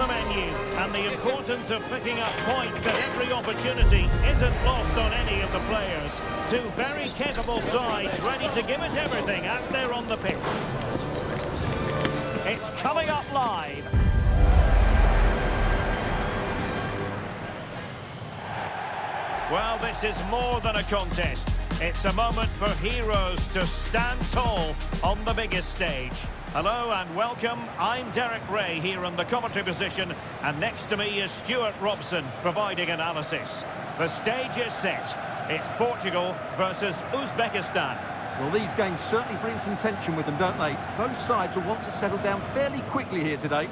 the menu, and the importance of picking up points at every opportunity isn't lost on any of the players. Two very capable sides ready to give it everything out there on the pitch. It's coming up live. Well, this is more than a contest. It's a moment for heroes to stand tall on the biggest stage. Hello and welcome. I'm Derek Ray here in the commentary position, and next to me is Stuart Robson providing analysis. The stage is set. It's Portugal versus Uzbekistan. Well, these games certainly bring some tension with them, don't they? Both sides will want to settle down fairly quickly here today.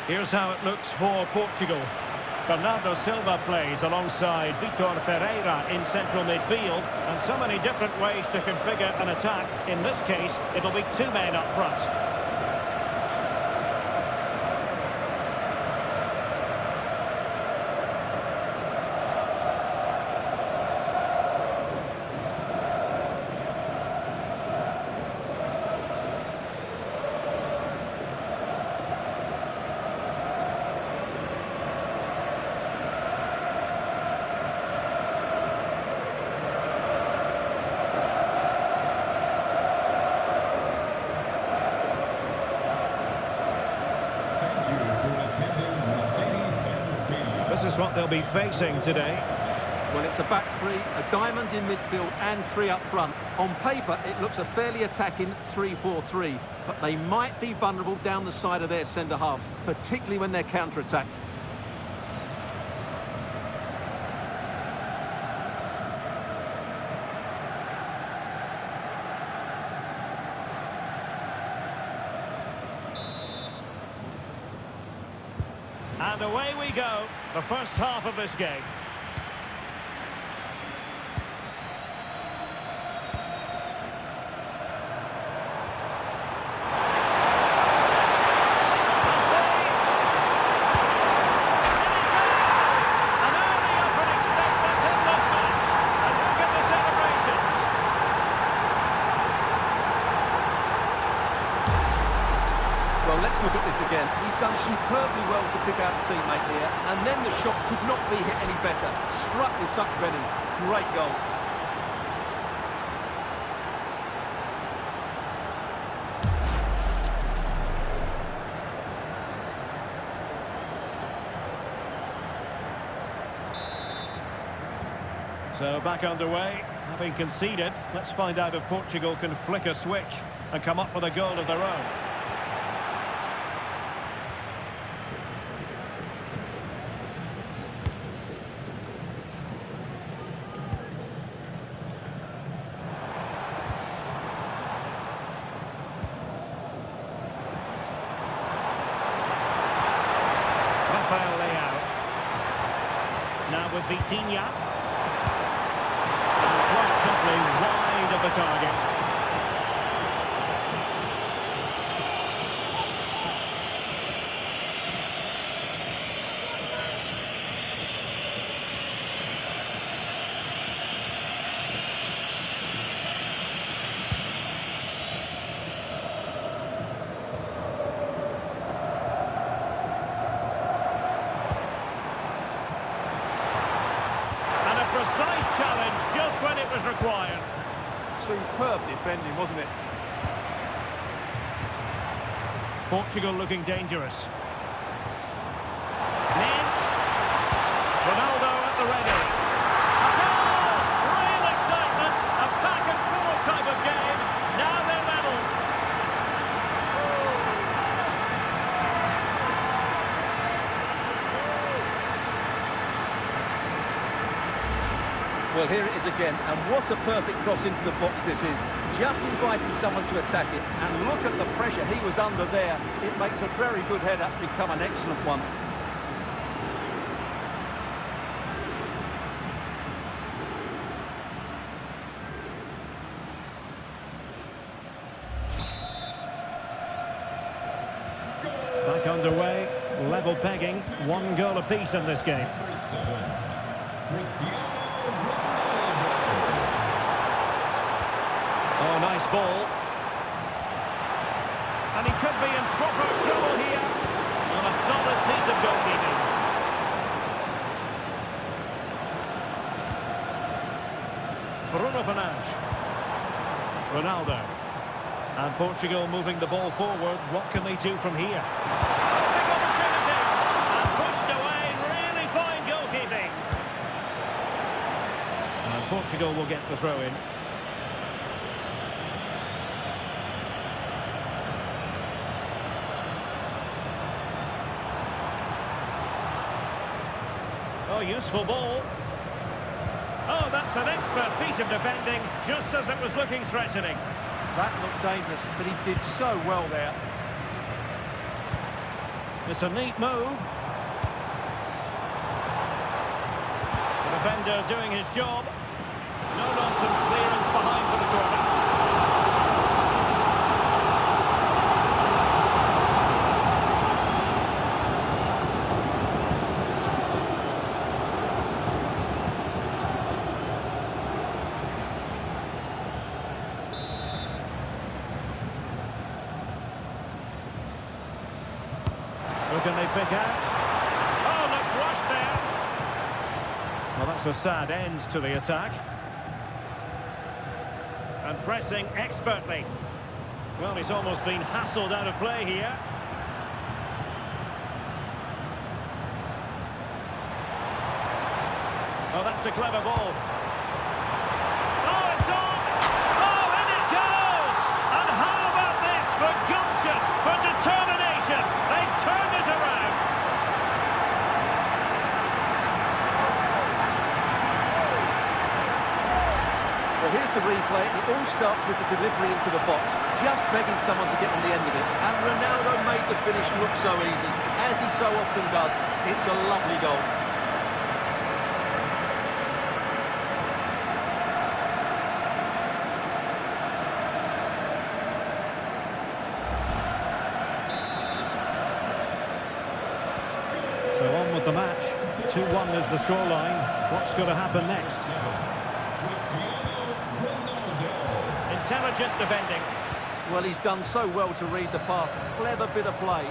Here's how it looks for Portugal. Bernardo Silva plays alongside Vitor Ferreira in central midfield, and so many different ways to configure an attack. In this case, it'll be two men up front. This is what they'll be facing today. Well, it's a back three, a diamond in midfield and three up front. On paper, it looks a fairly attacking 3-4-3, but they might be vulnerable down the side of their centre-halves, particularly when they're counter-attacked. And away we go, the first half of this game. Well, let's look at this again. He's done superbly well to pick out a teammate here, and then the shot could not be hit any better. Struck with such venom. Great goal. So back underway, having conceded. Let's find out if Portugal can flick a switch and come up with a goal of their own. Now with Vitinha. And quite simply wide of the target. Precise challenge just when it was required. Superb defending, wasn't it? Portugal looking dangerous. Mensch. Ronaldo at the ready. A goal! Real excitement. A back and forth type of game. Now they're level. Well, here it is again, and what a perfect cross into the box this is. Just inviting someone to attack it, and look at the pressure he was under there. It makes a very good header become an excellent one. Back underway, level pegging, 1 goal apiece in this game. Oh, nice ball. And he could be in proper trouble here. On a solid piece of goalkeeping. Bruno Fernandes. Ronaldo. And Portugal moving the ball forward. What can they do from here? Big opportunity. And pushed away. Really fine goalkeeping. And Portugal will get the throw in. Oh, useful ball. Oh, that's an expert piece of defending, just as it was looking threatening. That looked dangerous, but he did so well there. It's a neat move. The defender doing his job. No-nonsense clearance behind for the corner. Who can they pick out? Oh, looked rushed there. Well, that's a sad end to the attack. And pressing expertly. Well, he's almost been hassled out of play here. Oh, that's a clever ball. Oh, it's on! Oh, in it goes! And how about this for gumption, for determination? They've turned it around. Well, here's the replay. It all starts with the delivery into the box, just begging someone to get on the end of it. And Ronaldo made the finish look so easy, as he so often does. It's a lovely goal. So on with the match. 2-1 is the scoreline. What's going to happen next? Intelligent defending. Well, he's done so well to read the pass. Clever bit of play.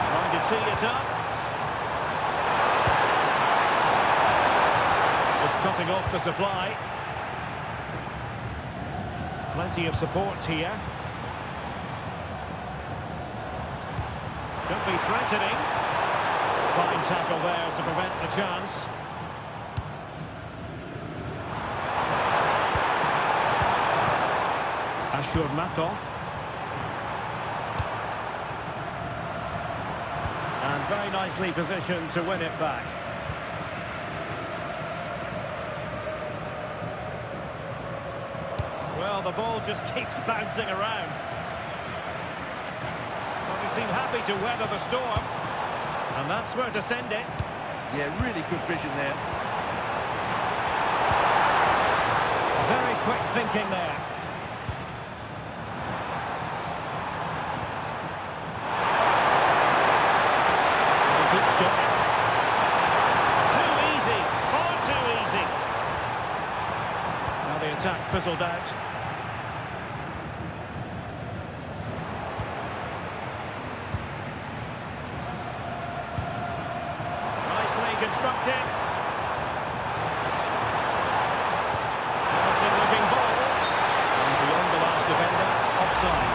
Trying to tee it up. Just cutting off the supply. Plenty of support here. Could be threatening. Fine tackle there to prevent the chance. Matov. And very nicely positioned to win it back. Well, the ball just keeps bouncing around. But we seem happy to weather the storm. And that's where to send it. Yeah, really good vision there. Very quick thinking there. He keeps going. Too easy. Far too easy. Now the attack fizzled out. Constructed. Promising looking ball. And beyond the last defender, offside.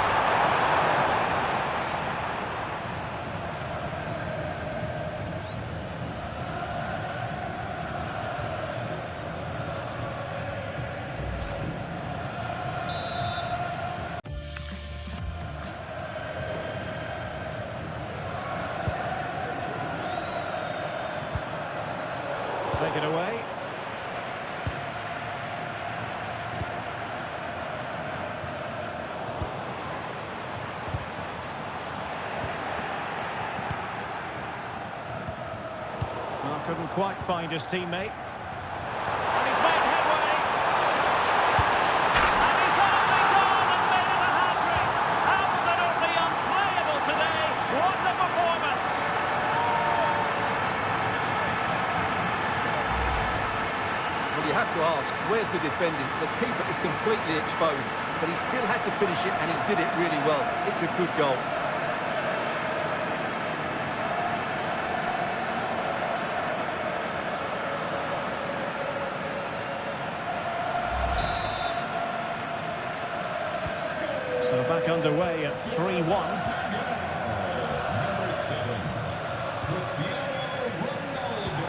Take it away. Well, couldn't quite find his teammate. And he's made headway. And he's only gone and made it a hat-trick. Absolutely unplayable today. What a performance. Well, you have to ask, where's the defending? The keeper is completely exposed, but he still had to finish it, and he did it really well. It's a good goal. So back underway at 3-1. Number 7, Cristiano Ronaldo.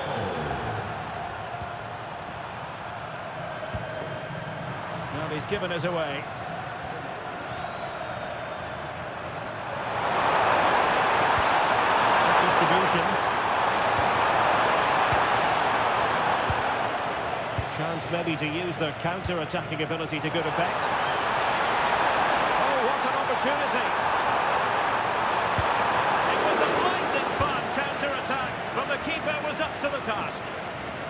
Well, he's given us away. Distribution. Chance maybe to use their counter-attacking ability to good effect. Oh, what an opportunity! It was a lightning fast counter-attack, but the keeper was up to the task.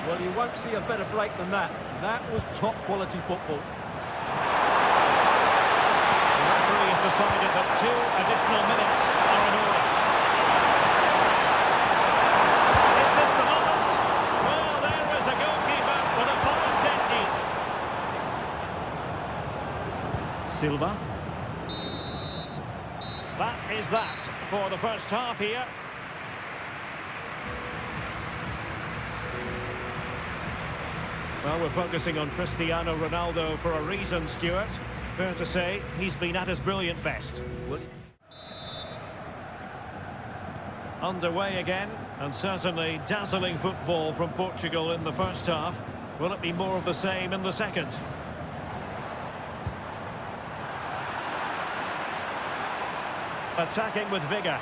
Well, you won't see a better break than that. That was top-quality football. The referee has decided that 2 additional minutes are in order. Is this the moment? Well, there is a goalkeeper with a full technique. Silva. That is that for the first half here. Well, we're focusing on Cristiano Ronaldo for a reason, Stuart. Fair to say, he's been at his brilliant best. Well, Underway again, and certainly dazzling football from Portugal in the first half. Will it be more of the same in the second? Attacking with vigour.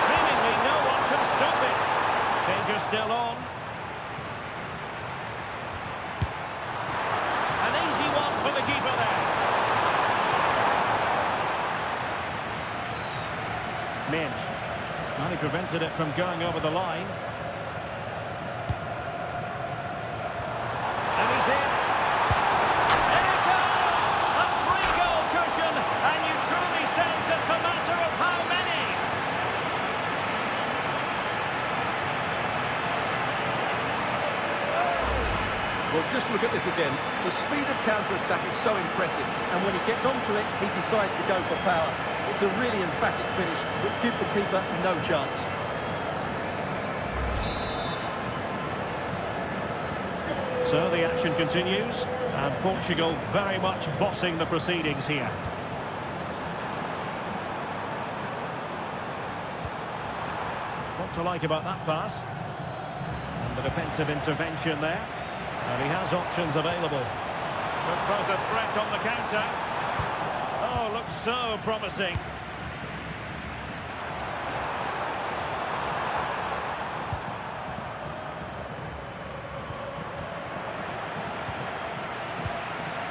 Seemingly no one can stop it. Danger still on. An easy one for the keeper there. Minch. Well, he prevented it from going over the line. And he's in. There it goes! A 3-goal cushion, and you truly sense it's a matter of how many. well, just look at this again. The speed of counter-attack is so impressive, and when he gets onto it, he decides to go for power. It's a really emphatic finish, which gives the keeper no chance. So the action continues, and Portugal very much bossing the proceedings here. What to like about that pass? And the defensive intervention there. And he has options available. Could pose a threat on the counter. Oh, looks so promising.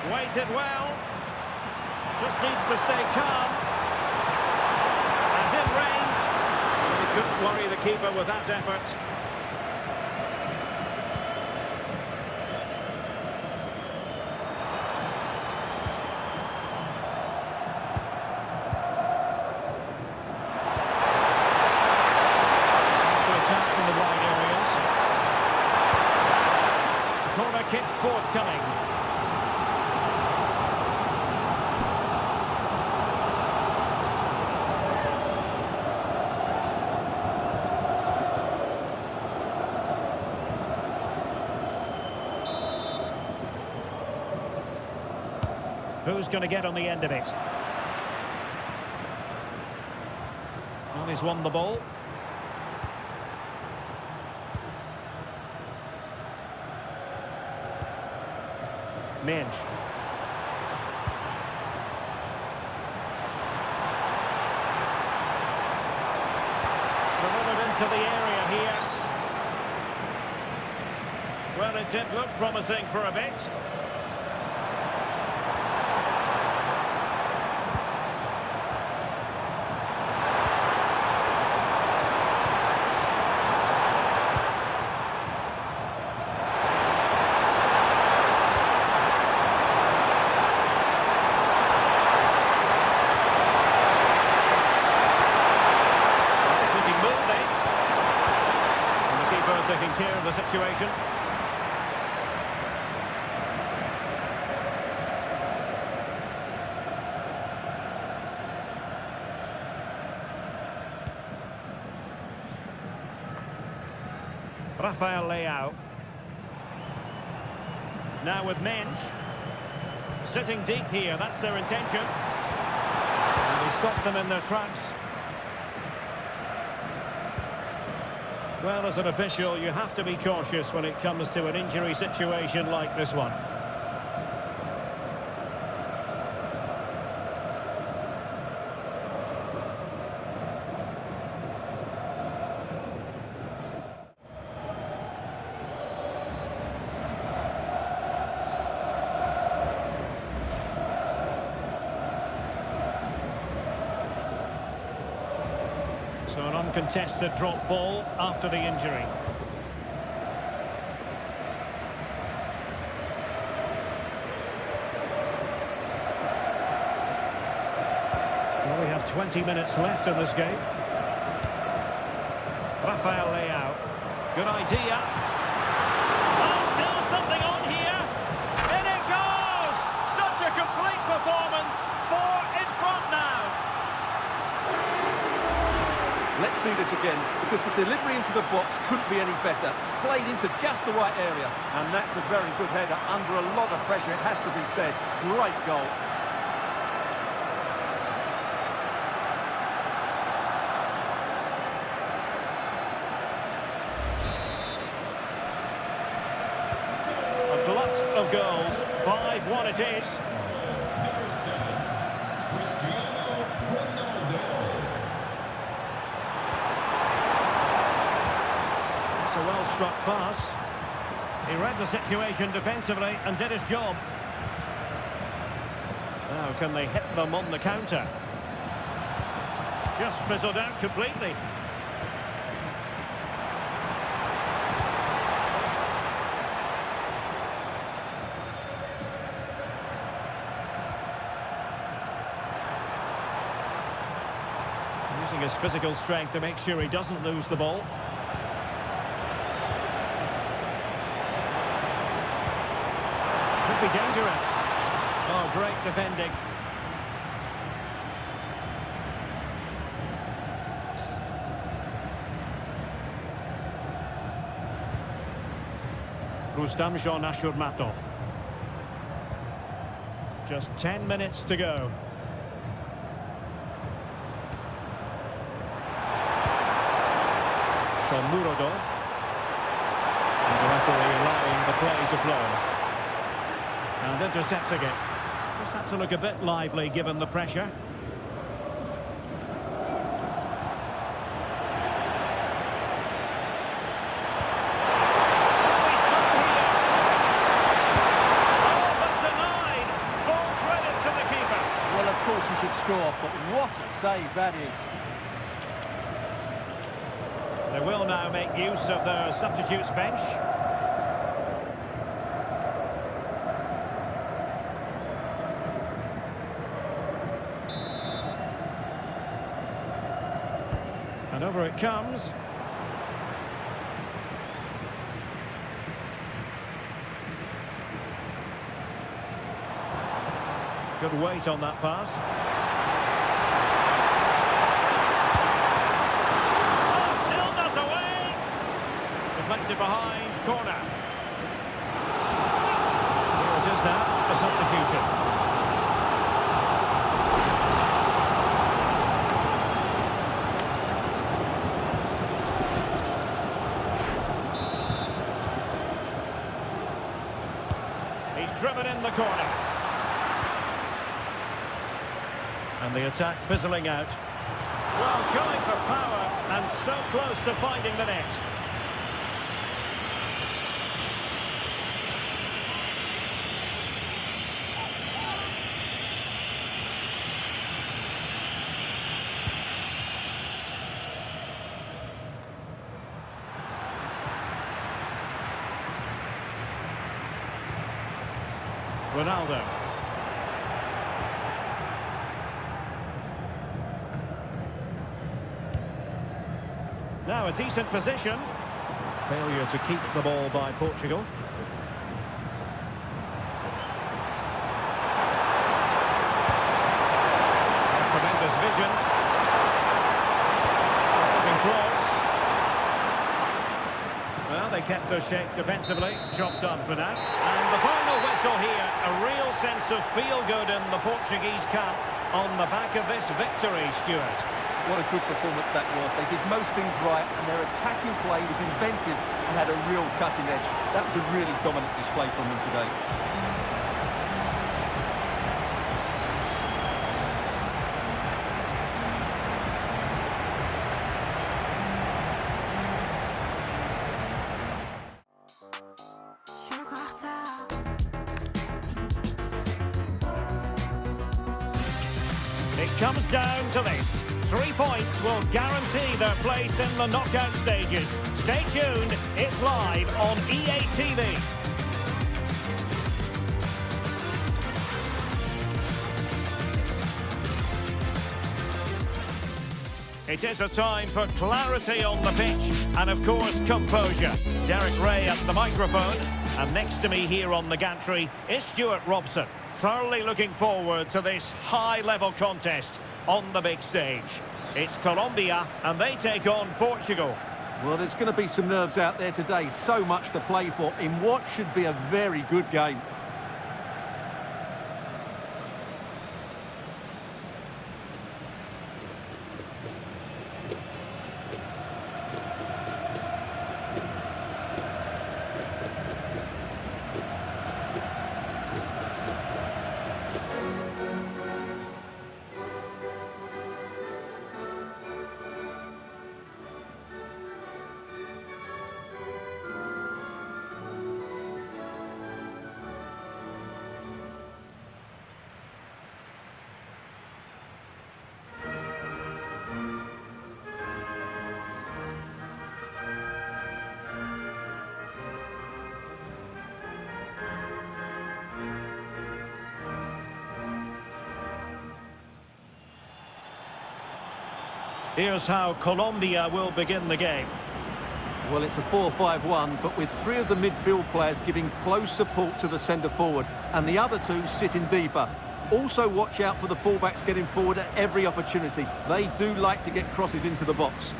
Waited well. Just needs to stay calm. And in range. He couldn't worry the keeper with that effort. Corner kick forthcoming. Who's going to get on the end of it? Well, he's won the ball. Minch. So into the area here. Well, it did look promising for a bit. Taking care of the situation. Rafael Leao. Now with Mensch. Sitting deep here, that's their intention. And he stopped them in their tracks. Well, as an official, you have to be cautious when it comes to an injury situation like this one. So an uncontested drop ball after the injury. Well, we have 20 minutes left in this game. Rafael Leao. Good idea. Oh, still something on here. In it goes! Such a complete performance. 4 in front now. Let's see this again, because the delivery into the box couldn't be any better. Played into just the right area, and that's a very good header under a lot of pressure, it has to be said. Great goal. A glut of goals. 5-1 it is. Number 7, Cristiano Ronaldo. A well-struck pass. He read the situation defensively and did his job. Now can they hit them on the counter? Just fizzled out completely. Using his physical strength to make sure he doesn't lose the ball. Be dangerous. Oh, great defending. Rustam Ashurmatov. Just 10 minutes to go. Shomurodov. And the referee allowing the play to flow. And intercepts again. Just had to look a bit lively given the pressure. Denied. Full credit to the keeper. Well, of course he should score, but what a save that is. They will now make use of their substitutes bench. And over it comes. Good weight on that pass. Oh, still not away. Deflected behind, corner. Here it is now, a substitution. Driven in the corner. And the attack fizzling out. Well, going for power and so close to finding the net. Ronaldo. Now a decent position. Failure to keep the ball by Portugal. Tremendous vision. Looking close. Well, they kept their shape defensively. Job done for now. And the final whistle here. A real sense of feel-good in the Portuguese camp on the back of this victory, Stuart. What a good performance that was. They did most things right, and their attacking play was inventive and had a real cutting edge. That was a really dominant display from them today. It comes down to this. 3 points will guarantee their place in the knockout stages. Stay tuned, it's live on EA TV. It is a time for clarity on the pitch and, of course, composure. Derek Ray at the microphone, and next to me here on the gantry is Stuart Robson. Thoroughly looking forward to this high-level contest on the big stage. It's Colombia, and they take on Portugal. Well, there's going to be some nerves out there today. So much to play for in what should be a very good game. Here's how Colombia will begin the game. Well, it's a 4-5-1, but with 3 of the midfield players giving close support to the centre-forward, and the other 2 sitting deeper. Also watch out for the fullbacks getting forward at every opportunity. They do like to get crosses into the box.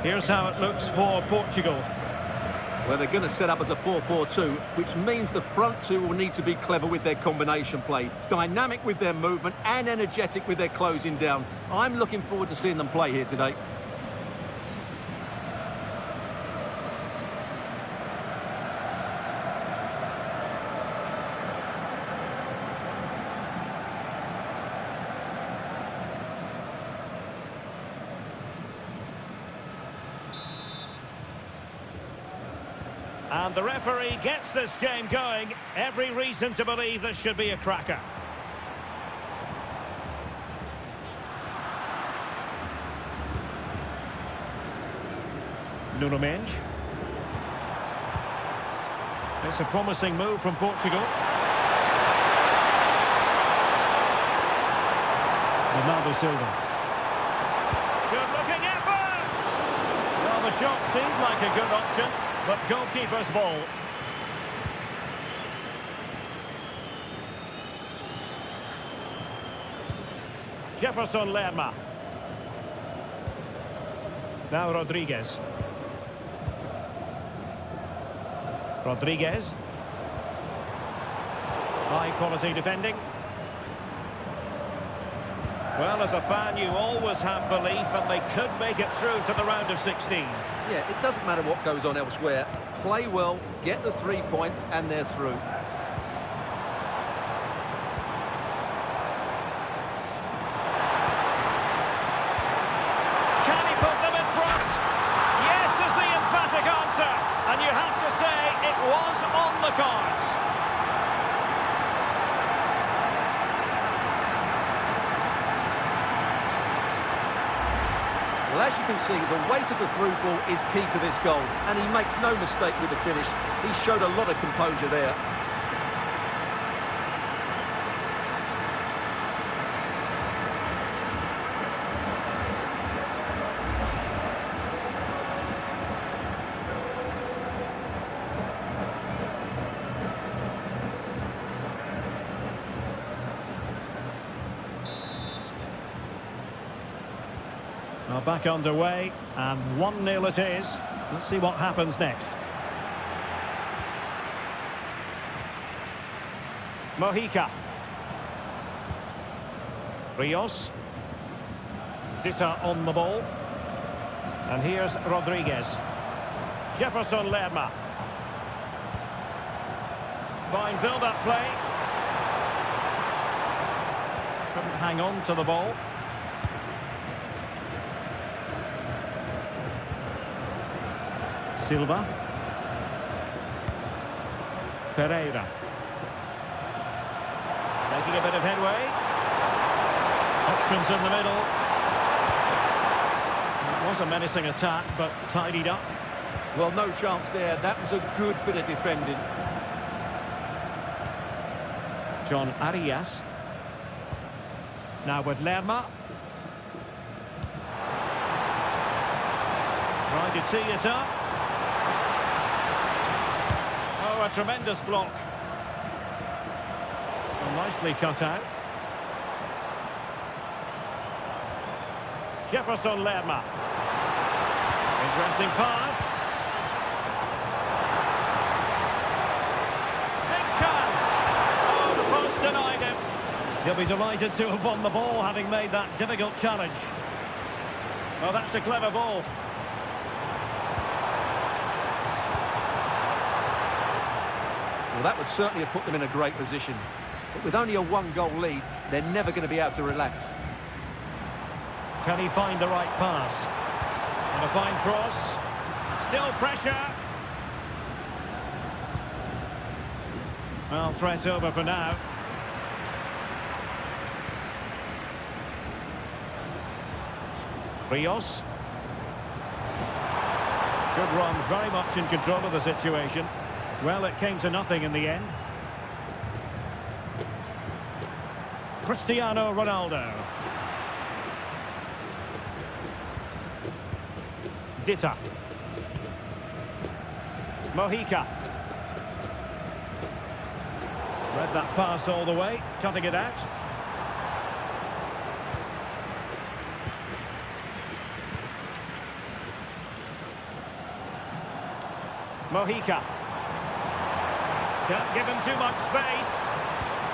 Here's how it looks for Portugal. Well, they're going to set up as a 4-4-2, which means the front 2 will need to be clever with their combination play, dynamic with their movement and energetic with their closing down. I'm looking forward to seeing them play here today. And the referee gets this game going. Every reason to believe this should be a cracker. Nuno Mendes. It's a promising move from Portugal. Bernardo Silva. Good-looking effort! Well, the shot seemed like a good option, but goalkeeper's ball. Jefferson Lerma. Now Rodriguez. Rodriguez. High quality defending. Well, as a fan, you always have belief and they could make it through to the round of 16. Yeah, it doesn't matter what goes on elsewhere. Play well, get the 3 points, and they're through. Can he put them in front? Yes is the emphatic answer. And you have to say it was on the cards. Well, as you can see, the weight of the through ball is key to this goal, and he makes no mistake with the finish. He showed a lot of composure there. Well, back underway, and 1-0 it is. Let's see what happens next. Mojica. Rios. Dita on the ball. And here's Rodriguez. Jefferson Lerma. Fine build-up play. Couldn't hang on to the ball. Silva. Ferreira. Making a bit of headway. Options in the middle. It was a menacing attack, but tidied up. Well, no chance there. That was a good bit of defending. John Arias. Now with Lerma. Trying to tee it up. Oh, a tremendous block. Well, nicely cut out. Jefferson Lerma. Interesting pass. Big chance. Oh, the post denied him. He'll be delighted to have won the ball, having made that difficult challenge. Oh, that's a clever ball. Well, that would certainly have put them in a great position. But with only a 1-goal lead, they're never going to be able to relax. Can he find the right pass? And a fine cross. Still pressure. Well, threat over for now. Rios. Good run, very much in control of the situation. Well, it came to nothing in the end. Cristiano Ronaldo. Dita. Mojica. Read that pass all the way, cutting it out. Mojica. Can't give him too much space.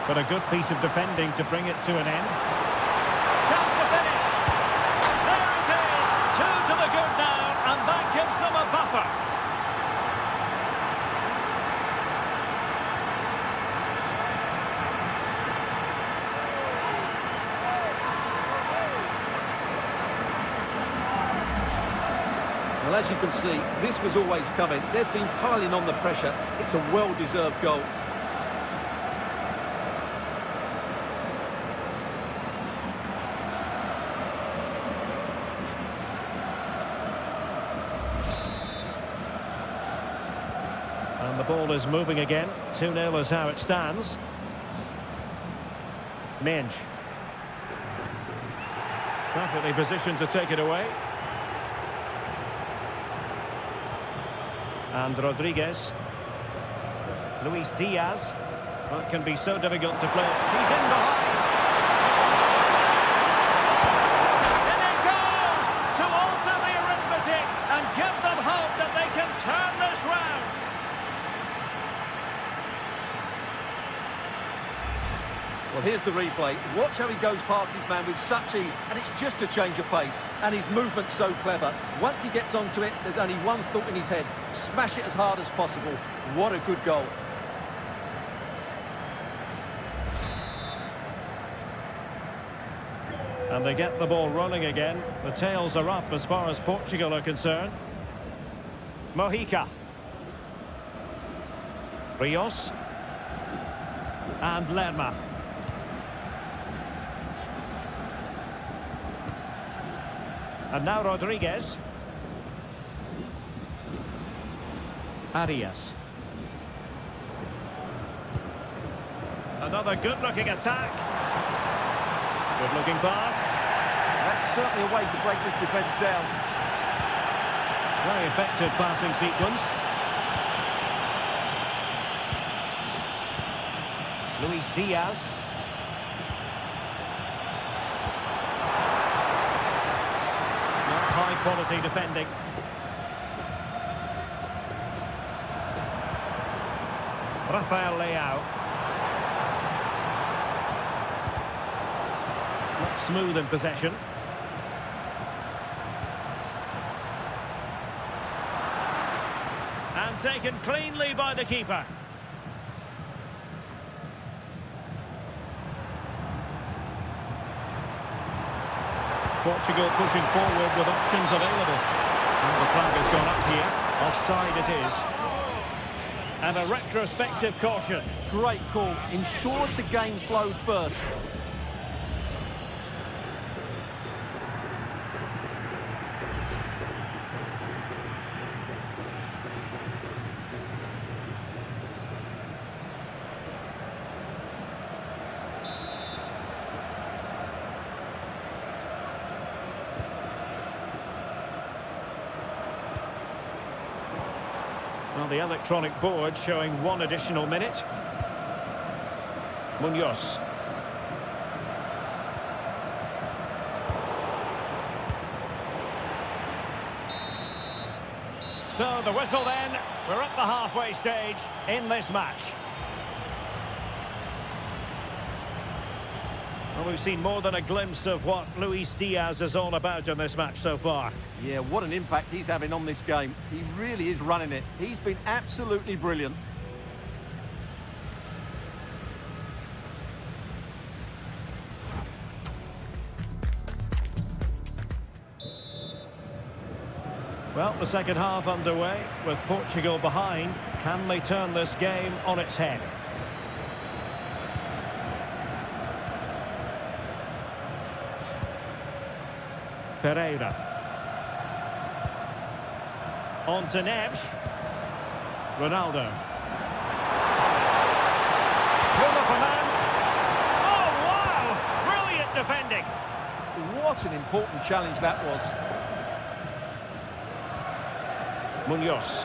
But a good piece of defending to bring it to an end. Chance to finish. There it is. 2 to the good now, and that gives them a buffer. Well, as you can see, this was always coming. They've been piling on the pressure. It's a well-deserved goal. And the ball is moving again. 2-0 is how it stands. Minge. Perfectly positioned to take it away. And Rodriguez. Luis Diaz. That can be so difficult to play. He's in behind. And it goes to alter the arithmetic. here's the replay. Watch how he goes past his man with such ease, and it's just a change of pace. And his movement's so clever. Once he gets onto it, there's only one thought in his head. Smash it as hard as possible. What a good goal. And they get the ball rolling again. The tails are up as far as Portugal are concerned. Mojica. Rios. And Lerma. And now Rodriguez. Arias. Another good-looking attack. Good-looking pass. That's certainly a way to break this defence down. Very effective passing sequence. Luis Diaz. High quality defending. Rafael Leao. Not smooth in possession. And taken cleanly by the keeper. Portugal pushing forward with options available. And the flag has gone up here. Offside it is. And a retrospective caution. Great call. Ensured the game flowed first. Well, the electronic board showing 1 additional minute. Munoz. So the whistle then. We're at the halfway stage in this match. Well, we've seen more than a glimpse of what Luis Diaz is all about in this match so far. Yeah, what an impact he's having on this game. He really is running it. He's been absolutely brilliant. Well, the second half underway with Portugal behind. Can they turn this game on its head? Ferreira. On to Neves. Ronaldo. Bruno Fernandes. Oh, wow! Brilliant defending. What an important challenge that was. Munoz.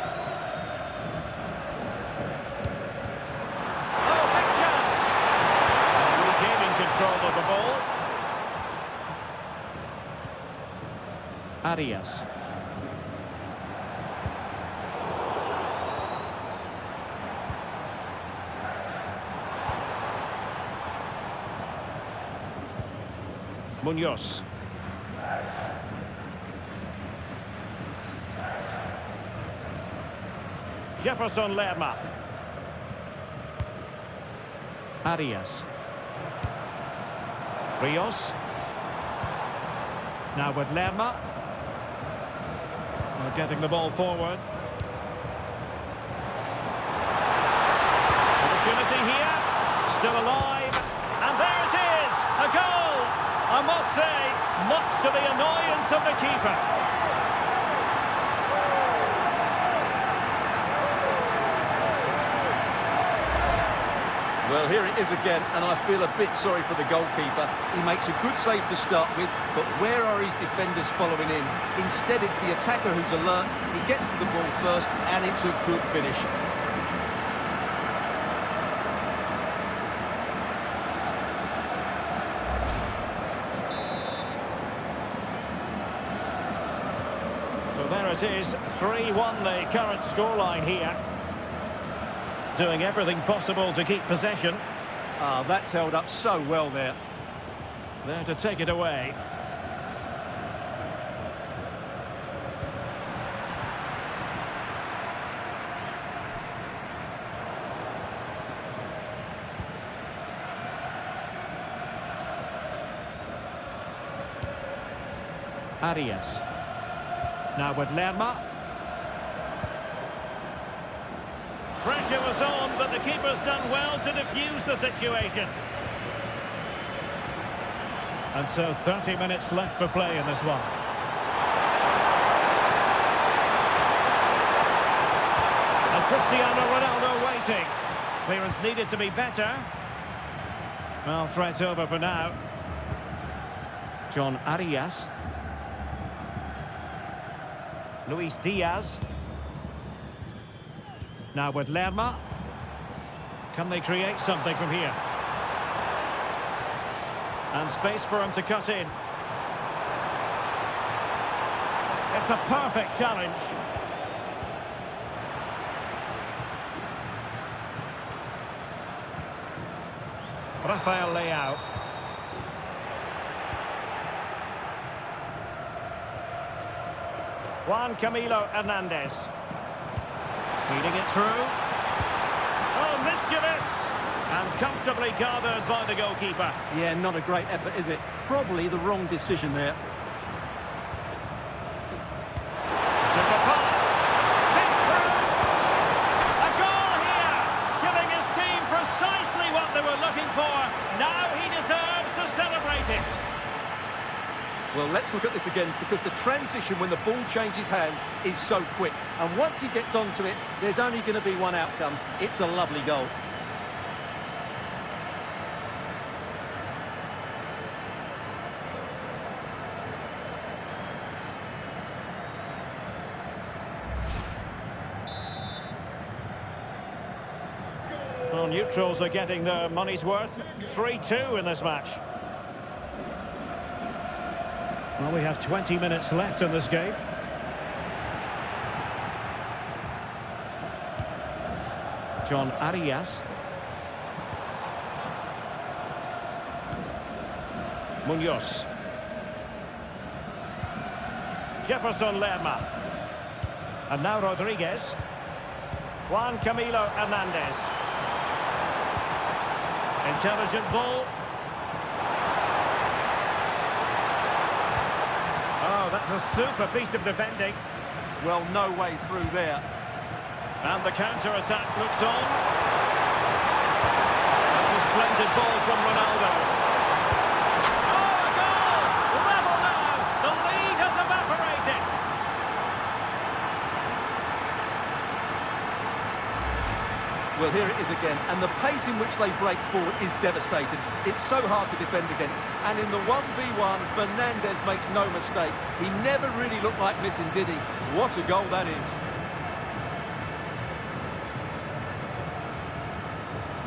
Oh, big chance! Regaining control of the ball. Arias. Munoz. Jefferson Lerma. Arias. Rios. Now with Lerma. Getting the ball forward. Opportunity here. Still alive. And there it is. A goal. I must say, much to the annoyance of the keeper. Well, here it is again, and I feel a bit sorry for the goalkeeper. He makes a good save to start with, but where are his defenders following in? Instead, it's the attacker who's alert. He gets to the ball first, and it's a good finish. So there it is, 3-1 the current scoreline here. Doing everything possible to keep possession. Ah, that's held up so well there. There to take it away. Arias. Now with Lerma. Pressure was on, but the keeper's done well to defuse the situation. And so 30 minutes left for play in this one. And Cristiano Ronaldo waiting. Clearance needed to be better. Well, threat over for now. John Arias. Luis Diaz. Now with Lerma. Can they create something from here? And space for him to cut in. It's a perfect challenge. Rafael Leao. Juan Camilo Hernandez. Feeding it through. Oh, mischievous! And comfortably gathered by the goalkeeper. Yeah, not a great effort, is it? Probably the wrong decision there. Super pass. Sent through. A goal here. Giving his team precisely what they were looking for. Now he deserves to celebrate it. Well, let's look at this again, because the transition when the ball changes hands is so quick. And once he gets onto it, there's only going to be one outcome. It's a lovely goal. Well, neutrals are getting their money's worth. 3-2 in this match. Well, we have 20 minutes left in this game. John Arias. Munoz. Jefferson Lerma. And now Rodriguez. Juan Camilo Hernandez. Intelligent ball. Oh, that's a super piece of defending. Well, no way through there. And the counter-attack looks on. That's a splendid ball from Ronaldo. Oh, a goal! Level now! The lead has evaporated. Well, here it is again, and the pace in which they break forward is devastating. It's so hard to defend against. And in the 1v1, Fernandes makes no mistake. He never really looked like missing, did he? What a goal that is.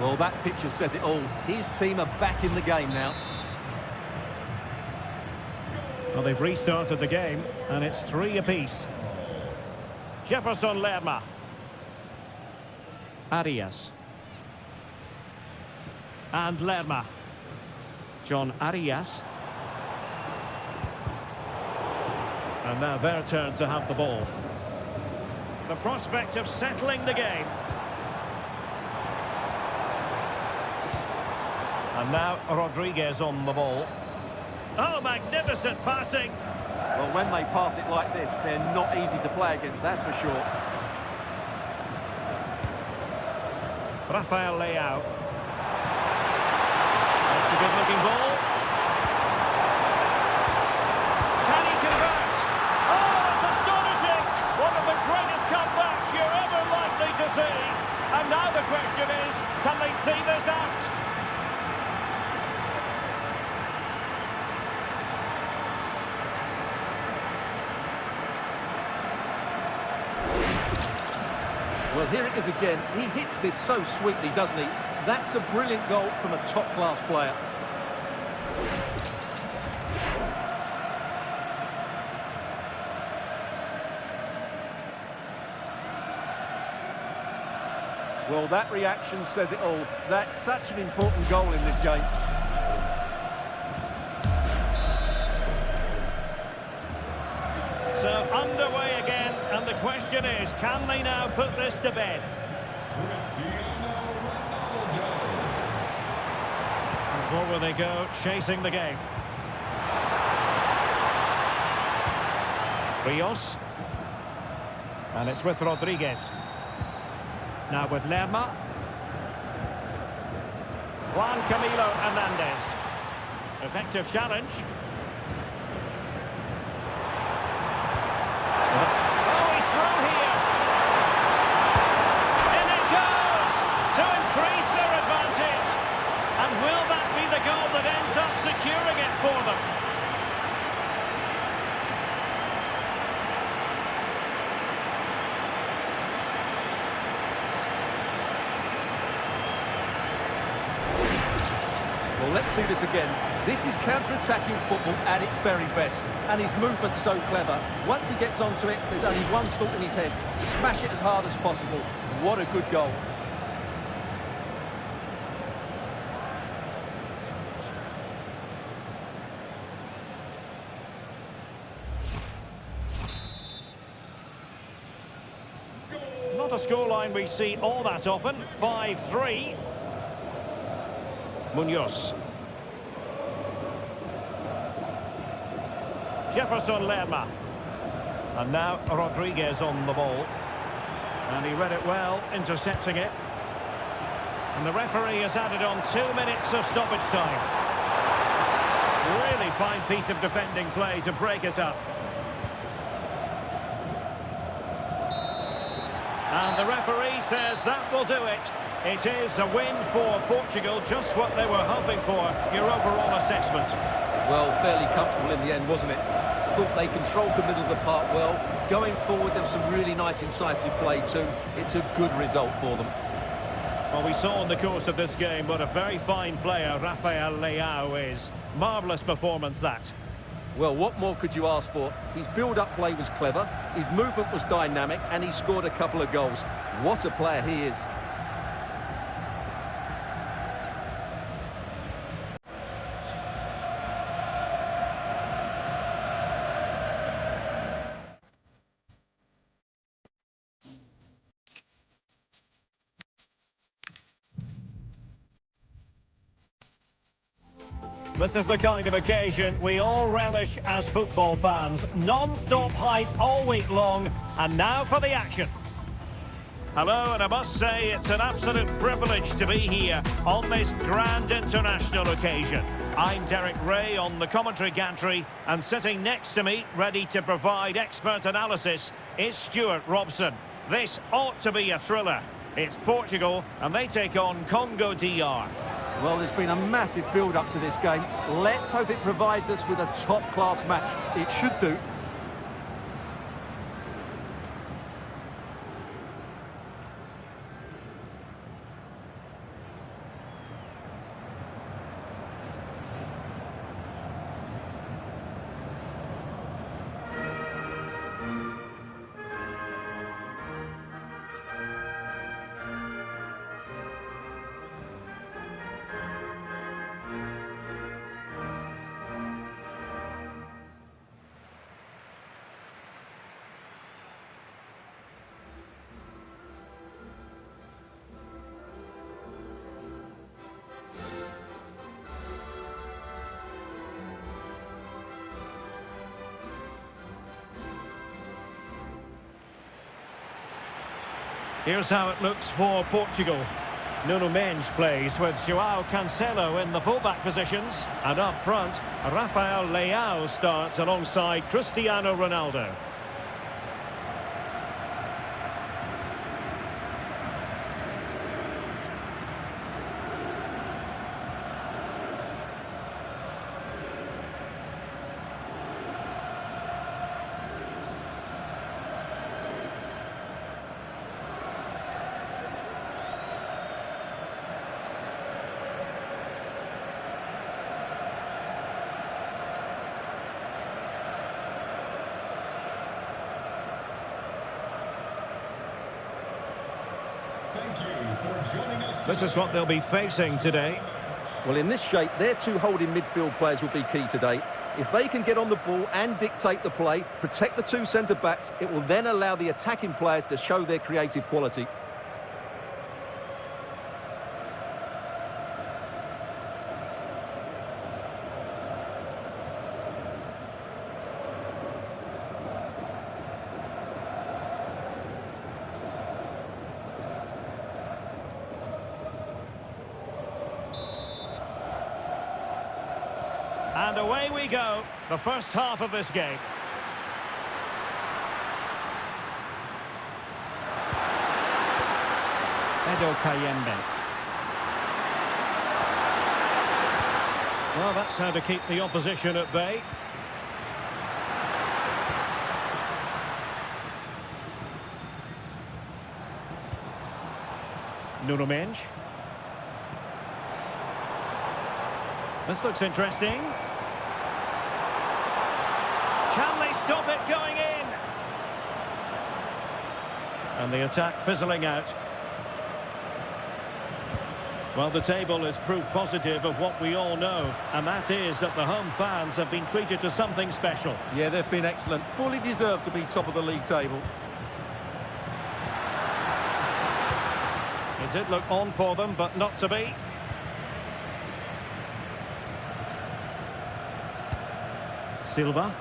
Well, that picture says it all. His team are back in the game now. Well, they've restarted the game, and it's 3 apiece. Jefferson Lerma. Arias. And Lerma. John Arias. And now their turn to have the ball. The prospect of settling the game. And now Rodriguez on the ball. Oh, magnificent passing. Well, when they pass it like this, they're not easy to play against, that's for sure. Rafael Leao. That's a good-looking ball. Can he convert? Oh, it's astonishing! One of the greatest comebacks you're ever likely to see. And now the question is, can they see this out? Well, here it is again. He hits this so sweetly, doesn't he? That's a brilliant goal from a top-class player. Well, that reaction says it all. That's such an important goal in this game. So underway again, and the question is, can they now put this to bed? Cristiano Ronaldo. And forward they go, chasing the game. Rios. And it's with Rodriguez. Now with Lerma. Juan Camilo Hernandez. Effective challenge. Oh, he's through here. In it goes to increase their advantage. And will that be the goal that ends up securing it for them? Well, let's see this again. This is counter-attacking football at its very best. And his movement's so clever. Once he gets onto it, there's only one thought in his head. Smash it as hard as possible. What a good goal. Not a scoreline we see all that often. 5-3. Munoz. Jefferson Lerma. And now Rodriguez on the ball. And he read it well, intercepting it. And the referee has added on 2 minutes of stoppage time. Really fine piece of defending play to break it up. And the referee says that will do it. It is a win for Portugal, just what they were hoping for. Your overall assessment? Well, fairly comfortable in the end, wasn't it? Thought they controlled the middle of the park well. Going forward, there was some really nice incisive play too. It's a good result for them. Well, we saw in the course of this game what a very fine player Rafael Leao is. Marvellous performance, that. Well, what more could you ask for? His build-up play was clever, his movement was dynamic, and he scored a couple of goals. What a player he is. This is the kind of occasion we all relish as football fans. Non-stop hype all week long, and now for the action. Hello, and I must say it's an absolute privilege to be here on this grand international occasion. I'm Derek Ray on the commentary gantry, and sitting next to me, ready to provide expert analysis, is Stuart Robson. This ought to be a thriller. It's Portugal, and they take on Congo DR. Well, there's been a massive build-up to this game. Let's hope it provides us with a top-class match. It should do. Here's how it looks for Portugal. Nuno Mendes plays with João Cancelo in the fullback positions. And up front, Rafael Leao starts alongside Cristiano Ronaldo. you for joining us This is what they'll be facing today. Well, in this shape, their two holding midfield players will be key today. If they can get on the ball and dictate the play, protect the two centre-backs, it will then allow the attacking players to show their creative quality. And away we go, the first half of this game. Edo Kayembe. Well, that's how to keep the opposition at bay. Nuno Mendes. This looks interesting. Can they stop it going in? And the attack fizzling out. Well, the table is proof positive of what we all know, and that is that the home fans have been treated to something special. Yeah, they've been excellent. Fully deserved to be top of the league table. It did look on for them, but not to be. Silva.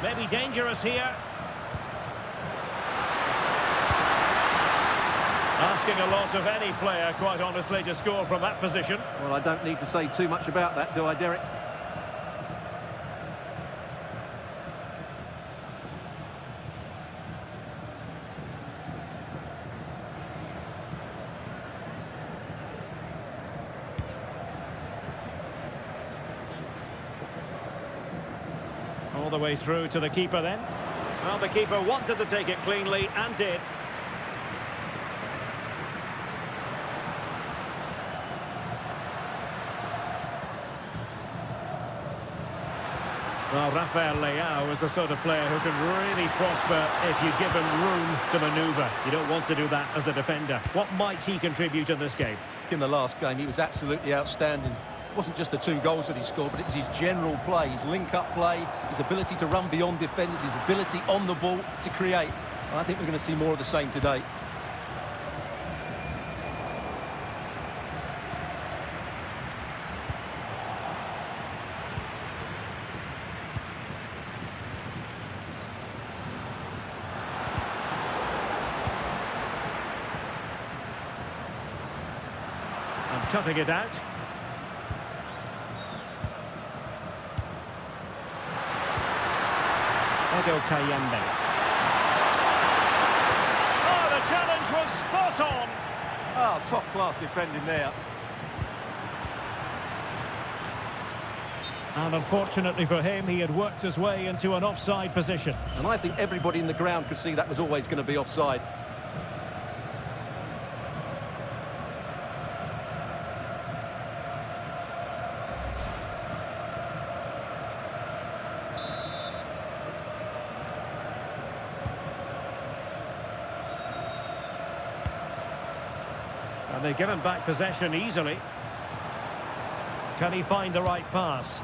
Maybe dangerous here. Asking a lot of any player, quite honestly, to score from that position. Well, I don't need to say too much about that, do I, Derek? All the way through to the keeper then. Well, the keeper wanted to take it cleanly and did. Well, Rafael Leao is the sort of player who can really prosper if you give him room to manoeuvre. You don't want to do that as a defender. What might he contribute in this game? In the last game, he was absolutely outstanding. It wasn't just the 2 goals that he scored, but it was his general play, his link-up play, his ability to run beyond defenders, his ability on the ball to create. And I think we're going to see more of the same today. And cutting it out. Edo Kayembe. Oh, the challenge was spot on. Oh, top-class defending there. And unfortunately for him, he had worked his way into an offside position. And I think everybody in the ground could see that was always going to be offside. And they give him back possession easily. Can he find the right pass?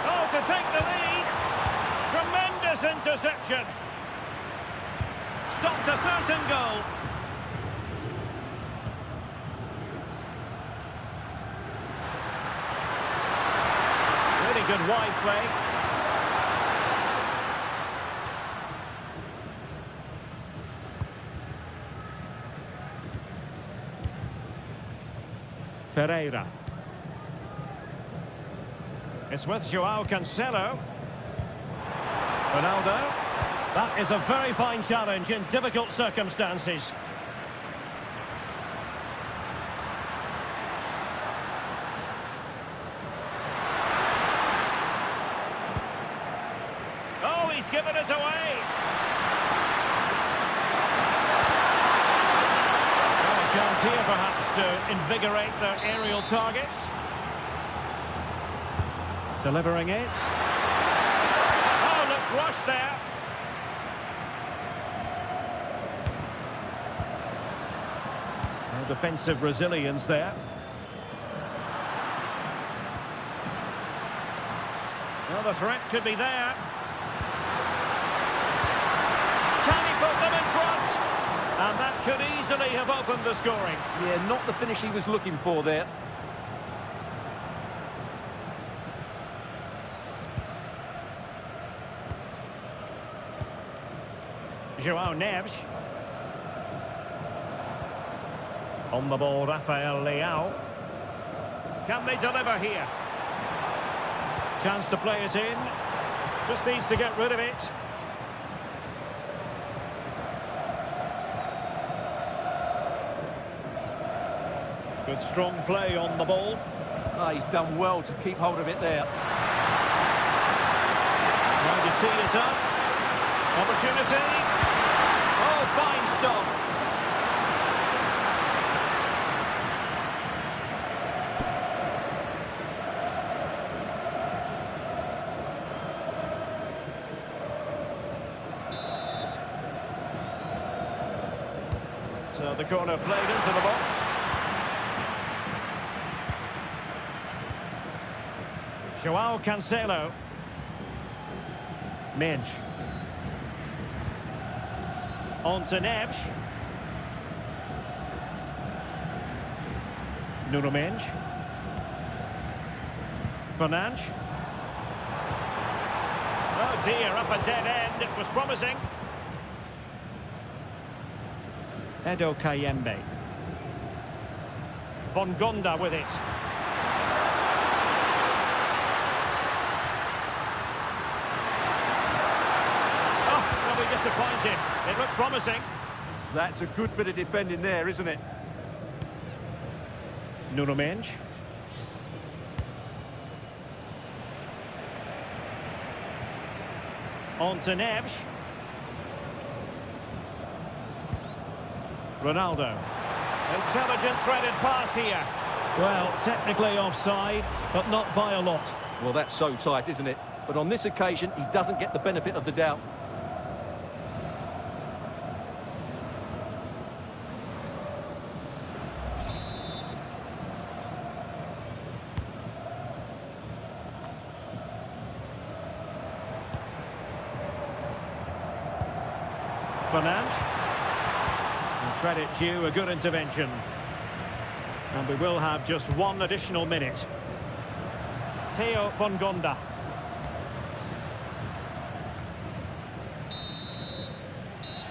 Oh, to take the lead. Tremendous interception. Stopped a certain goal. Really good wide play. Ferreira. It's with João Cancelo. Ronaldo. That is a very fine challenge in difficult circumstances. Oh, he's given us away. Chance here perhaps to invigorate their aerial targets. Delivering it. rushed there. No defensive resilience there. Well, the threat could be there. Can he put them in front? And that could easily have opened the scoring. Yeah, not the finish he was looking for there. João Neves. On the ball, Rafael Leao. Can they deliver here? Chance to play it in. Just needs to get rid of it. Good strong play on the ball. Oh, he's done well to keep hold of it there. Trying to tee it up. Opportunity. Oh, fine stop. So the corner played into the box. João Cancelo. Minge. On to Neves. Nuno Minge. Fernandes. Oh dear, up a dead end. It was promising. Edo Kayembe. Bongonda with it. Oh, they'll be disappointed. It looked promising. That's a good bit of defending there, isn't it? Nuno Mendes. On to Neves. Ronaldo. Intelligent threaded pass here. Well, technically offside, but not by a lot. Well, that's so tight, isn't it? But on this occasion, he doesn't get the benefit of the doubt. Fernandes. And credit due, a good intervention. And we will have just one additional minute. Theo Bongonda.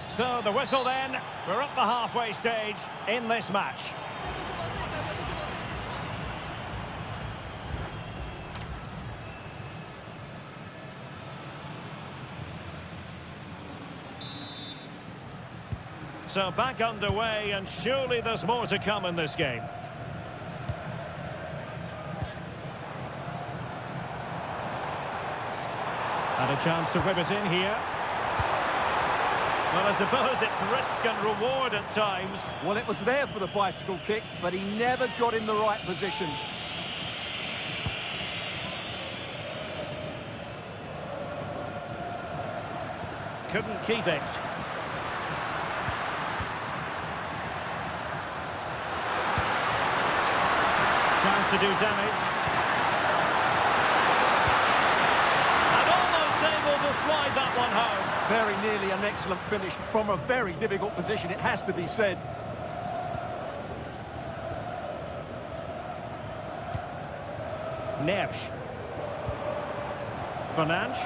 So the whistle then. We're up the halfway stage in this match. So back underway, and surely there's more to come in this game. And a chance to whip it in here. Well, I suppose it's risk and reward at times. Well, it was there for the bicycle kick, but he never got in the right position. Couldn't keep it. Chance to do damage. And almost able to slide that one home. Very nearly an excellent finish from a very difficult position, it has to be said. Neves. Fernandes.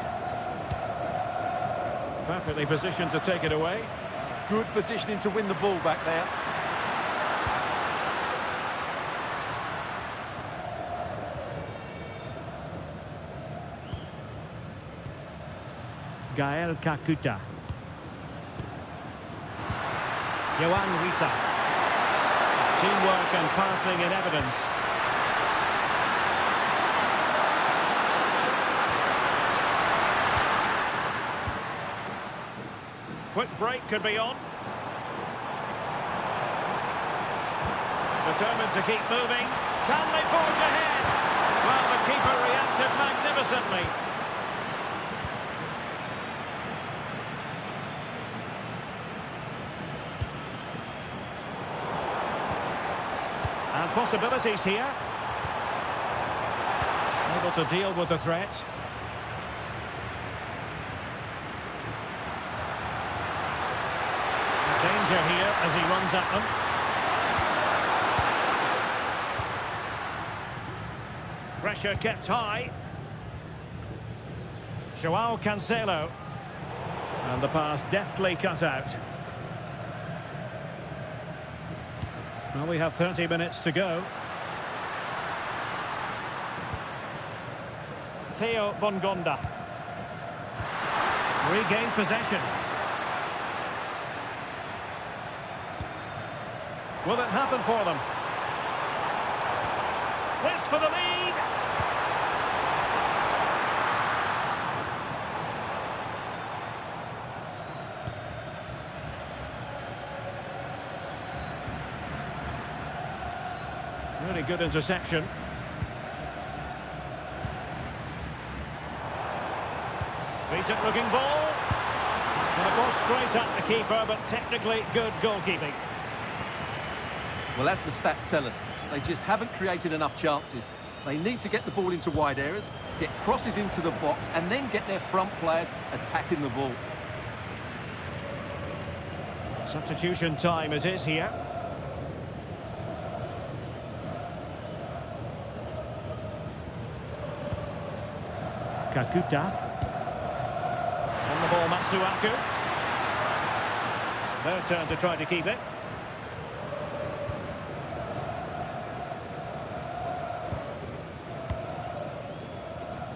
Perfectly positioned to take it away. Good positioning to win the ball back there. Gael Kakuta. Johan Wissa. Teamwork and passing in evidence. Quick break could be on. Determined to keep moving. Can they forge ahead? Well, the keeper reacted magnificently. possibilities here. Able to deal with the threat. Danger here as he runs at them. Pressure kept high. Joao Cancelo. And the pass deftly cut out. Well, we have 30 minutes to go. Theo Bongonda. Regained possession. Will it happen for them? This for the lead. Really good interception. Decent looking ball. And it goes straight at the keeper, but technically good goalkeeping. Well, as the stats tell us, they just haven't created enough chances. They need to get the ball into wide areas, get crosses into the box, and then get their front players attacking the ball. Substitution time it is here. Kakuta. On the ball, Masuaku. Their turn to try to keep it.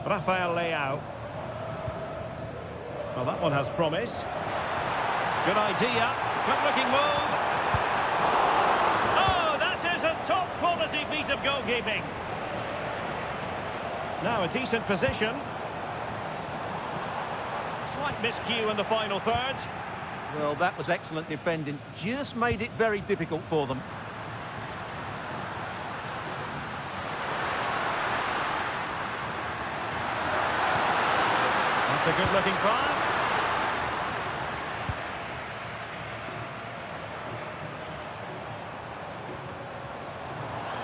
Rafael Leao. Well, that one has promise. Good idea. Good looking move. Oh, that is a top quality piece of goalkeeping. Now a decent position. Slight miscue in the final third. Well, that was excellent defending. Just made it very difficult for them. That's a good-looking pass.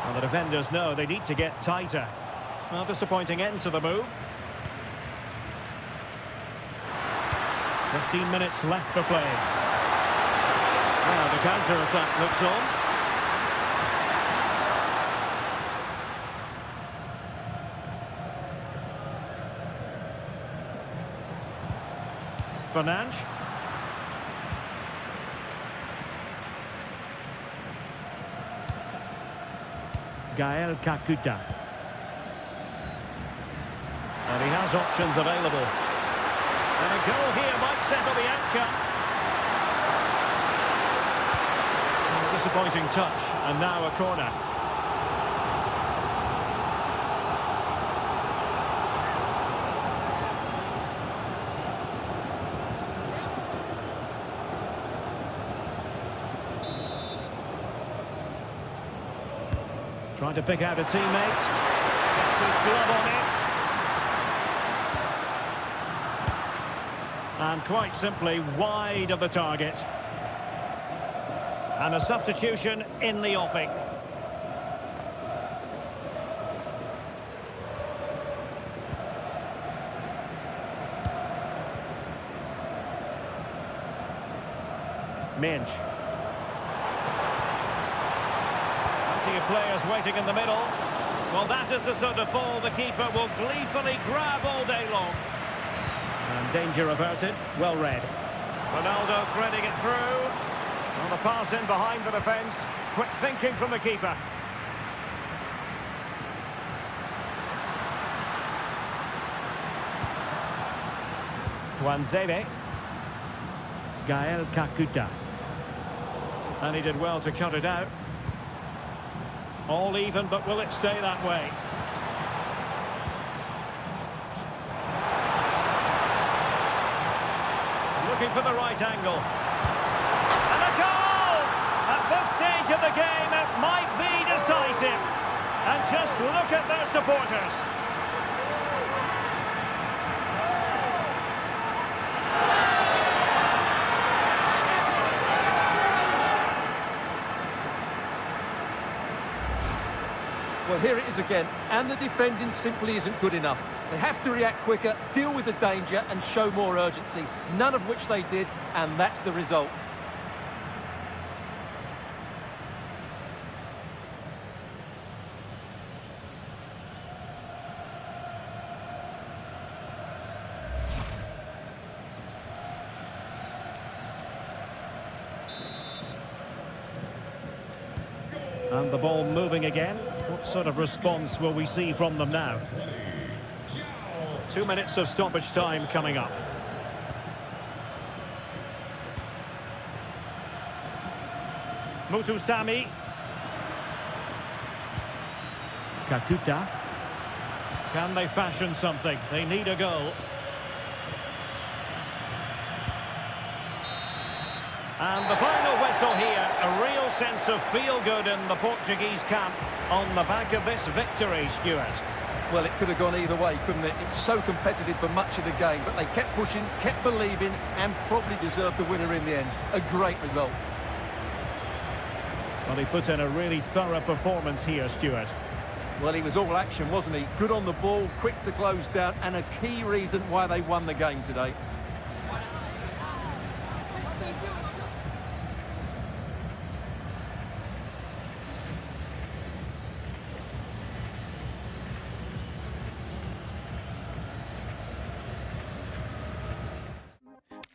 Well, the defenders know they need to get tighter. Well, disappointing end to the move. 15 minutes left for play. Well, the counter-attack looks on. Fernandes. Gael Kakuta. And he has options available. And a goal here might settle the action. A disappointing touch, and now a corner. Trying to pick out a teammate. Gets his glove on it. And quite simply wide of the target. And a substitution in the offing. Minge. Plenty of players waiting in the middle. Well, that is the sort of ball the keeper will gleefully grab all day long. And danger averted, well read. Ronaldo threading it through. Well, the pass in behind the defence. Quick thinking from the keeper. Tuanzebe. Gael Kakuta. And he did well to cut it out. All even, but will it stay that way? Looking for the right angle. And a goal! At this stage of the game, it might be decisive. And just look at their supporters. Well, here it is again, and the defending simply isn't good enough. They have to react quicker, deal with the danger, and show more urgency, none of which they did, and that's the result. And the ball moving again. What sort of response will we see from them now? 2 minutes of stoppage time coming up. Mutusami. Kakuta. Can they fashion something? They need a goal. And the final whistle here, a real sense of feel-good in the Portuguese camp on the back of this victory, Stuart. Well, it could have gone either way, couldn't it? It's so competitive for much of the game, but they kept pushing, kept believing, and probably deserved the winner in the end. A great result. Well, he put in a really thorough performance here, Stuart. Well, he was all action, wasn't he? Good on the ball, quick to close down, and a key reason why they won the game today.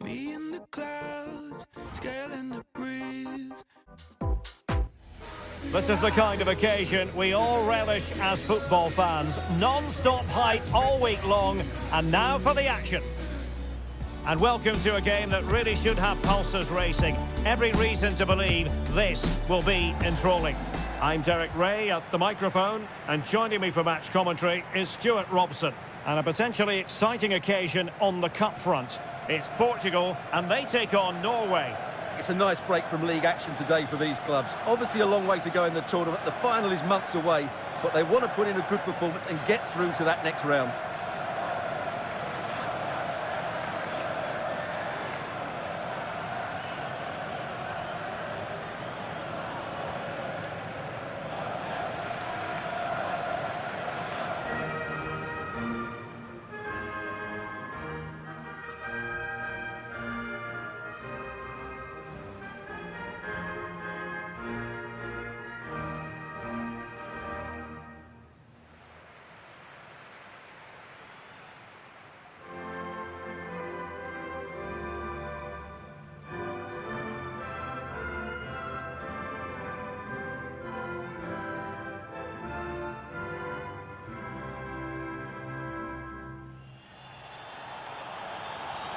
Me in the clouds, scaling the breeze. This is the kind of occasion we all relish as football fans. Non-stop hype all week long, and now for the action. And welcome to a game that really should have pulses racing. Every reason to believe this will be enthralling. I'm Derek Ray at the microphone, and joining me for match commentary is Stuart Robson. And a potentially exciting occasion on the cup front. It's Portugal, and they take on Norway. It's a nice break from league action today for these clubs. Obviously a long way to go in the tournament. The final is months away, but they want to put in a good performance and get through to that next round.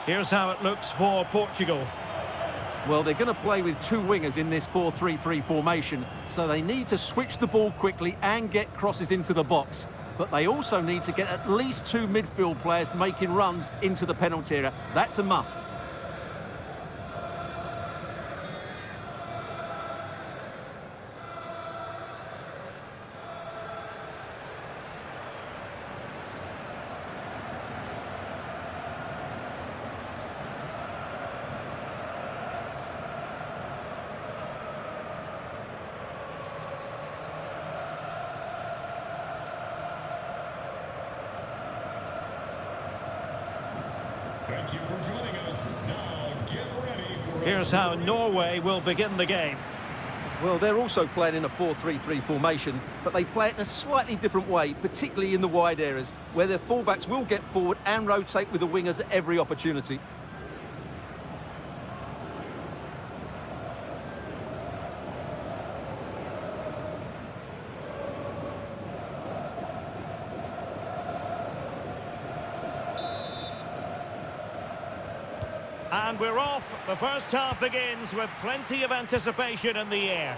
Here's how it looks for Portugal. Well, they're going to play with two wingers in this 4-3-3 formation, so they need to switch the ball quickly and get crosses into the box. But they also need to get at least two midfield players making runs into the penalty area. That's a must. Thank you for joining us. Now get ready for... Here's how Norway will begin the game. Well, they're also playing in a 4-3-3 formation, but they play it in a slightly different way, particularly in the wide areas, where their fullbacks will get forward and rotate with the wingers at every opportunity. And we're off. The first half begins with plenty of anticipation in the air.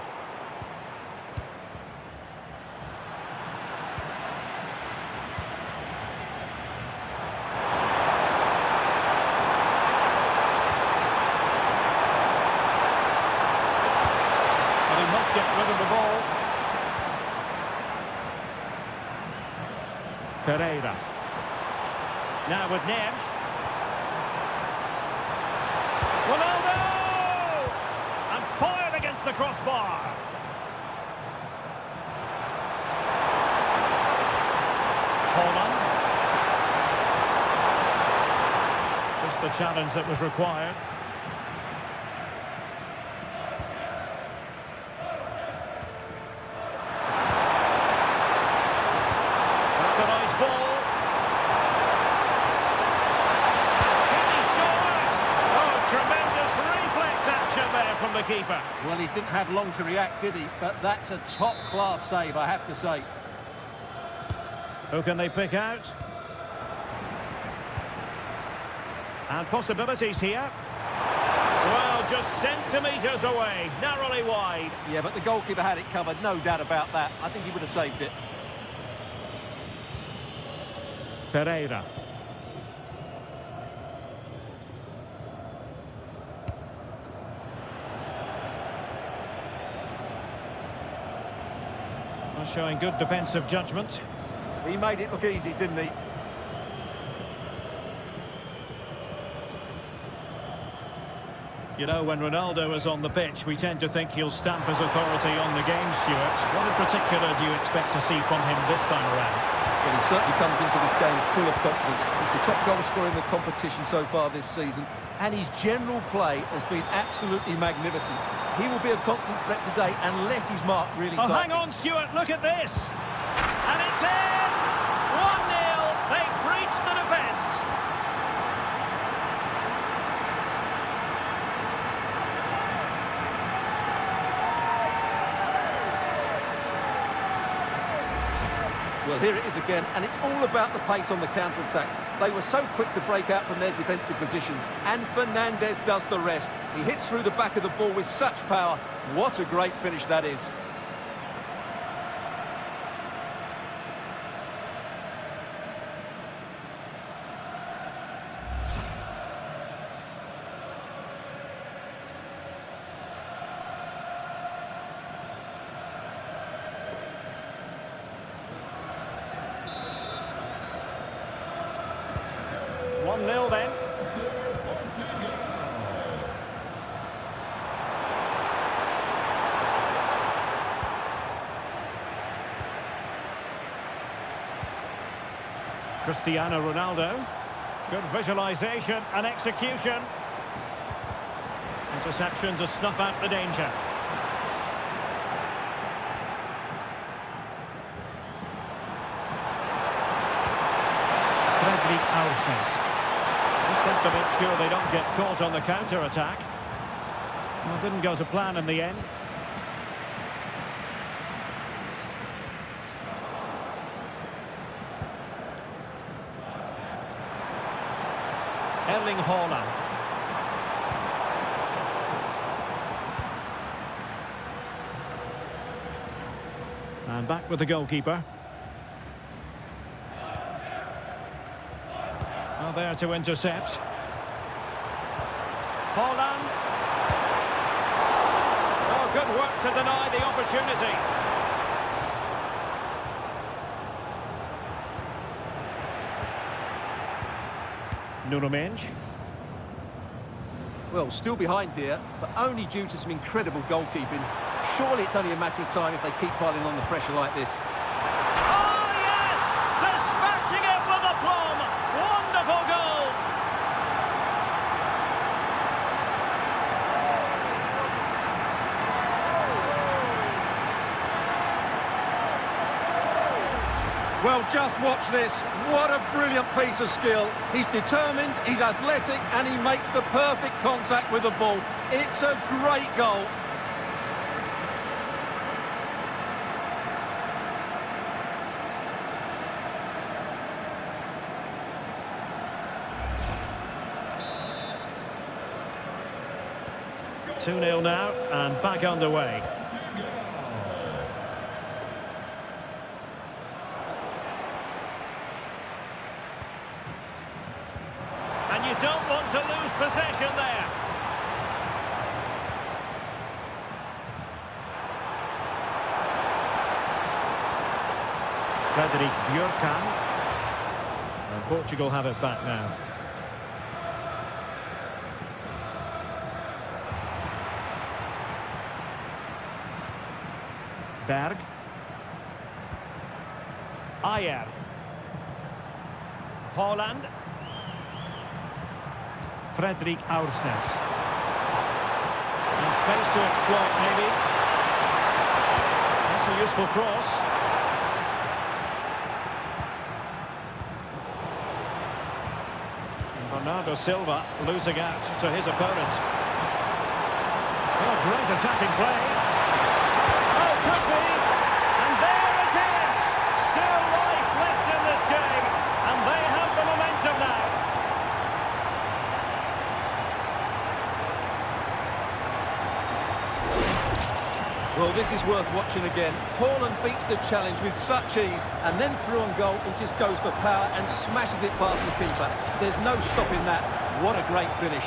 And he must get rid of the ball. Ferreira. Now with Neves. Ronaldo! And fired against the crossbar. challenge that was required. That's a nice ball. Can he score? Oh, tremendous reflex action there from the keeper. Well, he didn't have long to react, did he? But that's a top-class save, I have to say. Who can they pick out? And possibilities here. Well, just centimetres away, narrowly wide. Yeah, but the goalkeeper had it covered, no doubt about that. I think he would have saved it. Ferreira. Well, showing good defensive judgment. He made it look easy, didn't he? You know, when Ronaldo is on the pitch, we tend to think he'll stamp his authority on the game, Stuart. What in particular do you expect to see from him this time around? Well, he certainly comes into this game full of confidence. He's the top goal scorer in the competition so far this season, and his general play has been absolutely magnificent. He will be a constant threat today unless he's marked really tightly. Oh, hang on, Stuart, look at this! And it's in! 1-0, they've breached the defence. Well, here it is again, and it's all about the pace on the counter-attack. They were so quick to break out from their defensive positions, and Fernandes does the rest. He hits through the back of the ball with such power. What a great finish that is. Nil then. Cristiano Ronaldo. Good visualisation and execution. Interception to snuff out the danger. CR7's. Just to make sure they don't get caught on the counter-attack. Well, didn't go to plan in the end. Erling Haaland. And back with the goalkeeper. There to intercept. Haaland. Oh, good work to deny the opportunity. Nuno Mendes. Well, still behind here, but only due to some incredible goalkeeping. Surely it's only a matter of time if they keep piling on the pressure like this. Oh, yes! Dispatching it with aplomb! Wonderful goal! Well, just watch this. What a brilliant piece of skill. He's determined, he's athletic, and he makes the perfect contact with the ball. It's a great goal. Two 2-0 now, and back underway. And you don't want to lose possession there. Frederick Björkan. And Portugal have it back now. Berg. Ayer. Haaland. Fredrik Aursnes. And space to exploit, maybe. That's a useful cross. And Bernardo Silva losing out to his opponent. Oh, great attacking play. Oh, could be. And there it is. Still life left in this game. And they have the momentum now. Well, this is worth watching again. Haaland beats the challenge with such ease, and then through on goal, he just goes for power and smashes it past the keeper. There's no stopping that. What a great finish.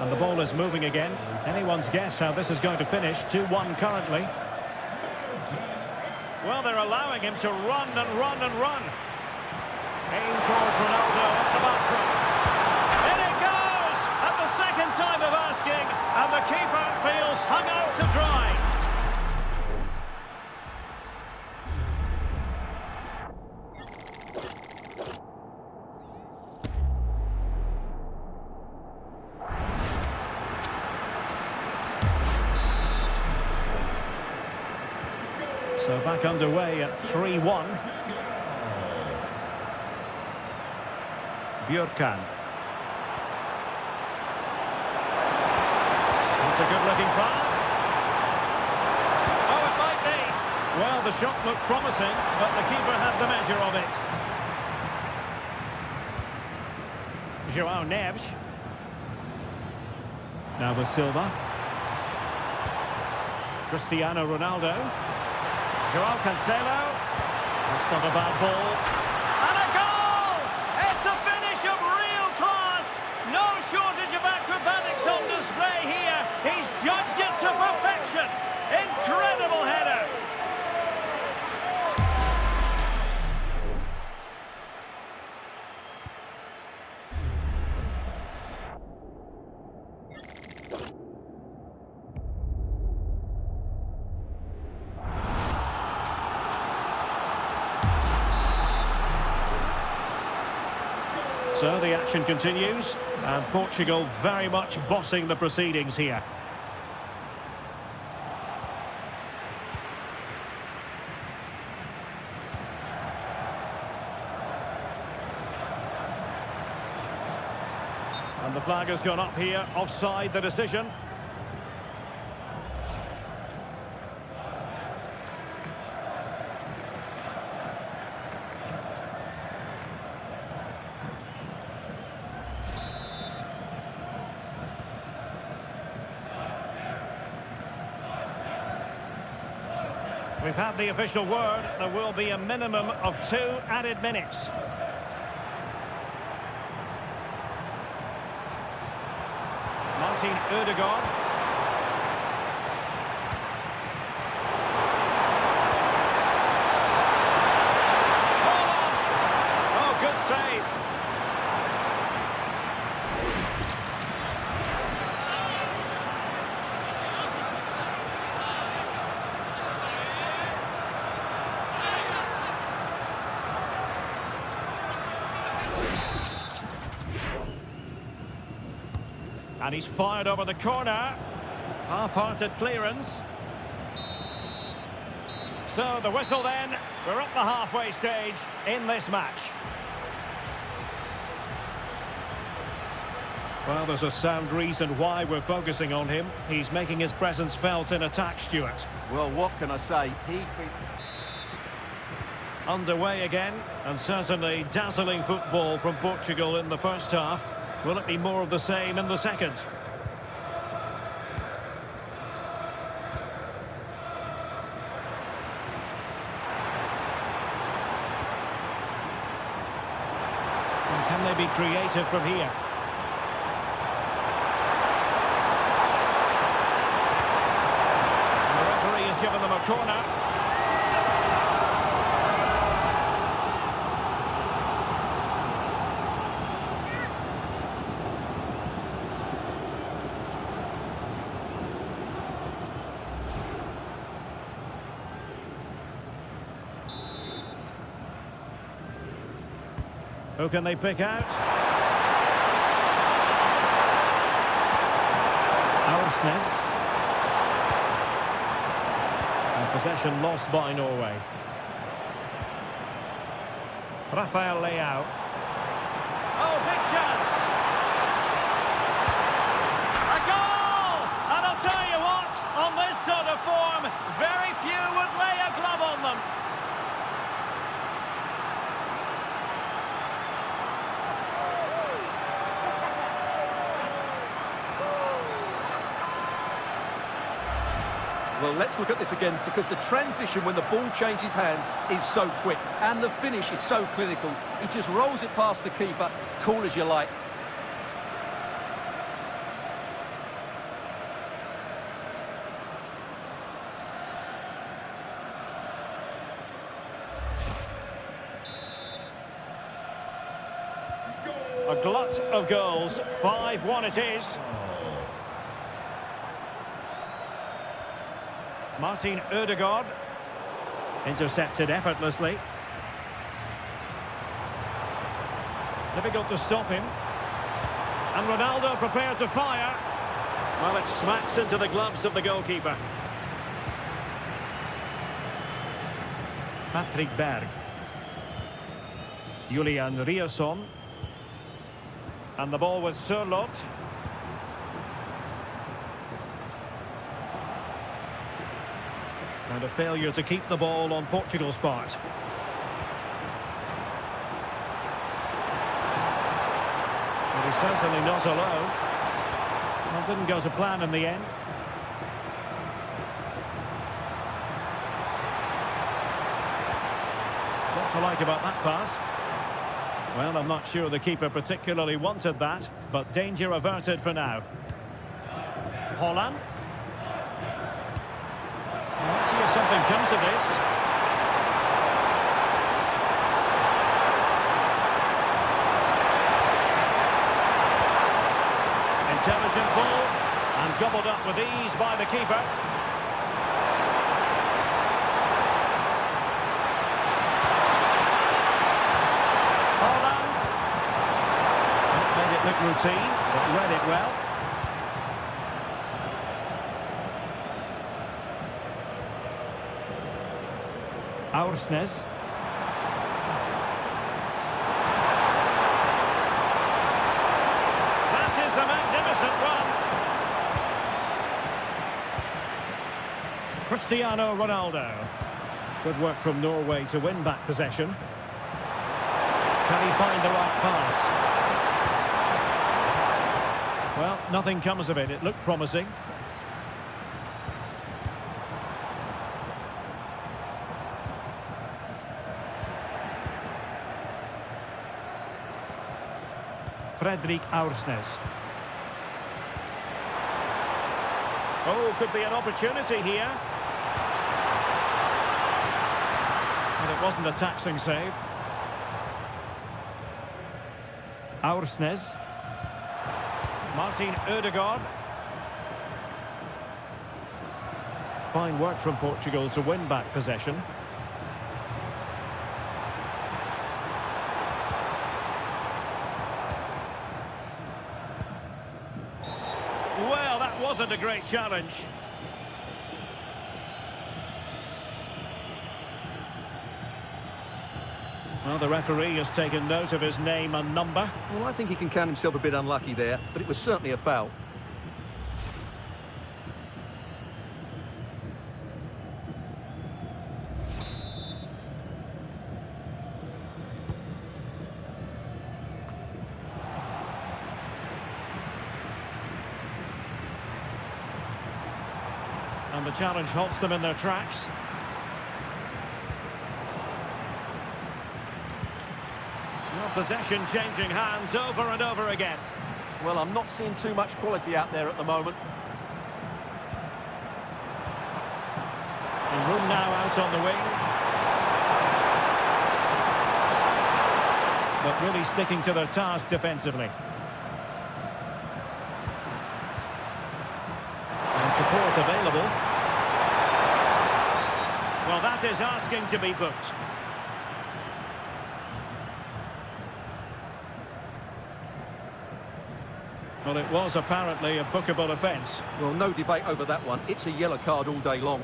And the ball is moving again. Anyone's guess how this is going to finish. 2-1 currently. Well, they're allowing him to run and run and run. Aim towards Ronaldo at the back post. In it goes! At the second time of asking, and the keeper feels hung out to dry. So back underway at 3-1. Björkan. It's a good-looking pass. Oh, it might be. Well, the shot looked promising, but the keeper had the measure of it. João Neves. Now with Silva. Cristiano Ronaldo. João Cancelo. That's not a bad ball. And a goal! It's a finish of real class. No shortage of acrobatics on display here. He's judged it to perfection. Incredible header. So the action continues, and Portugal very much bossing the proceedings here. And the flag has gone up here, offside the decision. We've had the official word. There will be a minimum of 2 added minutes. Martin Ødegaard. Oh, good save. And he's fired over the corner. Half-hearted clearance. So the whistle then. We're at the halfway stage in this match. Well, there's a sound reason why we're focusing on him. He's making his presence felt in attack, Stuart. Well, what can I say? He's been underway again, and certainly dazzling football from Portugal in the first half. Will it be more of the same in the second? And can they be creative from here? And the referee has given them a corner. Who can they pick out? Aursnes. And possession lost by Norway. Rafael Leao. Oh, big chance! A goal! And I'll tell you what, on this sort of form, very few would lay a glove on them. Well, let's look at this again, because the transition when the ball changes hands is so quick, and the finish is so clinical. He just rolls it past the keeper, cool as you like. A glut of goals, 5-1 it is. Martin Ødegaard intercepted effortlessly. Difficult to stop him. And Ronaldo prepared to fire. Well, it smacks into the gloves of the goalkeeper. Patrick Berg. Julian Riasson. And the ball with Sørloth. And a failure to keep the ball on Portugal's part. But he's certainly not alone. Well, didn't go to plan in the end. What to like about that pass? Well, I'm not sure the keeper particularly wanted that, but danger averted for now. Holland. Let's see if something comes of this. Intelligent ball, and gobbled up with ease by the keeper. Holland. That made it look routine, but read it well. Aursnes. That is a magnificent run. Cristiano Ronaldo. Good work from Norway to win back possession. Can he find the right pass? Well, nothing comes of it. It looked promising. Fredrik Aursnes. Oh, could be an opportunity here. But it wasn't a taxing save. Aursnes. Martin Ødegaard. Fine work from Portugal to win back possession. Well, that wasn't a great challenge. Well, the referee has taken note of his name and number. Well, I think he can count himself a bit unlucky there, but it was certainly a foul. And the challenge halts them in their tracks. Well, possession changing hands over and over again. Well, I'm not seeing too much quality out there at the moment. And room now out on the wing. But really sticking to their task defensively. Support available. Well, that is asking to be booked. Well, it was apparently a bookable offence. Well, no debate over that one. It's a yellow card all day long.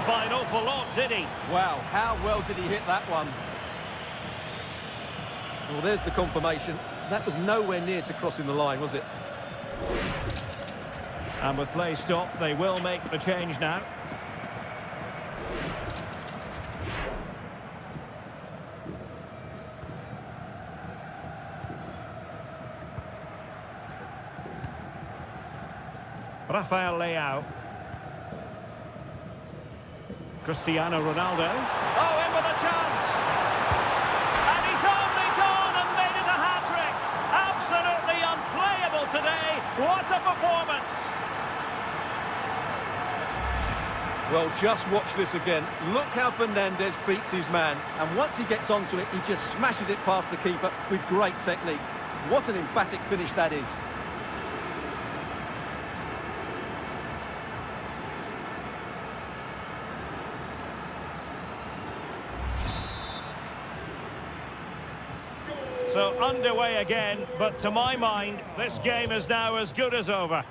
By an awful lot, did he? Wow, how well did he hit that one? Well, there's the confirmation. That was nowhere near to crossing the line, was it? And with play stopped, they will make the change now. Rafael Leao. Cristiano Ronaldo. Oh, in with a chance! And he's only gone and made it a hat-trick! Absolutely unplayable today! What a performance! Well, just watch this again. Look how Fernandes beats his man. And once he gets onto it, he just smashes it past the keeper with great technique. What an emphatic finish that is. So underway again, but to my mind, this game is now as good as over.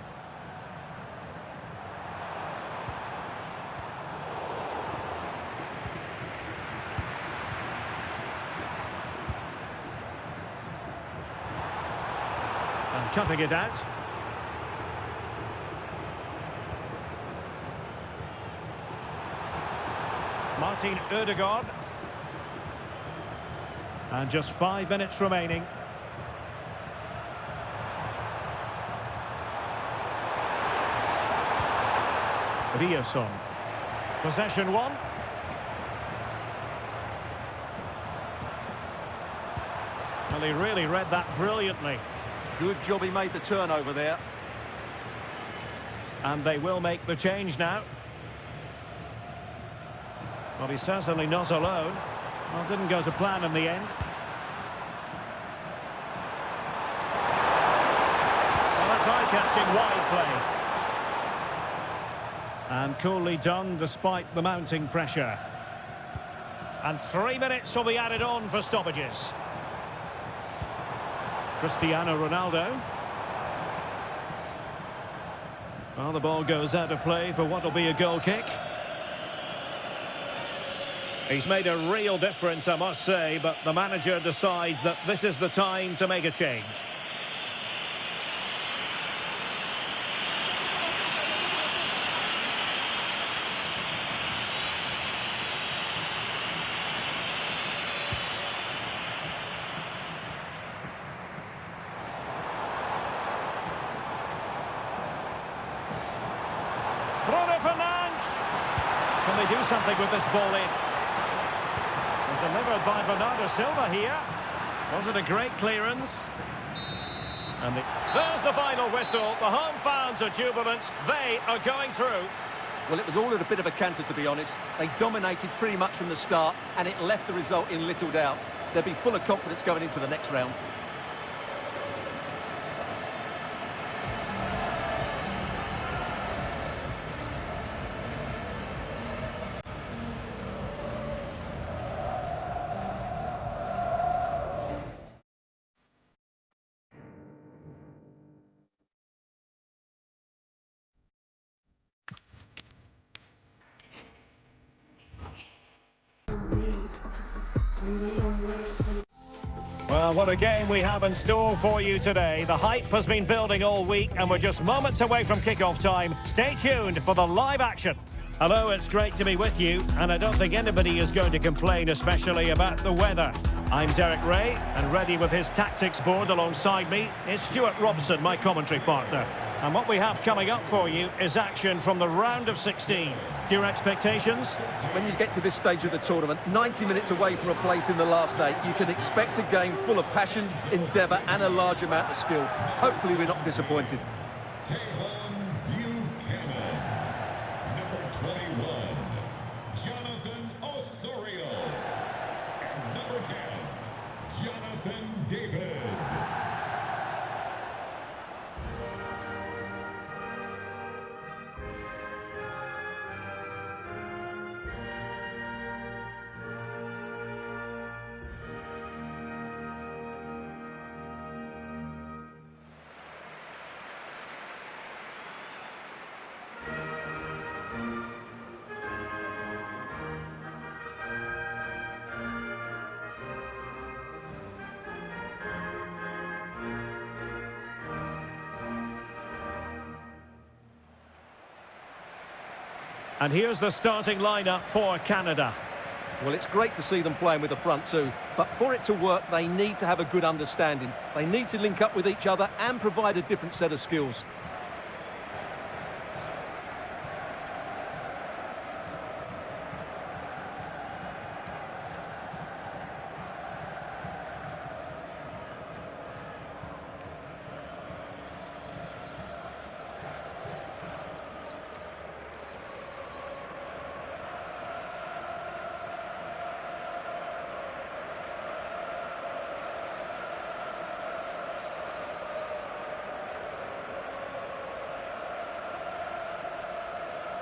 And cutting it out. Martin Ødegaard. And just 5 minutes remaining. Riosson. Possession one. Well, he really read that brilliantly. Good job he made the turnover there. And they will make the change now. Well, he's certainly not alone. Well, didn't go to plan in the end. Well, that's eye-catching wide play. And coolly done despite the mounting pressure. And 3 minutes will be added on for stoppages. Cristiano Ronaldo. Well, the ball goes out of play for what will be a goal kick. He's made a real difference, I must say, but the manager decides that this is the time to make a change. Bruno Fernandes! Can they do something with this ball in? Delivered by Bernardo Silva here. Was it a great clearance? And there's the final whistle. The home fans are jubilant. They are going through. Well, it was all at a bit of a canter, to be honest. They dominated pretty much from the start, and it left the result in little doubt. They'll be full of confidence going into the next round. Well, what a game we have in store for you today. The hype has been building all week and we're just moments away from kickoff time. Stay tuned for the live action. Hello, it's great to be with you, and I don't think anybody is going to complain, especially about the weather. I'm Derek Ray, and ready with his tactics board alongside me is Stuart Robson, my commentary partner. And what we have coming up for you is action from the round of 16. your expectations? When you get to this stage of the tournament, 90 minutes away from a place in the last 8, you can expect a game full of passion, endeavour and a large amount of skill. Hopefully we're not disappointed. Number 21, Jonathan Osorio. And number 10, Jonathan David. And here's the starting lineup for Canada. Well, it's great to see them playing with the front two, but for it to work, they need to have a good understanding. They need to link up with each other and provide a different set of skills.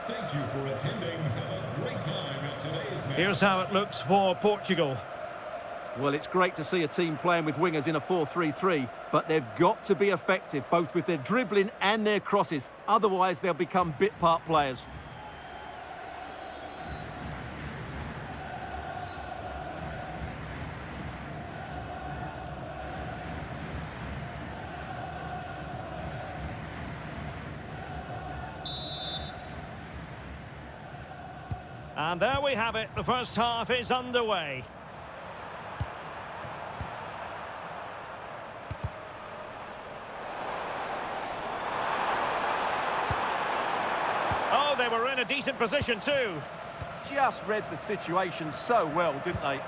Thank you for attending. Have a great time at today's match. Here's how it looks for Portugal. Well, it's great to see a team playing with wingers in a 4-3-3, but they've got to be effective, both with their dribbling and their crosses. Otherwise, they'll become bit-part players. And there we have it. The first half is underway. Oh, they were in a decent position too. Just read the situation so well, didn't they?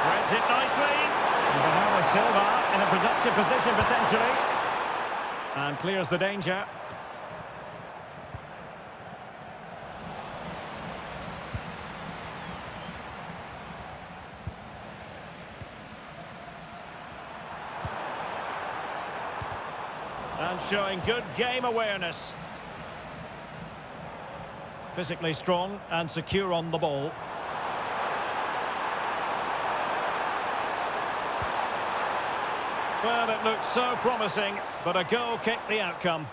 Reads it nicely. Bernardo Silva in a productive position potentially. And clears the danger. And showing good game awareness. Physically strong and secure on the ball. Well, it looked so promising, but a goal kicked the outcome.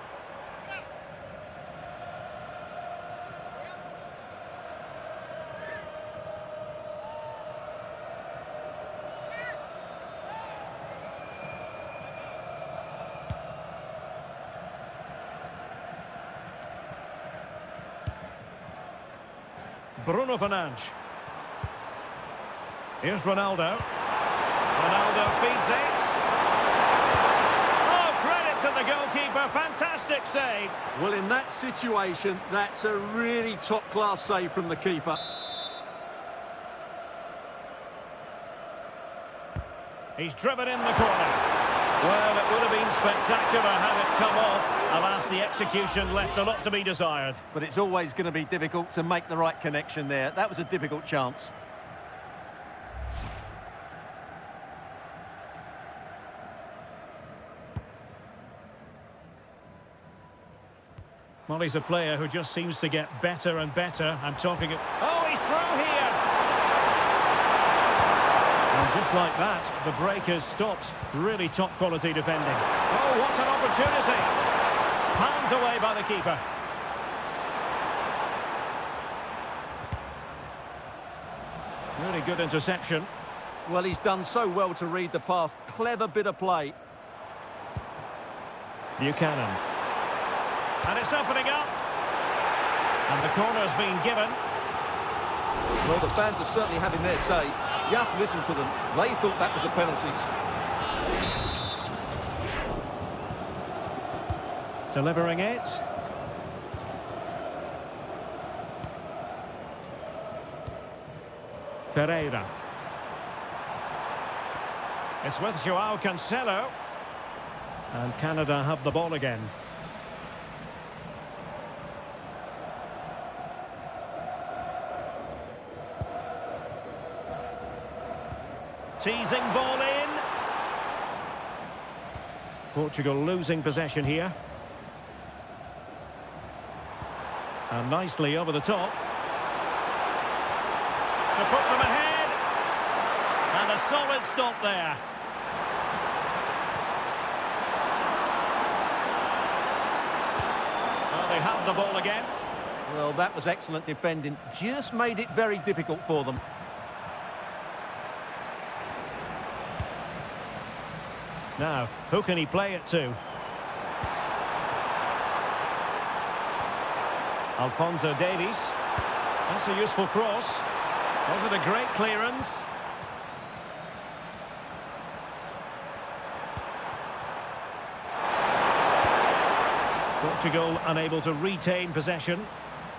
Bruno Fernandes. Here's Ronaldo. Ronaldo feeds it. Oh, credit to the goalkeeper. Fantastic save. Well, in that situation, that's a really top-class save from the keeper. He's driven in the corner. Well, it would have been spectacular had it come off. Alas, the execution left a lot to be desired. But it's always going to be difficult to make the right connection there. That was a difficult chance. Well, he's a player who just seems to get better and better. I'm talking... Oh, he's through here! And just like that, the break has stopped. Really top-quality defending. Oh, what an opportunity! Palmed away by the keeper. Really good interception. Well, he's done so well to read the pass. Clever bit of play. Buchanan. And it's opening up. And the corner's been given. Well, the fans are certainly having their say. Just listen to them. They thought that was a penalty. Delivering it. Ferreira. It's with Joao Cancelo. And Canada have the ball again. Teasing ball in. Portugal losing possession here. And nicely over the top. To put them ahead. And a solid stop there. Well, they have the ball again. Well, that was excellent defending. Just made it very difficult for them. Now, who can he play it to? Alphonso Davies. That's a useful cross. Was it a great clearance? Portugal unable to retain possession.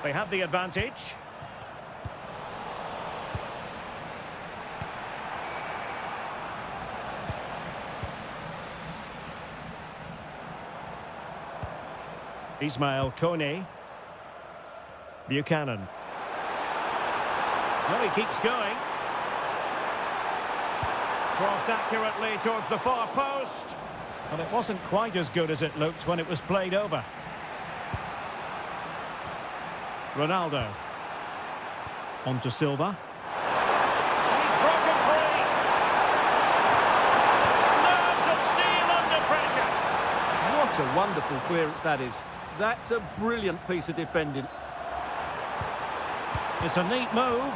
They have the advantage. Ismail Kone. Buchanan. Well, he keeps going. Crossed accurately towards the far post. But it wasn't quite as good as it looked when it was played over. Ronaldo. On to Silva. He's broken free. Nerves of steel under pressure. What a wonderful clearance that is. That's a brilliant piece of defending. It's a neat move.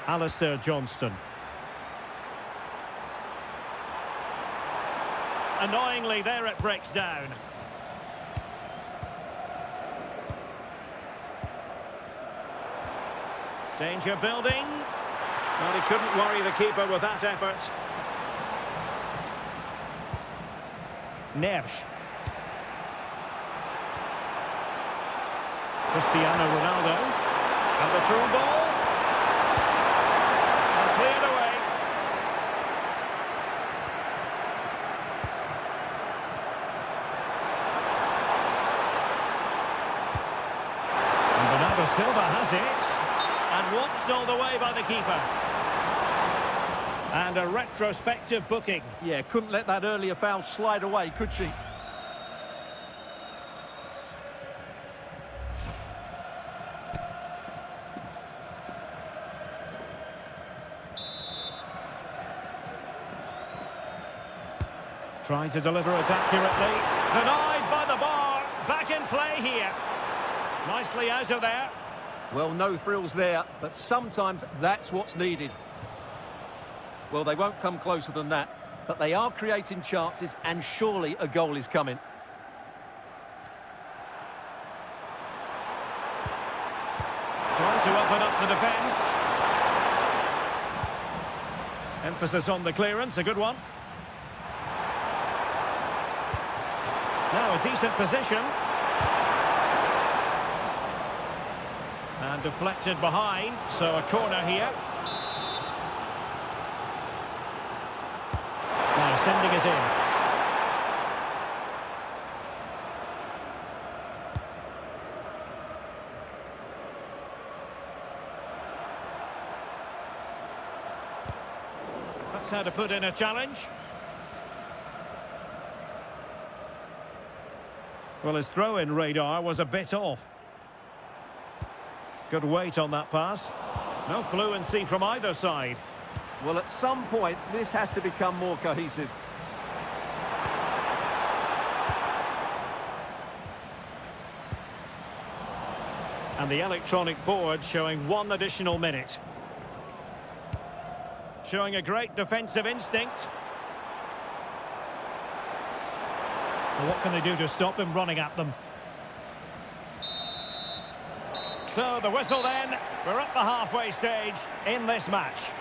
Alistair Johnston. Annoyingly, there it breaks down. Danger building. Well, he couldn't worry the keeper with that effort. Nersch. Cristiano Ronaldo. And the through ball. And cleared away. And Bernardo Silva has it. And watched all the way by the keeper. And a retrospective booking. Yeah, couldn't let that earlier foul slide away, could she? Trying to deliver it accurately. Denied by the bar. Back in play here. Nicely out of there. Well, no frills there, but sometimes that's what's needed. Well, they won't come closer than that, but they are creating chances, and surely a goal is coming. Trying to open up the defence. Emphasis on the clearance, a good one. Now a decent position. And deflected behind, so a corner here. Now sending it in. That's how to put in a challenge. Well, his throw-in radar was a bit off. Good weight on that pass. No fluency from either side. Well, at some point, this has to become more cohesive. And the electronic board showing 1 additional minute. Showing a great defensive instinct. Well, what can they do to stop him running at them? So the whistle then. We're at the halfway stage in this match.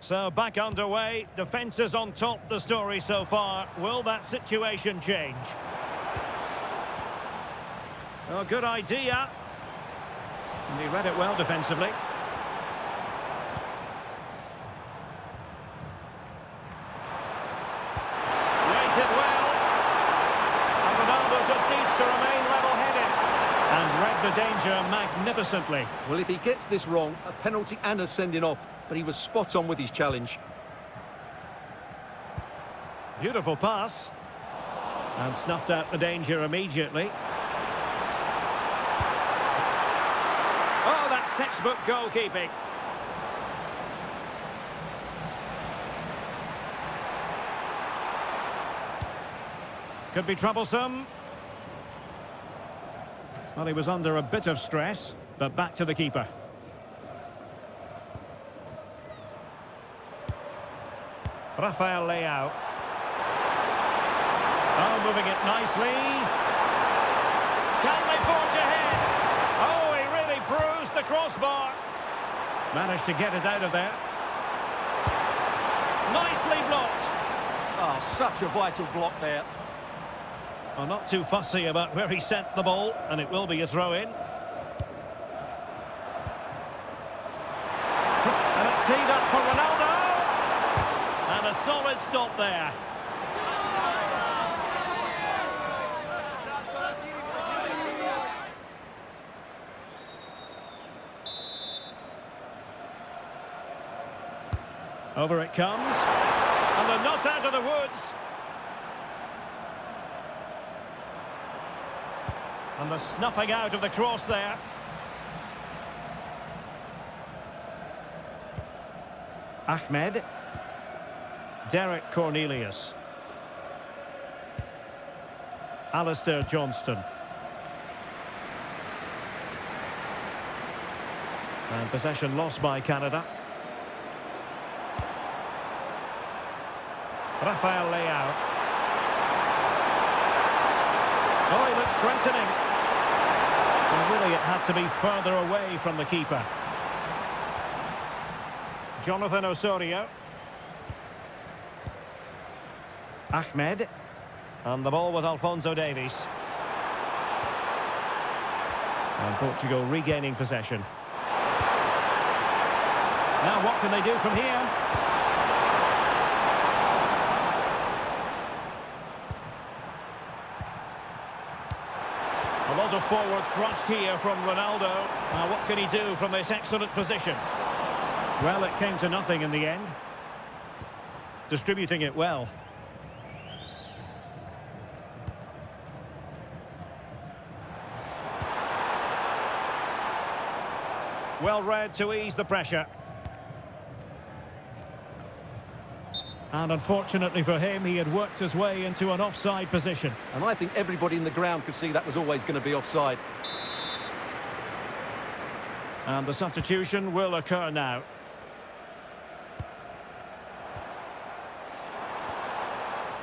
So back underway, defence is on top, the story so far. Will that situation change? Oh, good idea. And he read it well defensively. Raised it well. And Ronaldo just needs to remain level-headed. And read the danger magnificently. Well, if he gets this wrong, a penalty and a sending off. But he was spot on with his challenge. Beautiful pass. And snuffed out the danger immediately. Oh, that's textbook goalkeeping. Could be troublesome. Well, he was under a bit of stress, but back to the keeper. Rafael Leao. Oh, moving it nicely. Can they forge ahead? Oh, he really bruised the crossbar. Managed to get it out of there. Nicely blocked. Oh, such a vital block there. Well, not too fussy about where he sent the ball, and it will be a throw-in. And it's teed up for Ronaldo. And a solid stop there. Over it comes. And they're not out of the woods. And the snuffing out of the cross there. Ahmed. Derek Cornelius. Alistair Johnston. And possession lost by Canada. Rafael Leao. Oh, he looks threatening. And really, it had to be further away from the keeper. Jonathan Osorio. Ahmed. And the ball with Alphonso Davies. And Portugal regaining possession. Now what can they do from here? A lot of forward thrust here from Ronaldo. Now what can he do from this excellent position? Well, it came to nothing in the end. Distributing it well. Well read to ease the pressure. And unfortunately for him, he had worked his way into an offside position. And I think everybody in the ground could see that was always going to be offside. And the substitution will occur now.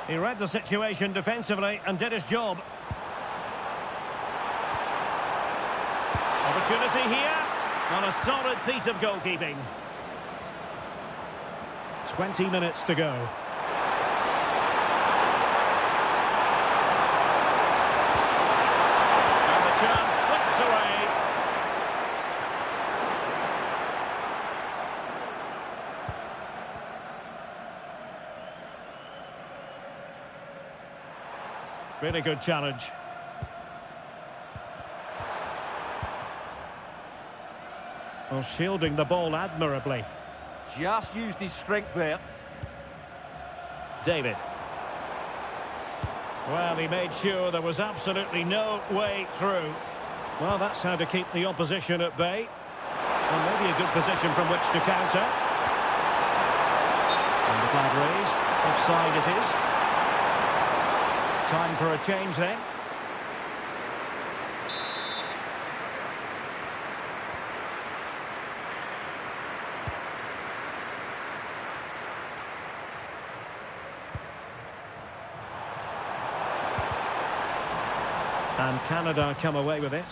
He read the situation defensively and did his job. Opportunity here. On a solid piece of goalkeeping. 20 minutes to go. And the chance slips away. Really good challenge. Well, shielding the ball admirably. Just used his strength there. David. Well, he made sure there was absolutely no way through. Well, that's how to keep the opposition at bay. And maybe a good position from which to counter. And the flag raised. Offside it is. Time for a change then. And Canada come away with it.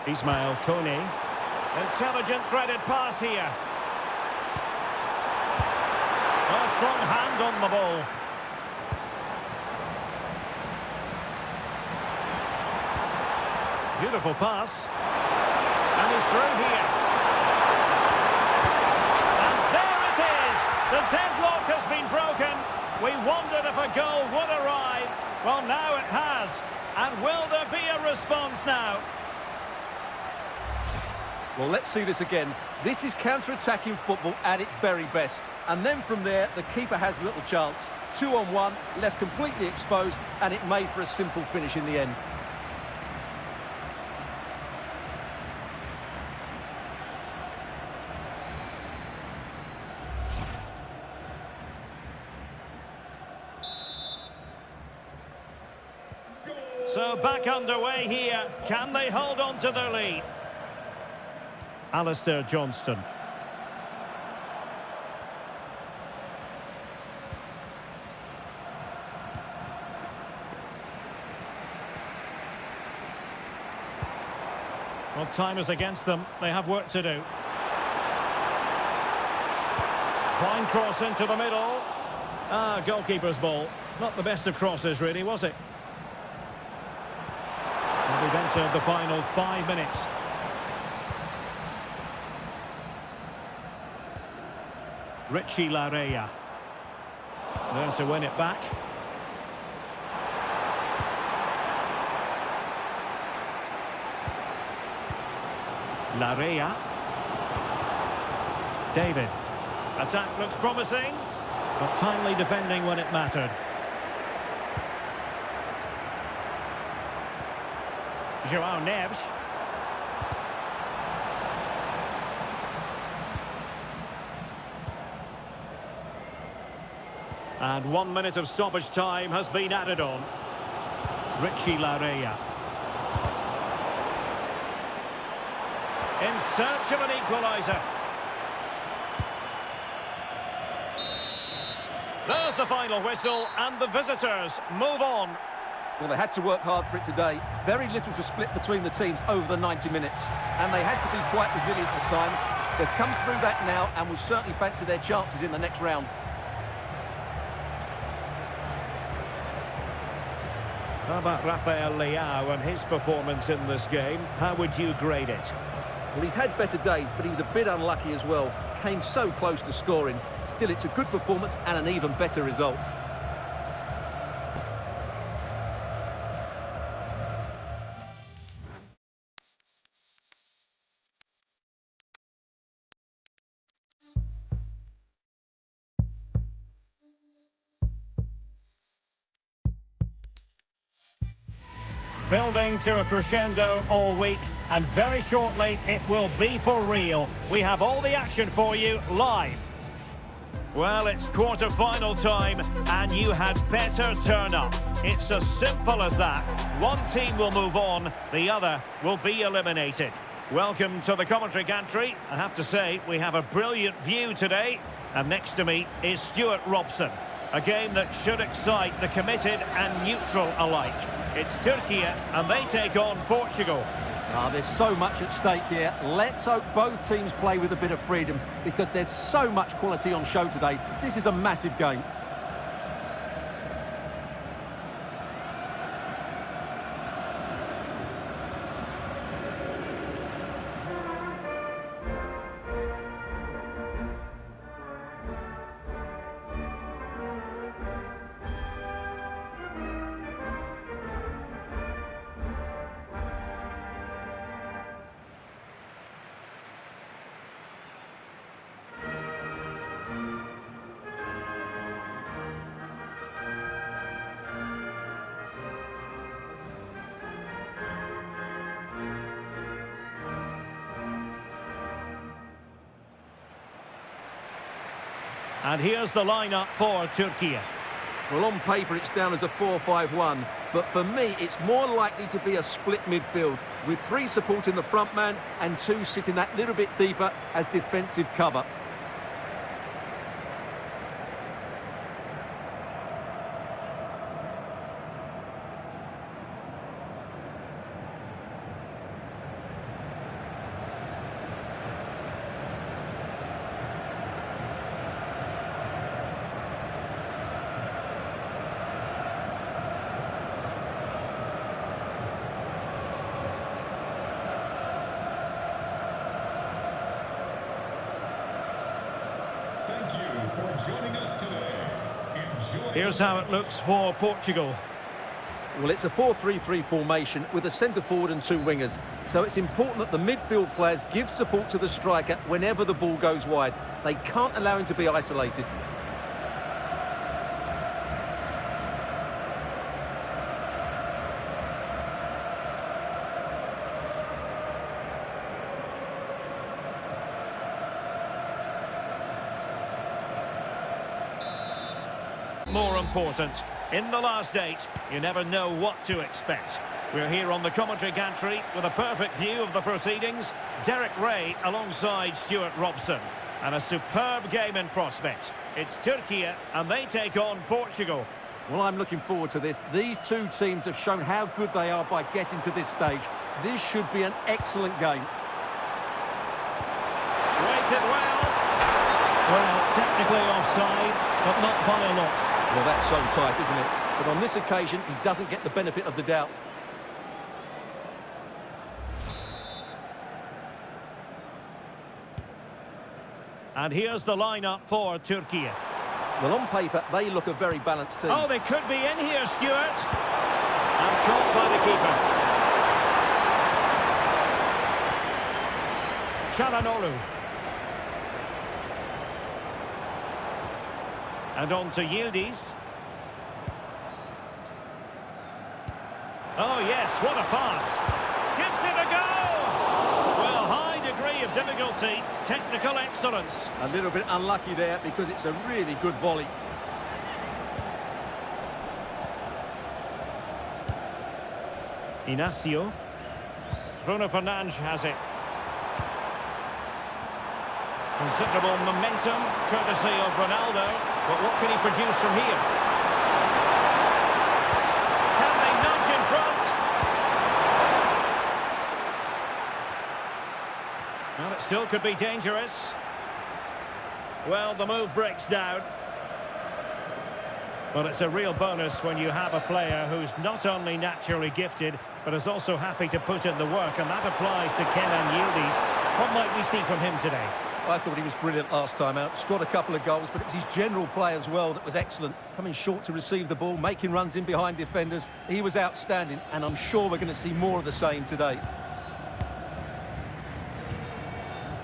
Ismail Kone. Intelligent threaded pass here. A strong hand on the ball. Beautiful pass. And he's through here. And there it is! The deadlock has been broken. We wondered if a goal would arrive. Well, now it has. And will there be a response now? Well, let's see this again. This is counter-attacking football at its very best. And then from there, the keeper has little chance. 2-on-1, left completely exposed, and it made for a simple finish in the end. So back underway here. Can they hold on to their lead? Alistair Johnston. Well, time is against them. They have work to do. Fine cross into the middle. Goalkeeper's ball. Not the best of crosses, really, was it? And we've entered the final 5 minutes. Richie Larea. There to win it back. Larea. David. Attack looks promising, but timely defending when it mattered. João Neves. And 1 minute of stoppage time has been added on. Richie Larea. In search of an equaliser. There's the final whistle, and the visitors move on. Well, they had to work hard for it today. Very little to split between the teams over the 90 minutes. And they had to be quite resilient at times. They've come through that now and will certainly fancy their chances in the next round. How about Rafael Leao and his performance in this game? How would you grade it? Well, he's had better days, but he was a bit unlucky as well. Came so close to scoring. Still, it's a good performance and an even better result. Building to a crescendo all week, and very shortly it will be for real. We have all the action for you live. Well, it's quarter-final time, and you had better turn up. It's as simple as that. One team will move on, the other will be eliminated. Welcome to the commentary gantry. I have to say, we have a brilliant view today, and next to me is Stuart Robson. A game that should excite the committed and neutral alike. It's Turkey, and they take on Portugal. There's so much at stake here. Let's hope both teams play with a bit of freedom, because there's so much quality on show today. This is a massive game. And here's the lineup for Turkey. Well, on paper, it's down as a 4-5-1. But for me, it's more likely to be a split midfield, with 3 supporting the front man and 2 sitting that little bit deeper as defensive cover. for joining us today. Enjoy. Here's how it looks for Portugal. Well, it's a 4-3-3 formation with a centre forward and two wingers. So it's important that the midfield players give support to the striker whenever the ball goes wide. They can't allow him to be isolated. More important, in the last 8, you never know what to expect. We're here on the commentary gantry with a perfect view of the proceedings. Derek Ray alongside Stuart Robson. And a superb game in prospect. It's Turkey and they take on Portugal. Well, I'm looking forward to this. These two teams have shown how good they are by getting to this stage. This should be an excellent game. Waited well. Well, technically offside, but not by a lot. Well, that's so tight, isn't it? But on this occasion, he doesn't get the benefit of the doubt. And here's the lineup for Turkey. Well, on paper, they look a very balanced team. Oh, they could be in here, Stuart. And caught by the keeper. Çalhanoğlu. And on to Yildiz. Oh, yes, what a pass. Gives it a go. Well, high degree of difficulty, technical excellence. A little bit unlucky there because it's a really good volley. Inacio. Bruno Fernandes has it. Considerable momentum, courtesy of Ronaldo. But what can he produce from here? Can they nudge in front? Well, it still could be dangerous. Well, the move breaks down. Well, it's a real bonus when you have a player who's not only naturally gifted, but is also happy to put in the work, and that applies to Kenan Yildiz. What might we see from him today? I thought he was brilliant last time out. Scored a couple of goals, but it was his general play as well that was excellent. Coming short to receive the ball, making runs in behind defenders. He was outstanding, and I'm sure we're going to see more of the same today.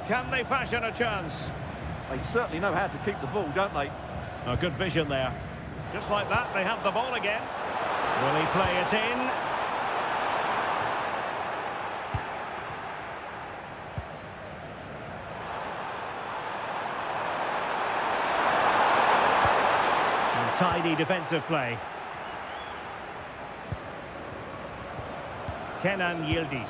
Can they fashion a chance? They certainly know how to keep the ball, don't they? Oh, good vision there. Just like that, they have the ball again. Will he play it in? Tidy defensive play. Kenan Yildiz.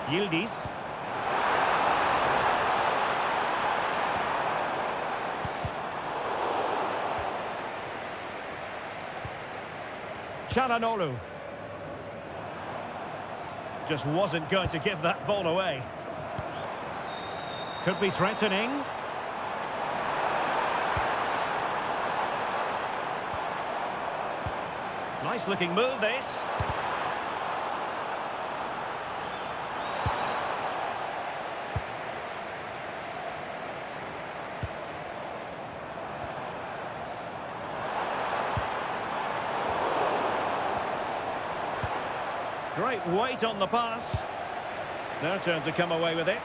Yildiz. Çalhanoğlu. Just wasn't going to give that ball away. Could be threatening. Nice looking move, this. Great weight on the pass. Their turn to come away with it.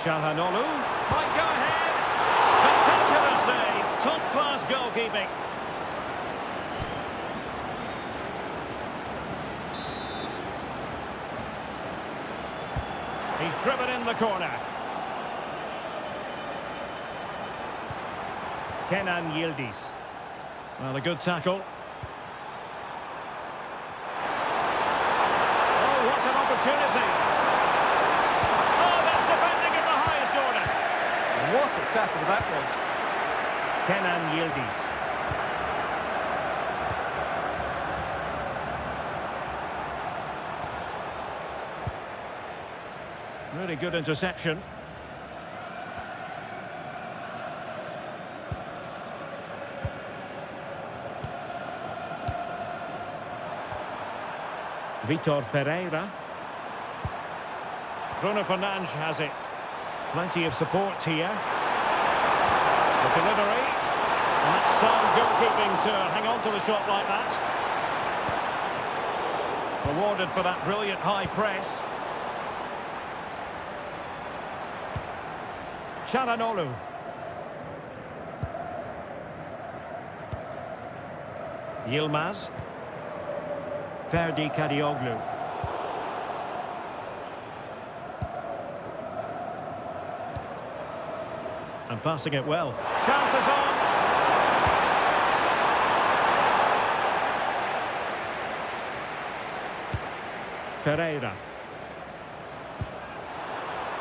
Çalhanoğlu might go ahead. Spectacular save. Top-class goalkeeping. He's driven in the corner. Kenan Yildiz. Well, a good tackle. Opportunity. Oh, that's defending at the highest order. What a tackle that was. Kenan Yildiz. Really good interception. Vitor Ferreira. Bruno Fernandes has it. Plenty of support here. The delivery. And that's sound goalkeeping to hang on to the shot like that. Rewarded for that brilliant high press. Çalhanoğlu. Yilmaz. Ferdi Kadioglu. And passing it well. Chances on. Ferreira.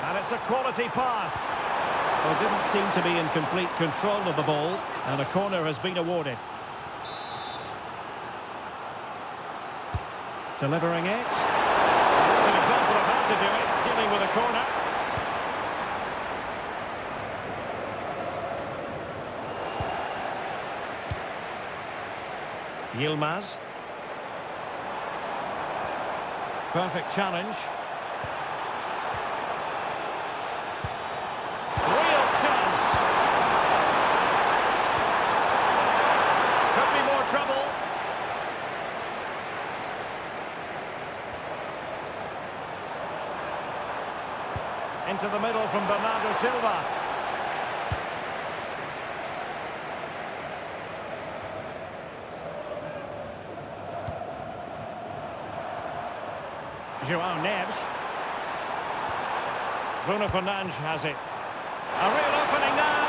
And it's a quality pass. Well, didn't seem to be in complete control of the ball, and a corner has been awarded. Delivering it. It's an example of how to do it, dealing with a corner. Yilmaz. Perfect challenge. Real chance. Could be more trouble. Into the middle from Bernardo Silva. João Neves. Bruno Fernandes has it. A real opening now.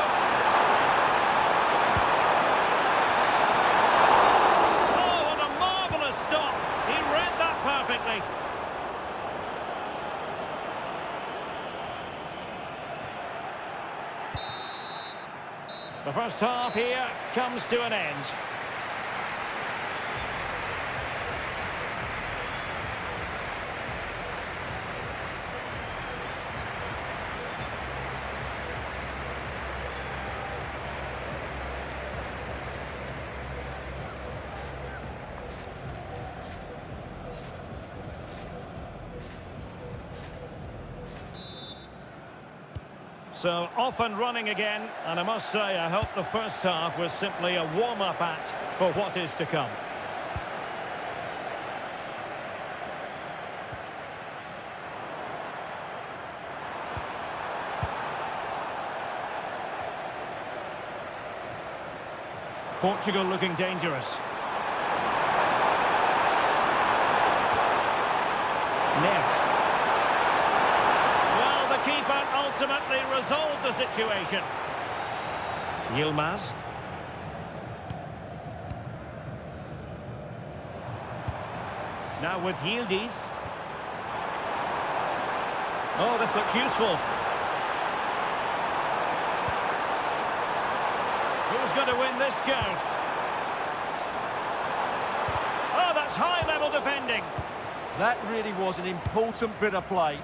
Oh, what a marvellous stop. He read that perfectly. The first half here comes to an end. So, off and running again, and I must say, I hope the first half was simply a warm-up act for what is to come. Portugal looking dangerous. Neves. Keeper ultimately resolved the situation. Yilmaz. Now with Yildiz. Oh, this looks useful. Who's going to win this joust? Oh, that's high-level defending. That really was an important bit of play.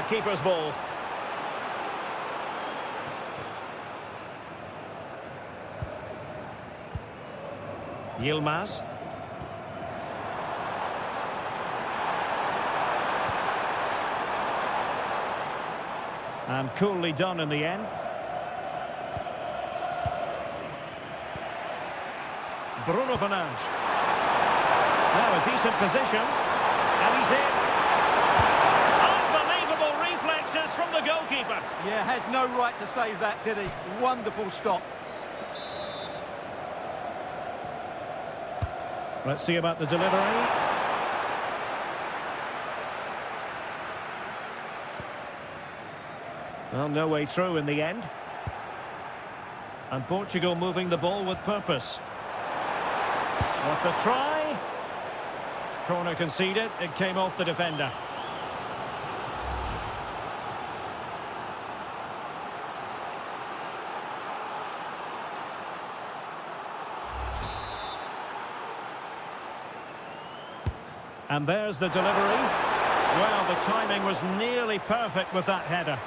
Keeper's ball. Yilmaz. And coolly done in the end. Bruno Fernandes. Now a decent position. And he's in. From the goalkeeper. Yeah, had no right to save that, did he? Wonderful stop. Let's see about the delivery. Well, no way through in the end. And Portugal moving the ball with purpose. What the try? Corner conceded. It came off the defender. And there's the delivery. Well, the timing was nearly perfect with that header.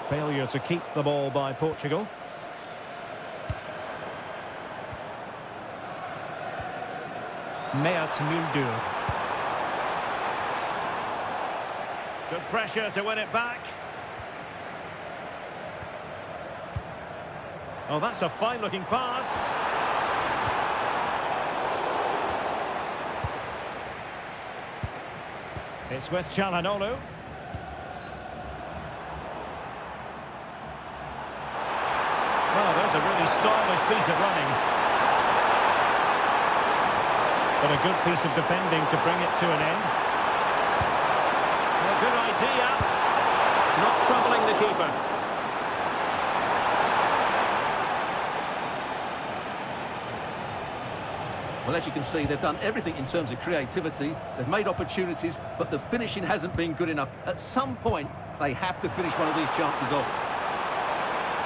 Failure to keep the ball by Portugal. Mert Müldür. Good pressure to win it back. Oh, that's a fine-looking pass. It's with Çalhanoğlu. Oh, there's a really stylish piece of running. But a good piece of defending to bring it to an end. A good idea. Not troubling the keeper. Well, as you can see, they've done everything in terms of creativity. They've made opportunities, but the finishing hasn't been good enough. At some point, they have to finish one of these chances off.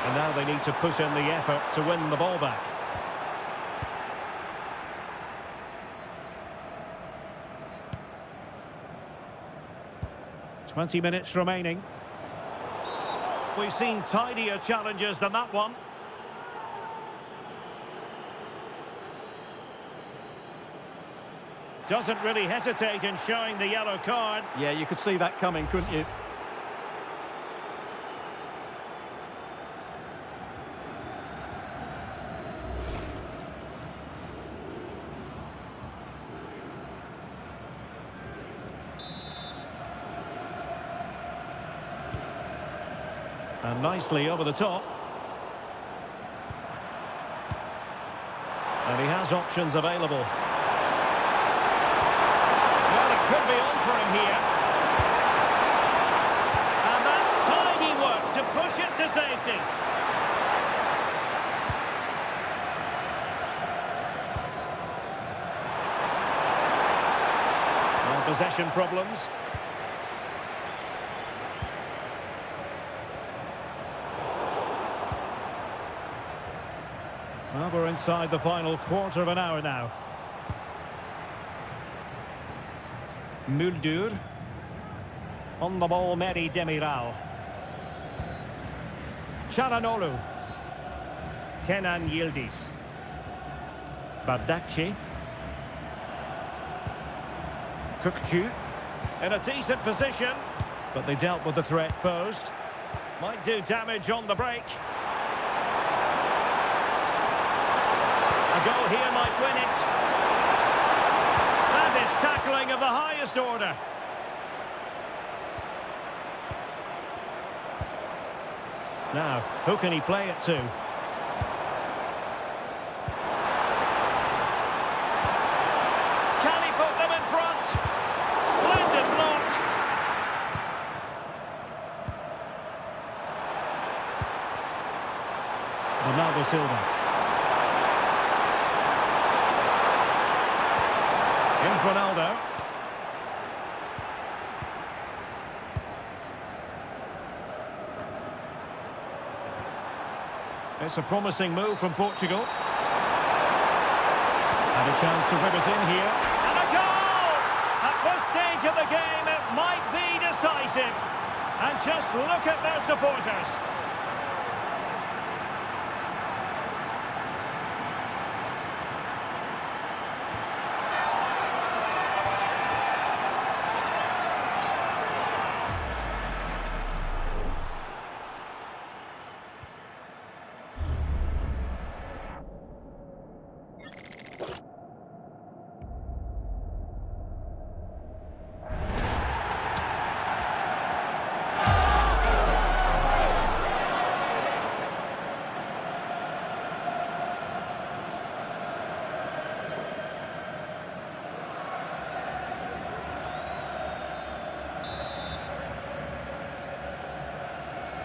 And now they need to put in the effort to win the ball back. "20 minutes remaining. We've seen tidier challenges than that one. Doesn't really hesitate in showing the yellow card. Yeah, you could see that coming, couldn't you? And nicely over the top. And he has options available. Well, it could be on for him here. And that's tidy work to push it to safety. Well, possession problems. Well, we're inside the final quarter of an hour now. Müldür. On the ball, Meri Demiral. Çalhanoğlu. Kenan Yildiz. Bardakçı. Kökçü. In a decent position, but they dealt with the threat posed. Might do damage on the break. A goal here might win it. That is tackling of the highest order. Now, who can he play it to? Can he put them in front? Splendid block. Ronaldo Silva. Here's Ronaldo. It's a promising move from Portugal. And a chance to whip it in here. And a goal! At this stage of the game, it might be decisive. And just look at their supporters.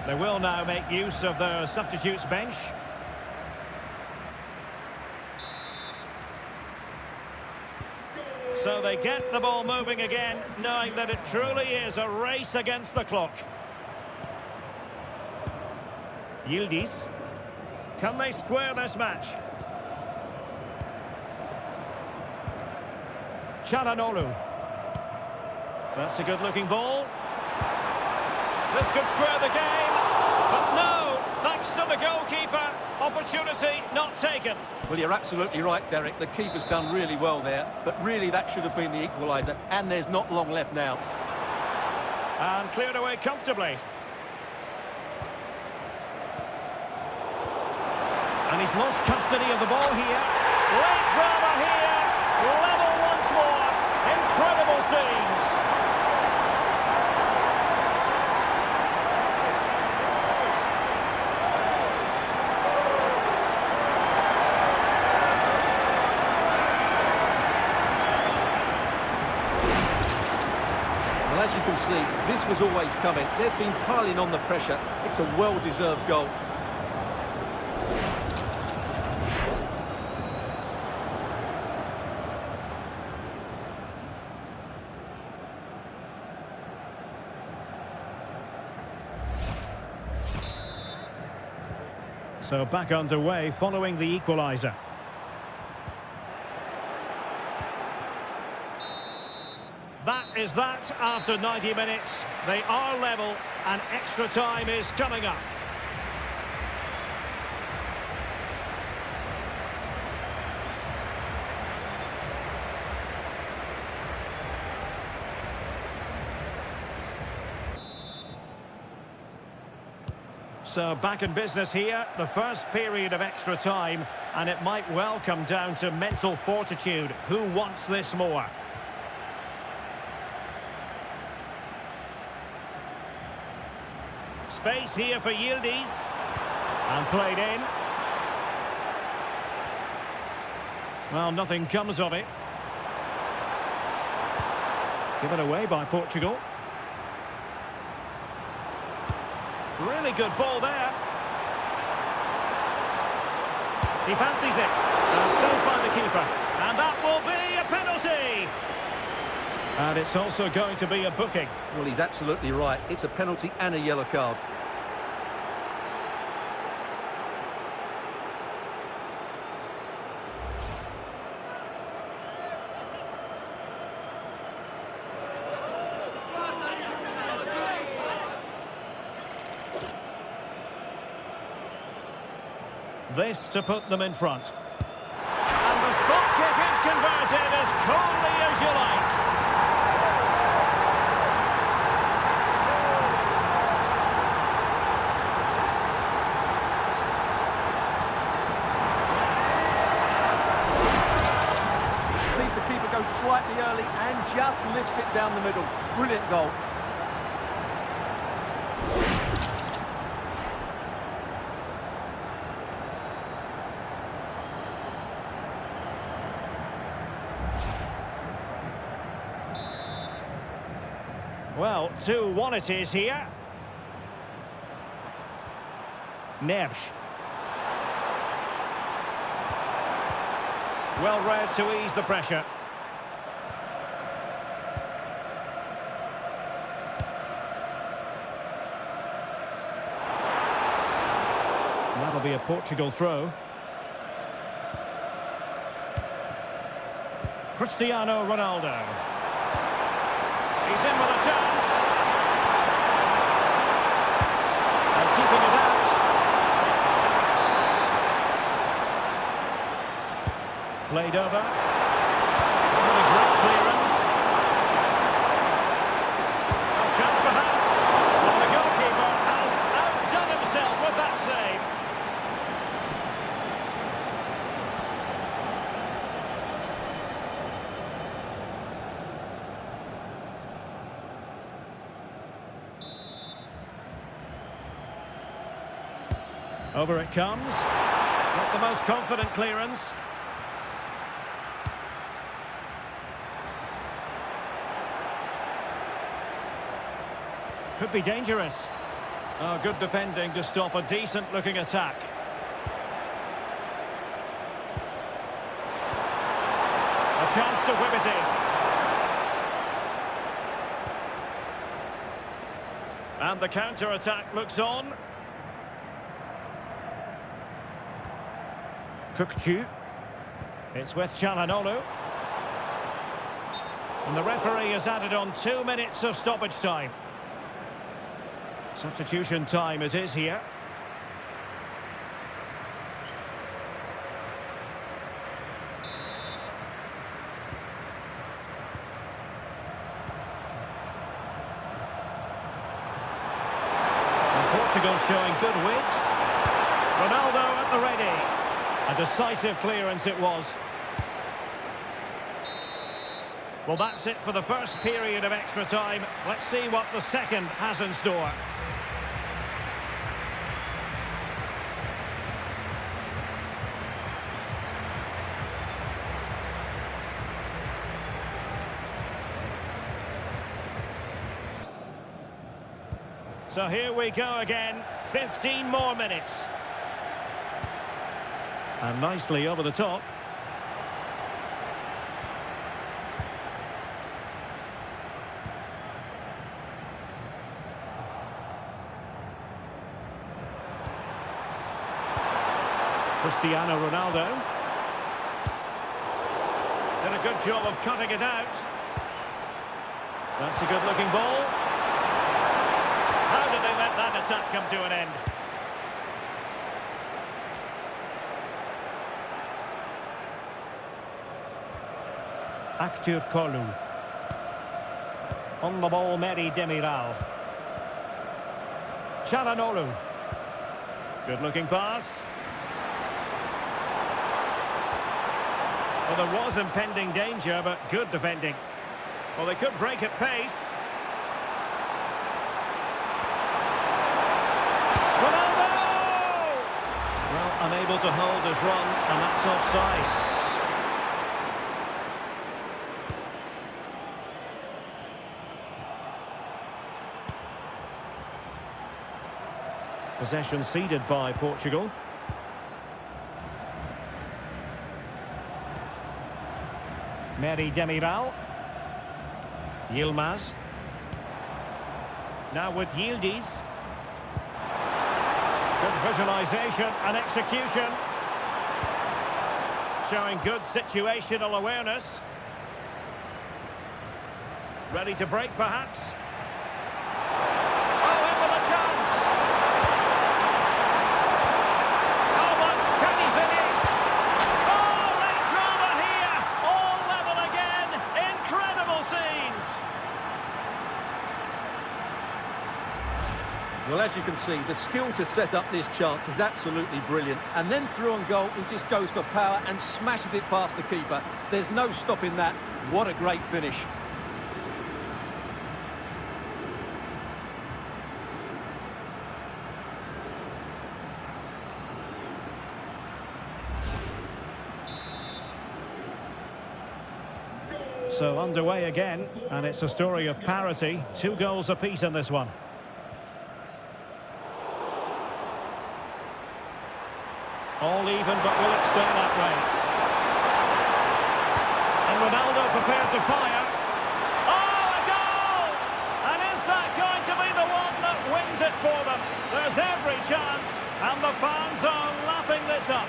They will now make use of their substitutes bench. So they get the ball moving again, knowing that it truly is a race against the clock. Yildiz. Can they square this match? Çalhanoğlu. That's a good-looking ball. This could square the game. But no, thanks to the goalkeeper, opportunity not taken. Well, you're absolutely right, Derek. The keeper's done really well there, but really that should have been the equaliser, and there's not long left now. And cleared away comfortably. And he's lost custody of the ball here. Great drama here. Level once more. Incredible scenes. Well, as you can see, this was always coming. They've been piling on the pressure. It's a well-deserved goal. So back underway following the equaliser. That is that after 90 minutes. They are level and extra time is coming up. So back in business here, the first period of extra time, and it might well come down to mental fortitude. Who wants this more? Space here for Yildiz. And played in. Well, nothing comes of it. Given away by Portugal. Really good ball there. He fancies it. And saved by the keeper. And that will be a penalty. And it's also going to be a booking. Well, he's absolutely right. It's a penalty and a yellow card. This to put them in front. And the spot kick is converted as coolly as you like. Sees the keeper go slightly early and just lifts it down the middle. Brilliant goal. Well, 2-1 it is here. Neves. Well read to ease the pressure. That'll be a Portugal throw. Cristiano Ronaldo. He's in with a chance. And keeping it out. Played over. Wasn't a great clearance. A chance perhaps. And the goalkeeper has outdone himself with that save. Over it comes. Not the most confident clearance. Could be dangerous. Oh, good defending to stop a decent-looking attack. A chance to whip it in. And the counter-attack looks on. Kukçu. It's with Çalhanoğlu. And the referee has added on 2 minutes of stoppage time. Substitution time it is here. And Portugal showing good wit. Ronaldo at the ready. A decisive clearance it was. Well, that's it for the first period of extra time. Let's see what the second has in store. So here we go again, 15 more minutes. And nicely over the top. Cristiano Ronaldo. Did a good job of cutting it out. That's a good-looking ball. How did they let that attack come to an end? Actur Kolu. On the ball, Meri Demiral. Çalhanoğlu. Good-looking pass. Well, there was impending danger, but good defending. Well, they could break at pace. Ronaldo! Well, unable to hold his run, and that's offside. Possession ceded by Portugal. Meri Demiral. Yilmaz. Now with Yildiz. Good visualisation and execution. Showing good situational awareness. Ready to break, perhaps. Oh, in with a chance. Oh, but can he finish? Oh, late drama here. All level again. Incredible scenes. Well, as you can see, the skill to set up this chance is absolutely brilliant. And then through on goal, he just goes for power and smashes it past the keeper. There's no stopping that. What a great finish. So underway again, and it's a story of parity. 2 goals apiece in this one. All even, but will it stay that way? And Ronaldo prepared to fire. Oh, a goal! And is that going to be the one that wins it for them? There's every chance, and the fans are lapping this up.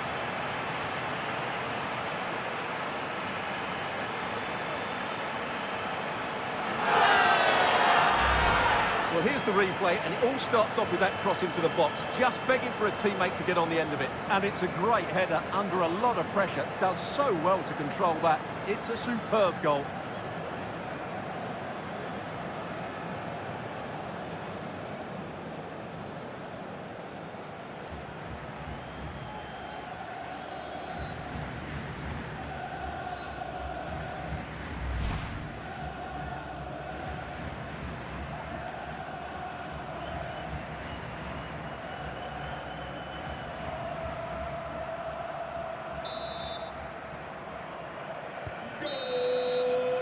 Well, here's the replay, and it all starts off with that cross into the box, just begging for a teammate to get on the end of it. And it's a great header under a lot of pressure. Does so well to control that. It's a superb goal.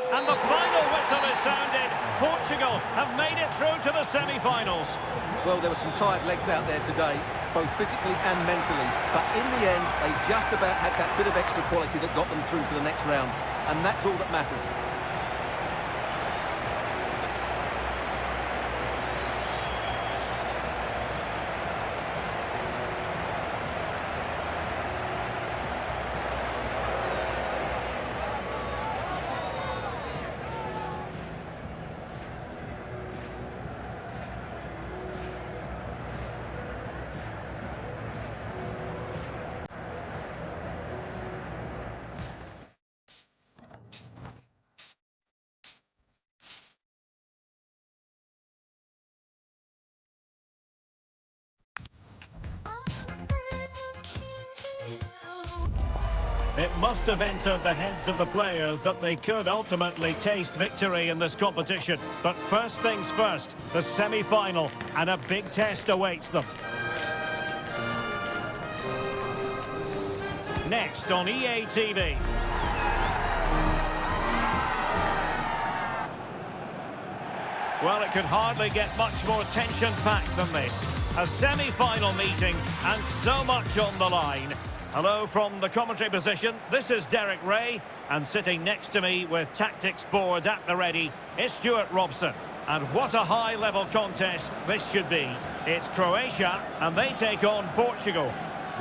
And the final whistle is sounded. Portugal have made it through to the semi-finals. Well, there were some tired legs out there today, both physically and mentally. But in the end, they just about had that bit of extra quality that got them through to the next round. And that's all that matters. It must have entered the heads of the players that they could ultimately taste victory in this competition. But first things first, the semi-final, and a big test awaits them. Next on EA TV. Well, it could hardly get much more tension-packed than this. A semi-final meeting and so much on the line. Hello from the commentary position, this is Derek Ray, and sitting next to me with tactics board at the ready is Stuart Robson. And what a high-level contest this should be. It's Croatia, and they take on Portugal.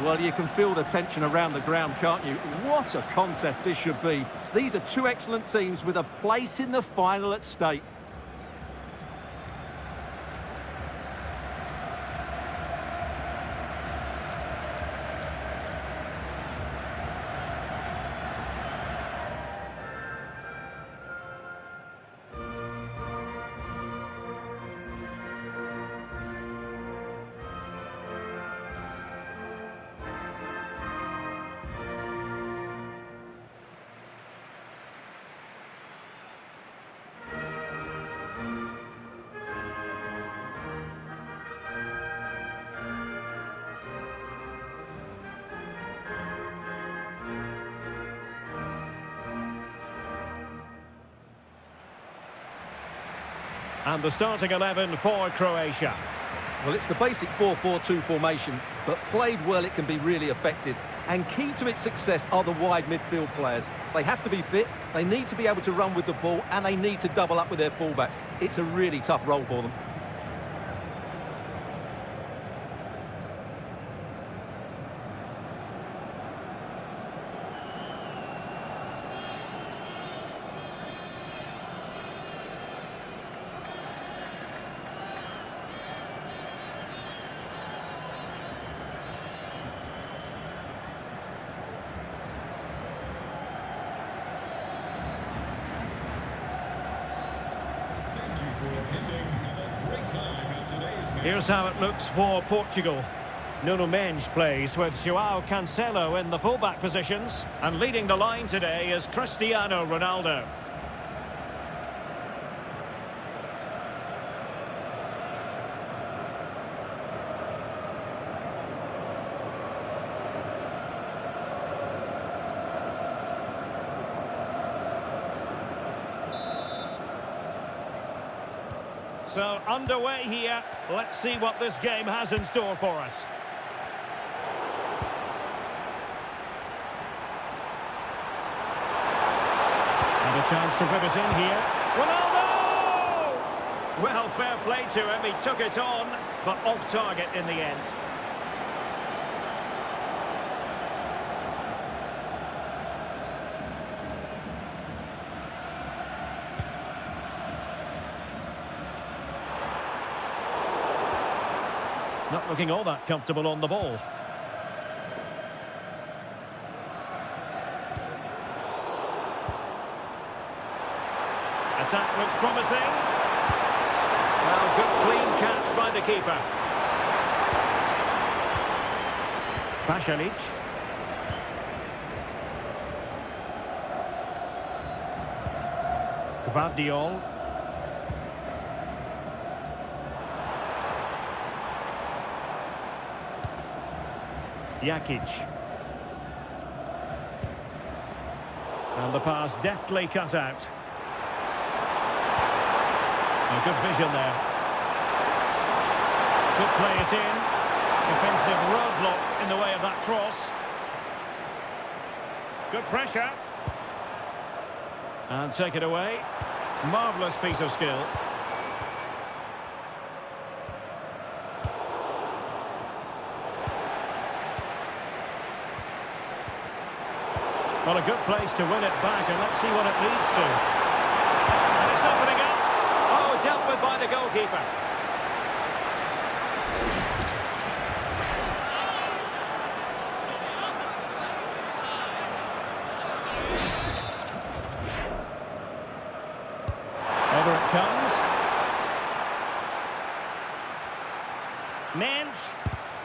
Well, you can feel the tension around the ground, can't you? What a contest this should be. These are two excellent teams with a place in the final at stake. And the starting 11 for Croatia. Well, it's the basic 4-4-2 formation, but played well it can be really effective. And key to its success are the wide midfield players. They have to be fit, they need to be able to run with the ball, and they need to double up with their fullbacks. It's a really tough role for them. Here's how it looks for Portugal. Nuno Mendes plays with João Cancelo in the fullback positions. And leading the line today is Cristiano Ronaldo. So, underway here. Let's see what this game has in store for us. And a chance to pivot in here. Ronaldo! Well, fair play to him. He took it on, but off target in the end. Not looking all that comfortable on the ball. Attack looks promising. Well, good clean catch by the keeper. Pasalic. Gvardiol. Jakic. And the pass deftly cut out. A good vision there. Could play it in. Defensive roadblock in the way of that cross. Good pressure. And take it away. Marvellous piece of skill. Well, a good place to win it back, and let's see what it leads to. And it's opening up. Oh, dealt with by the goalkeeper. Over it comes. Mendes.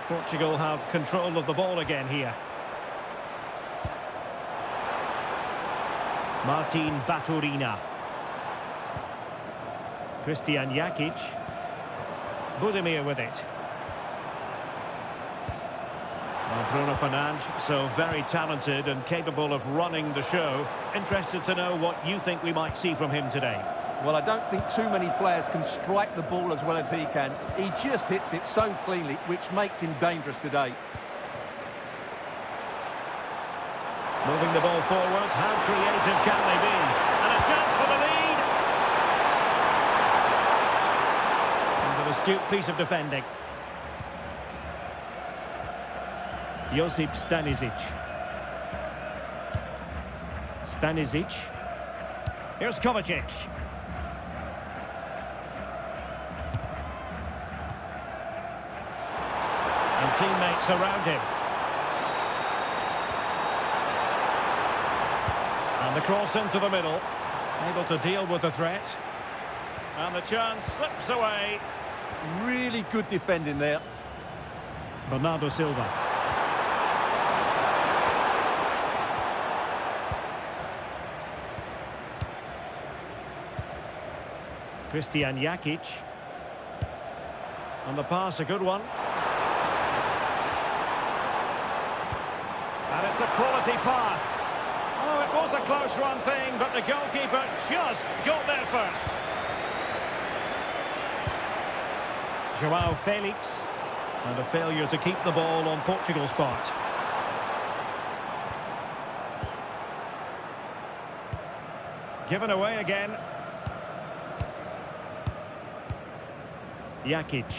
Portugal have control of the ball again here. Martin Baturina. Christian Jakic. Budimir with it. Well, Bruno Fernandes, so very talented and capable of running the show. Interested to know what you think we might see from him today. Well, I don't think too many players can strike the ball as well as he can. He just hits it so cleanly, which makes him dangerous today. Moving the ball forward, how creative can they be? And a chance for the lead. And an astute piece of defending. Josip Stanisic. Stanisic. Here's Kovacic. And teammates around him. And the cross into the middle. Able to deal with the threat. And the chance slips away. Really good defending there. Bernardo Silva. Christian Jakic. And the pass, a good one. And it's a quality pass. Oh, it was a close run thing, but the goalkeeper just got there first. João Felix. And a failure to keep the ball on Portugal's part. Given away again. Jakic.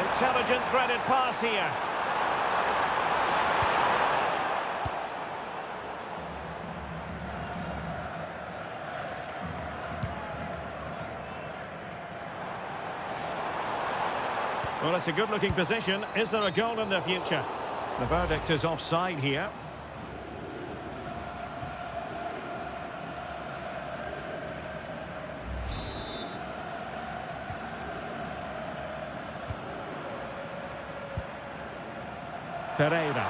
Intelligent threaded pass here. Well, it's a good-looking position. Is there a goal in the future? The verdict is offside here. Ferreira.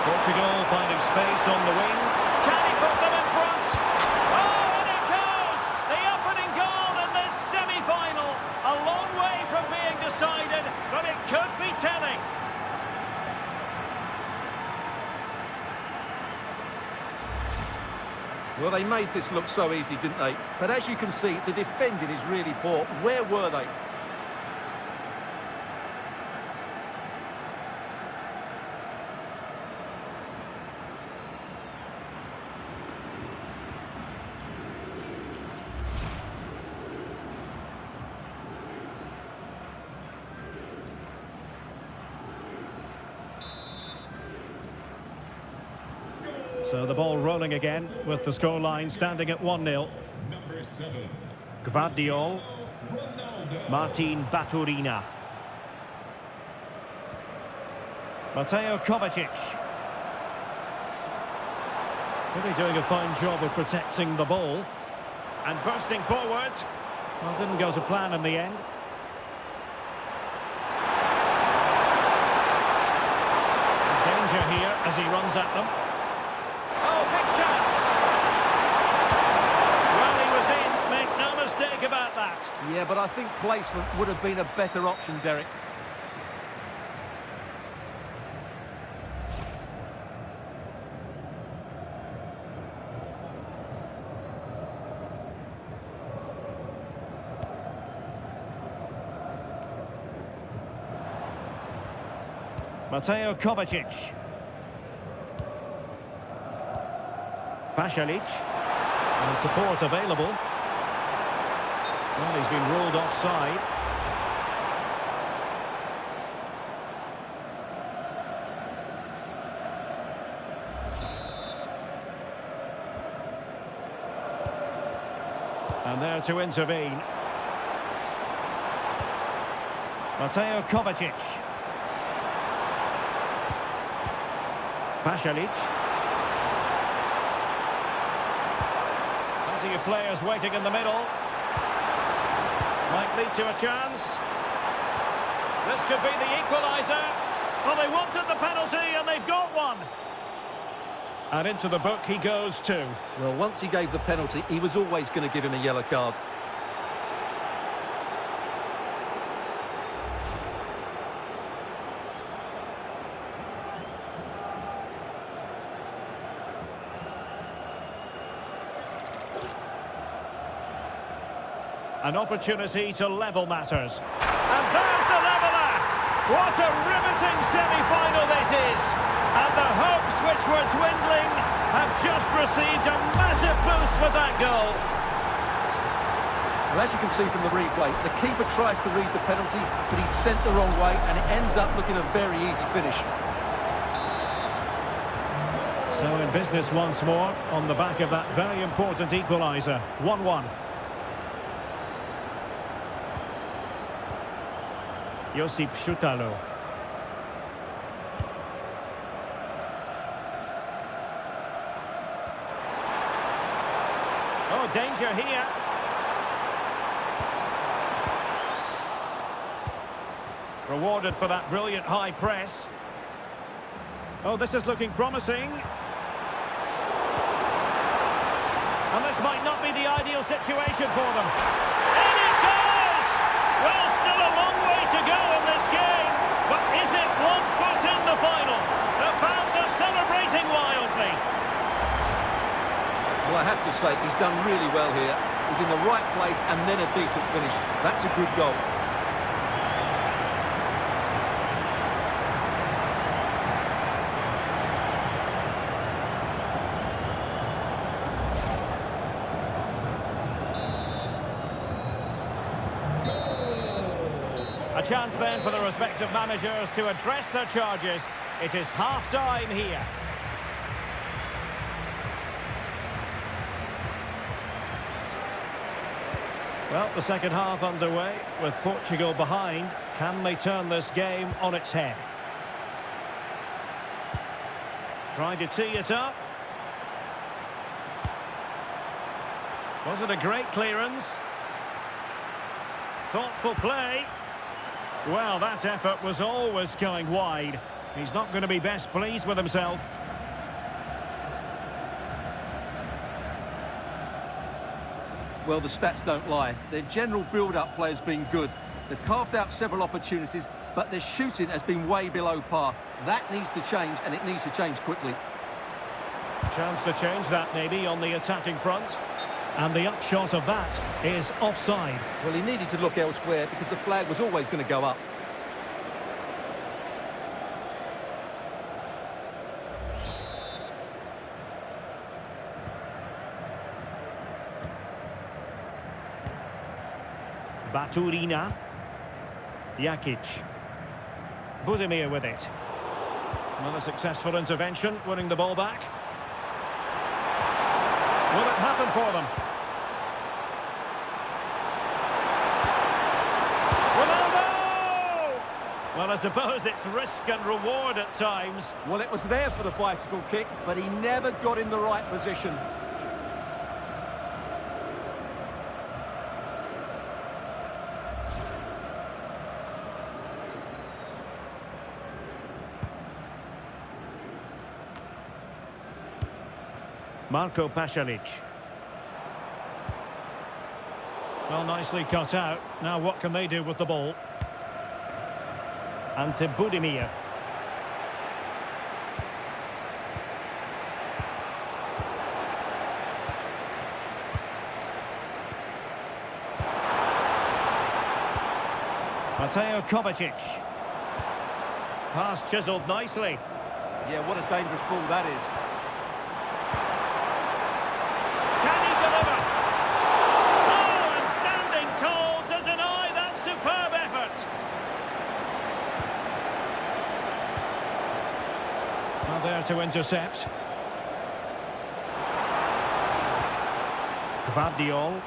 Portugal finding space on the wing. Can he put them in front? Oh, and it goes! The opening goal in this semi-final. A long way from being decided, but it could be telling. Well, they made this look so easy, didn't they? But as you can see, the defending is really poor. Where were they? So the ball rolling again with the scoreline standing at 1-0. Number 7. Gvardiol. Ronaldo. Martin Baturina. Mateo Kovacic. Really doing a fine job of protecting the ball. And bursting forward. Well, didn't go to plan in the end. Danger here as he runs at them. Oh, big chance! Well, he was in, make no mistake about that. Yeah, but I think placement would have been a better option, Derek. Mateo Kovacic. Pasalic. And support available. Well, he's been ruled offside. And there to intervene. Mateo Kovacic. Pasalic. Plenty of players waiting in the middle. Might lead to a chance. This could be the equaliser. Well, they wanted the penalty and they've got one. And into the book he goes too. Well, once he gave the penalty, he was always going to give him a yellow card. An opportunity to level matters. And there's the leveller! What a riveting semi-final this is! And the hopes which were dwindling have just received a massive boost with that goal. Well, as you can see from the replay, the keeper tries to read the penalty, but he's sent the wrong way, and it ends up looking a very easy finish. So in business once more, on the back of that very important equaliser. 1-1. Josip Šutalo. Oh, danger here. Rewarded for that brilliant high press. Oh, this is looking promising. And this might not be the ideal situation for them. In it goes! Well, still a long way to go in this game, but is it 1 foot in the final? The fans are celebrating wildly. Well, I have to say, he's done really well here. He's in the right place and then a decent finish. That's a good goal. A chance then for the respective managers to address their charges. It is half-time here. Well, the second half underway with Portugal behind. Can they turn this game on its head? Trying to tee it up. Was it a great clearance? Thoughtful play. Well, that effort was always going wide. He's not going to be best pleased with himself. Well, the stats don't lie. Their general build-up play has been good. They've carved out several opportunities, but their shooting has been way below par. That needs to change, and it needs to change quickly. Chance to change that maybe on the attacking front. And the upshot of that is offside. Well, he needed to look elsewhere because the flag was always going to go up. Baturina. Jakic. Budimir with it. Another successful intervention, winning the ball back. Will it happen for them? Ronaldo! Well, I suppose it's risk and reward at times. Well, it was there for the bicycle kick, but he never got in the right position. Marko Pasalic. Well, nicely cut out. Now what can they do with the ball? Ante Budimir. Mateo Kovacic. Pass chiselled nicely. Yeah, what a dangerous ball that is. There to intercept. Gvardiol.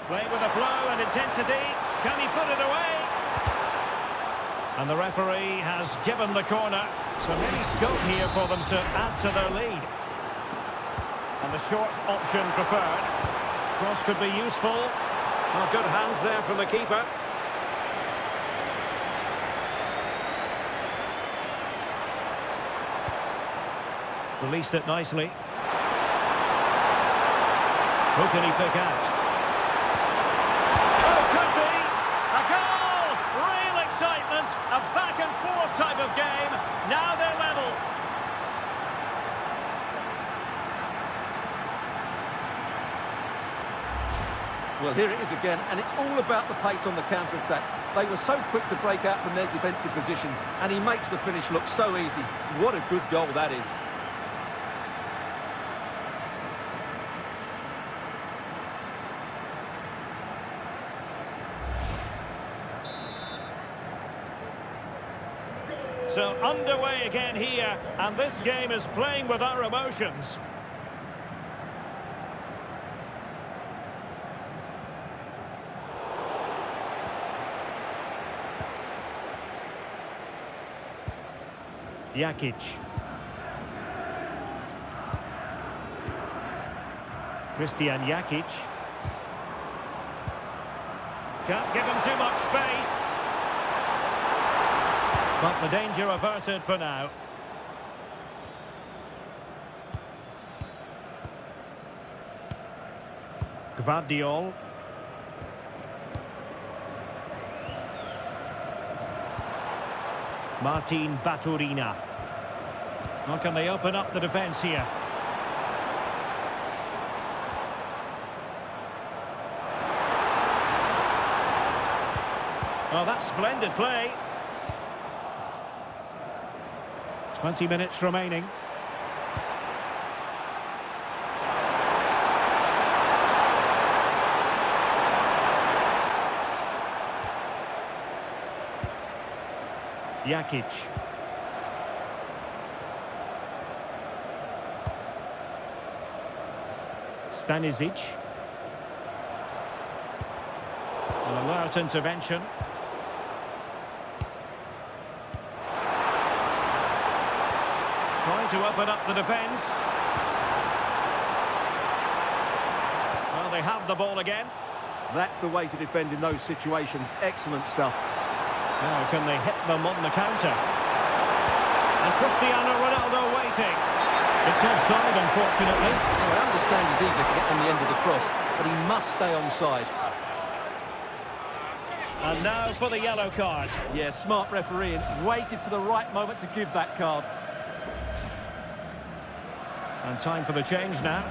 Playing with a flow and intensity. Can he put it away? And the referee has given the corner. So really scope here for them to add to their lead. And the short option preferred. Cross could be useful. Well, good hands there from the keeper. Released it nicely. Who can he pick out? Oh, could be! A goal! Real excitement! A back-and-forth type of game. Now they're level. Well, here it is again, and it's all about the pace on the counter-attack. They were so quick to break out from their defensive positions, and he makes the finish look so easy. What a good goal that is. So underway again here, and this game is playing with our emotions. Jakic. Christian Jakic. Can't give him too much space. But the danger averted for now. Gvardiol. Martin Baturina. How can they open up the defence here? Oh, that's splendid play. 20 minutes remaining. Jakic. Stanisic. An alert intervention. Trying to open up the defence. Well, they have the ball again. That's the way to defend in those situations. Excellent stuff. Now, can they hit them on the counter? And Cristiano Ronaldo waiting. It's offside, unfortunately. Oh, I understand he's eager to get on the end of the cross, but he must stay onside. And now for the yellow card. Yeah, smart refereeing. Waited for the right moment to give that card. And time for the change now.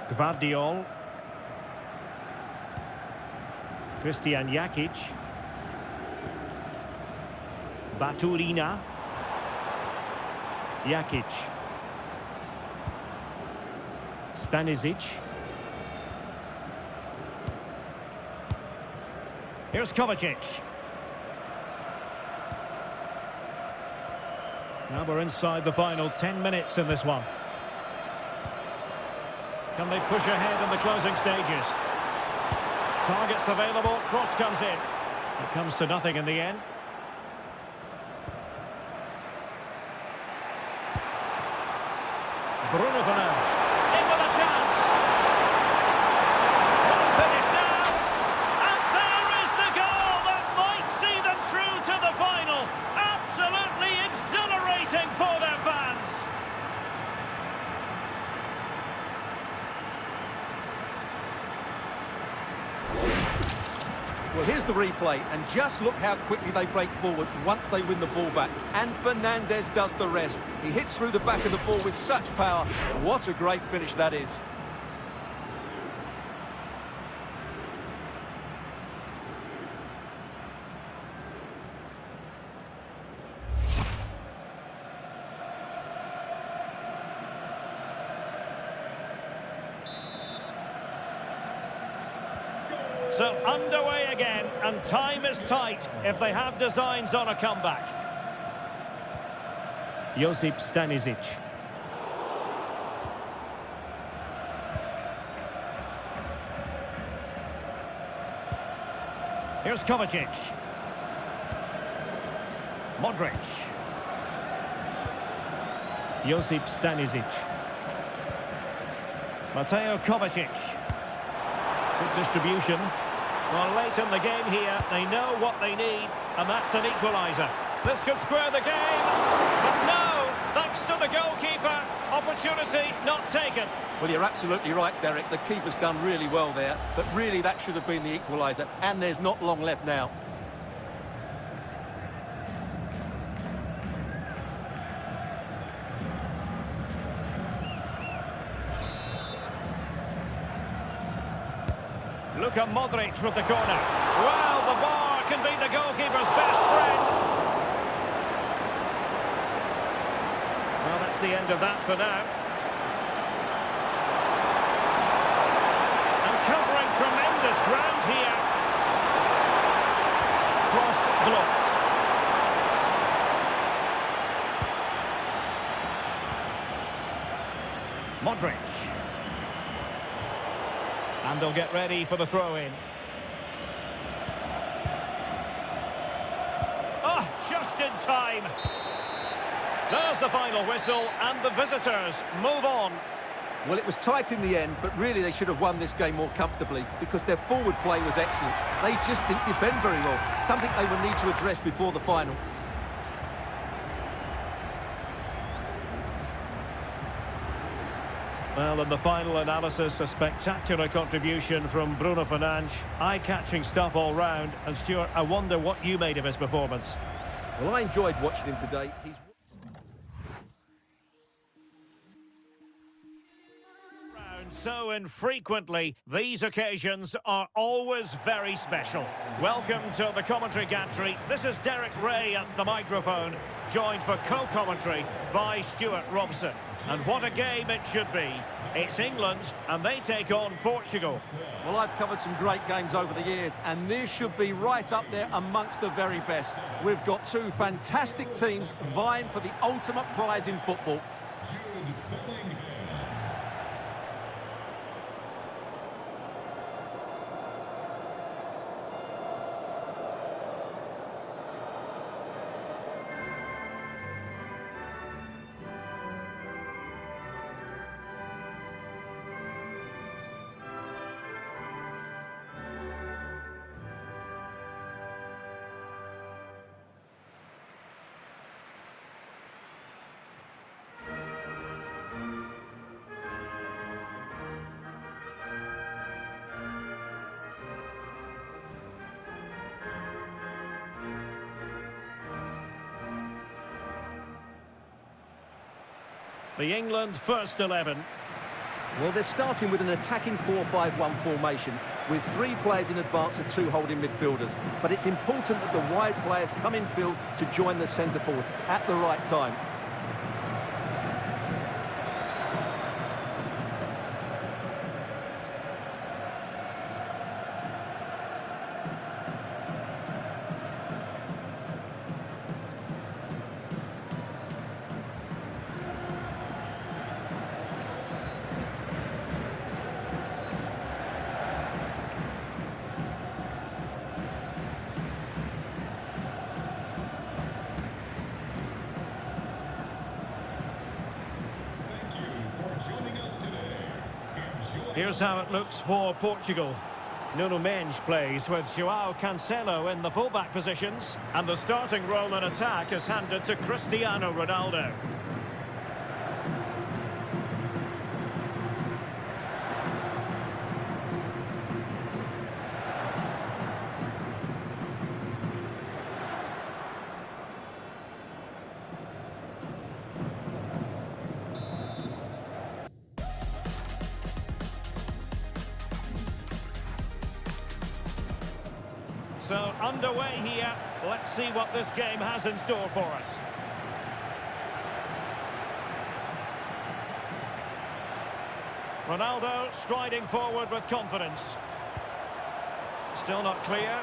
Gvardiol. Christian Jakic. Baturina. Jakic. Stanisic. Here's Kovacic. Now we're inside the final 10 minutes in this one. Can they push ahead in the closing stages? Targets available, cross comes in. It comes to nothing in the end. Bruno Fernandes. In with a chance. Finish now. And there is the goal that might see them through to the final. Absolutely exhilarating for their fans. Well, here's the replay, and just look how quickly they break forward once they win the ball back. And Fernandes does the rest. He hits through the back of the ball with such power. What a great finish that is. So underway again, and time is tight if they have designs on a comeback. Josip Stanisic. Here's Kovacic. Modric. Josip Stanisic. Mateo Kovacic. distribution. Well, late in the game here, they know what they need, and that's an equaliser. This could square the game, but no, thanks to the goalkeeper, opportunity not taken. Well, you're absolutely right, Derek. The keeper's done really well there, but really that should have been the equaliser, and there's not long left now. Luka Modric with the corner. Well, the bar can be the goalkeeper's best friend. Well, that's the end of that for now. And covering tremendous ground here. Cross blocked. Modric. And they'll get ready for the throw-in. Oh, just in time. There's the final whistle, and the visitors move on. Well, it was tight in the end, but really they should have won this game more comfortably because their forward play was excellent. They just didn't defend very well, something they will need to address before the final. Well, in the final analysis, a spectacular contribution from Bruno Fernandes. Eye-catching stuff all round. And Stuart, I wonder what you made of his performance. Well, I enjoyed watching him today. So infrequently, these occasions are always very special. Welcome to the commentary gantry. This is Derek Ray at the microphone, joined for co-commentary by Stuart Robson. And what a game it should be. It's England, and they take on Portugal. Well, I've covered some great games over the years, and this should be right up there amongst the very best. We've got two fantastic teams vying for the ultimate prize in football. The England first 11. Well, they're starting with an attacking 4-5-1 formation with three players in advance of two holding midfielders. But it's important that the wide players come in field to join the centre forward at the right time. Here's how it looks for Portugal. Nuno Mendes plays with João Cancelo in the fullback positions. And the starting role in attack is handed to Cristiano Ronaldo. So, underway here. Let's see what this game has in store for us. Ronaldo striding forward with confidence. Still not clear.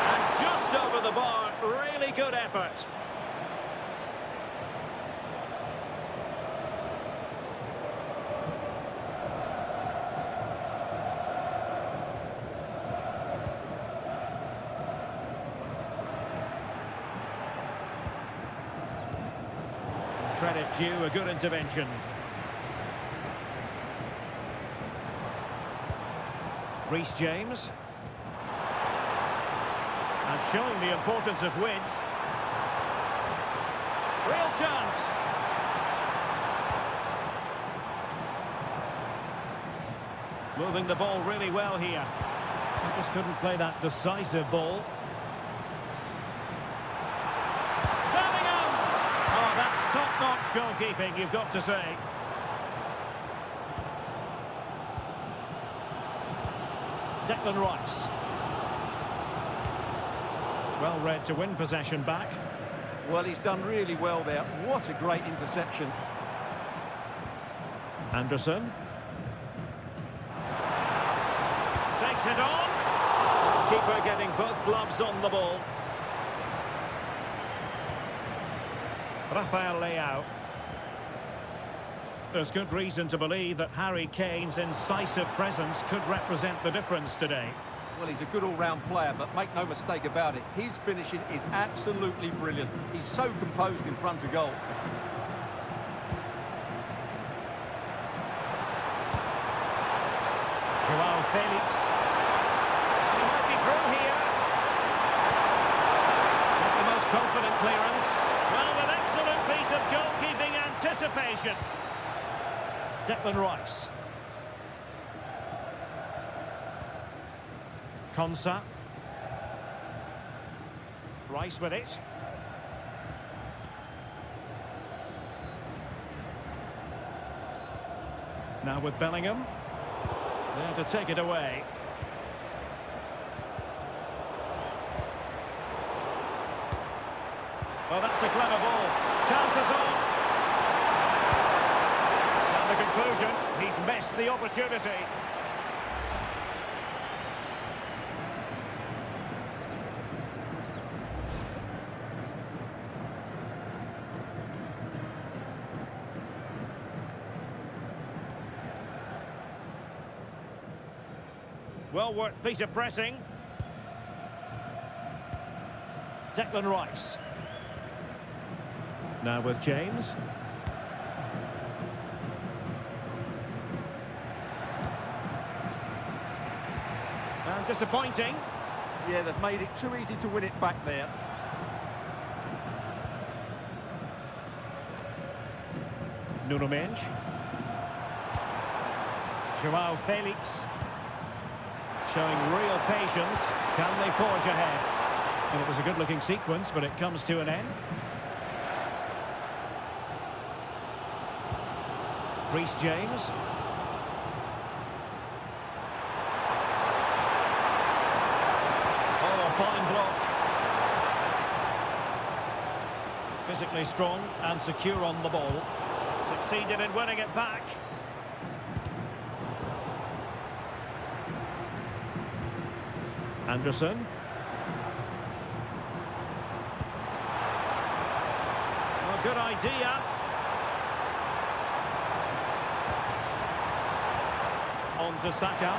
And just over the bar, really good effort. Credit due, a good intervention. Reece James. And showing the importance of wins. Real chance. Moving the ball really well here. He just couldn't play that decisive ball. Bellingham! Oh, that's top-notch goalkeeping, you've got to say. Declan Rice. Well read to win possession back. Well, he's done really well there. What a great interception. Anderson. Takes it on. Keeper getting both gloves on the ball. Rafael Leao. There's good reason to believe that Harry Kane's incisive presence could represent the difference today. Well, he's a good all-round player, but make no mistake about it, his finishing is absolutely brilliant. He's so composed in front of goal. Joao Felix. He might be through here. Not the most confident clearance. Well, an excellent piece of goalkeeping anticipation. Declan Rice. Konsa. Rice with it. Now with Bellingham. There to take it away. Well, that's a clever ball. Chances on. And the conclusion, he's missed the opportunity. Well worked piece of pressing. Declan Rice. Now with James. And disappointing. Yeah, they've made it too easy to win it back there. Nuno Mendes. Joao Felix. Showing real patience. Can they forge ahead? And it was a good-looking sequence, but it comes to an end. Reece James. Oh, a fine block. Physically strong and secure on the ball. Succeeded in winning it back. Anderson. Well, good idea. On to Saka.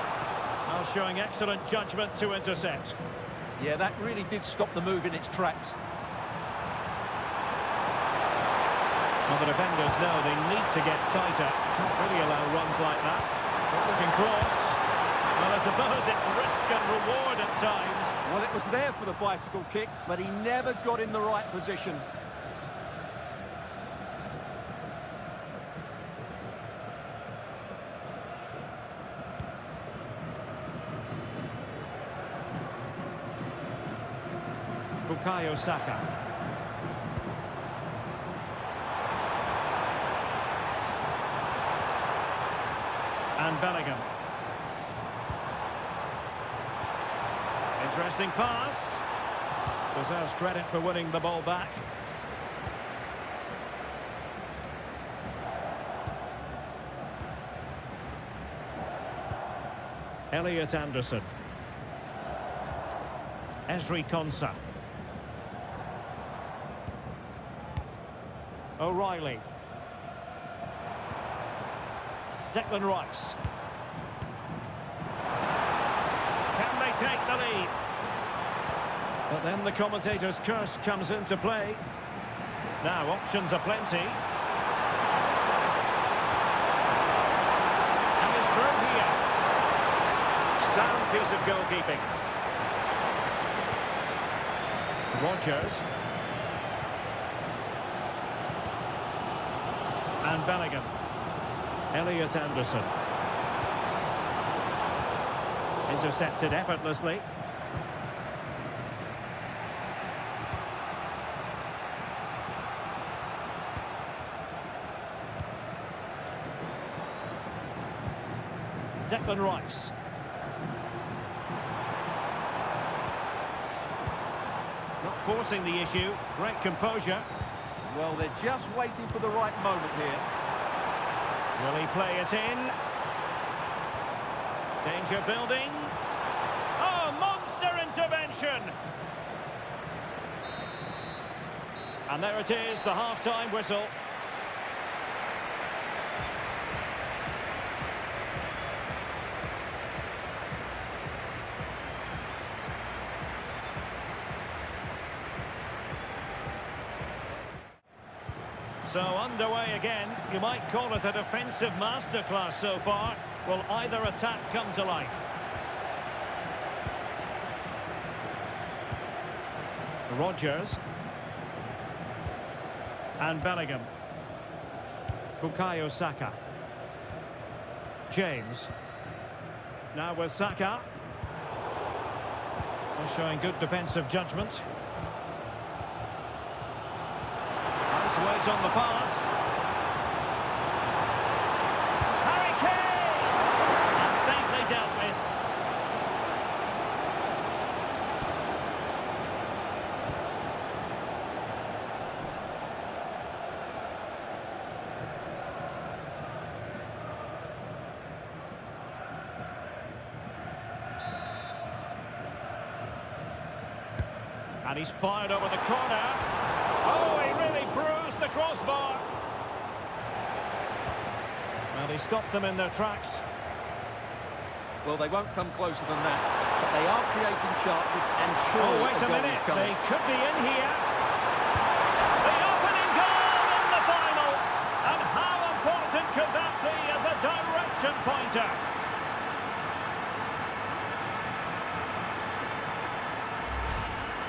Now showing excellent judgment to intercept. Yeah, that really did stop the move in its tracks. Well, the defenders know they need to get tighter. Can't really allow runs like that. Good looking cross. Well, I suppose it's risk and reward at times. Well, it was there for the bicycle kick, but he never got in the right position. Bukayo Saka. And Bellingham. Interesting pass. Deserves credit for winning the ball back. Elliot Anderson. Ezri Konsa. O'Reilly. Declan Rice. Can they take the lead? But then the commentator's curse comes into play. Now options are plenty. piece of goalkeeping. Rodgers. And Bellingham. Elliot Anderson. Intercepted effortlessly. Declan Rice. Not forcing the issue. Great composure. Well, they're just waiting for the right moment here. Will he play it in? Danger building. Oh, monster intervention! And there it is, the half-time whistle. So underway again. You might call it a defensive masterclass so far. Will either attack come to life? Rodgers. And Bellingham. Bukayo Saka. James. Now with Saka. They're showing good defensive judgment. Weight on the pass. Harry Kane! And safely dealt with. And he's fired over the corner. Oh, he really bruised the crossbar. Well, he stopped them in their tracks. Well, they won't come closer than that, but they are creating chances, and surely Oh, wait a minute. They could be in here. The opening goal in the final. And how important could that be as a direction pointer?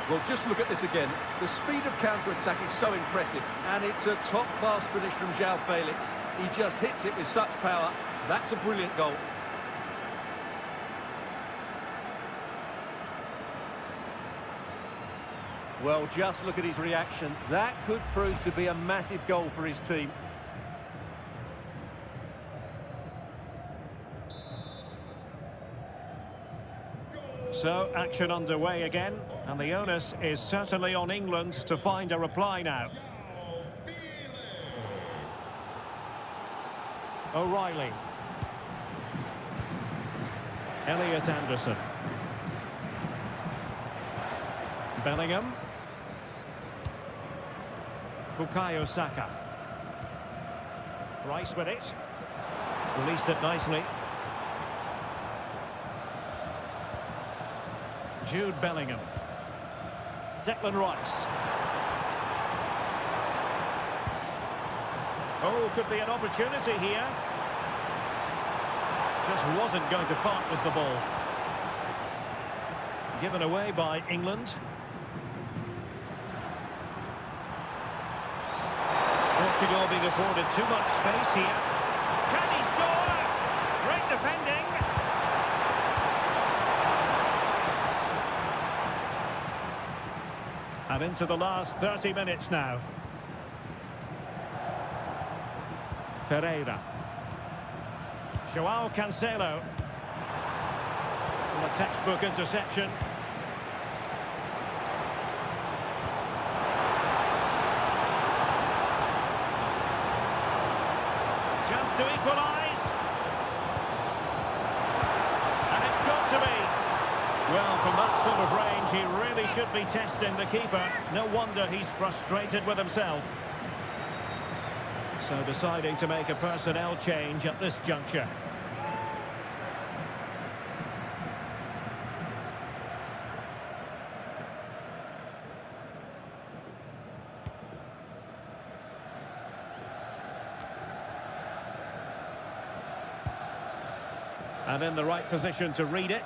Well, just look at this again. The speed of counter-attack is so impressive, and it's a top-class finish from João Felix. He just hits it with such power. That's a brilliant goal. Well, just look at his reaction. That could prove to be a massive goal for his team. So, action underway again, and the onus is certainly on England to find a reply now. O'Reilly. Elliot Anderson. Bellingham. Bukayo Saka. Rice with it. Released it nicely. Jude Bellingham. Declan Rice. Oh, could be an opportunity here. Just wasn't going to part with the ball. Given away by England. Portugal being afforded too much space here. Can he score? Great defending. And into the last 30 minutes now. Ferreira. João Cancelo. And a textbook interception. Chance to equalise. And it's got to be. Well, from that sort of range, he really should be testing the keeper. No wonder he's frustrated with himself. So deciding to make a personnel change at this juncture. And in the right position to read it.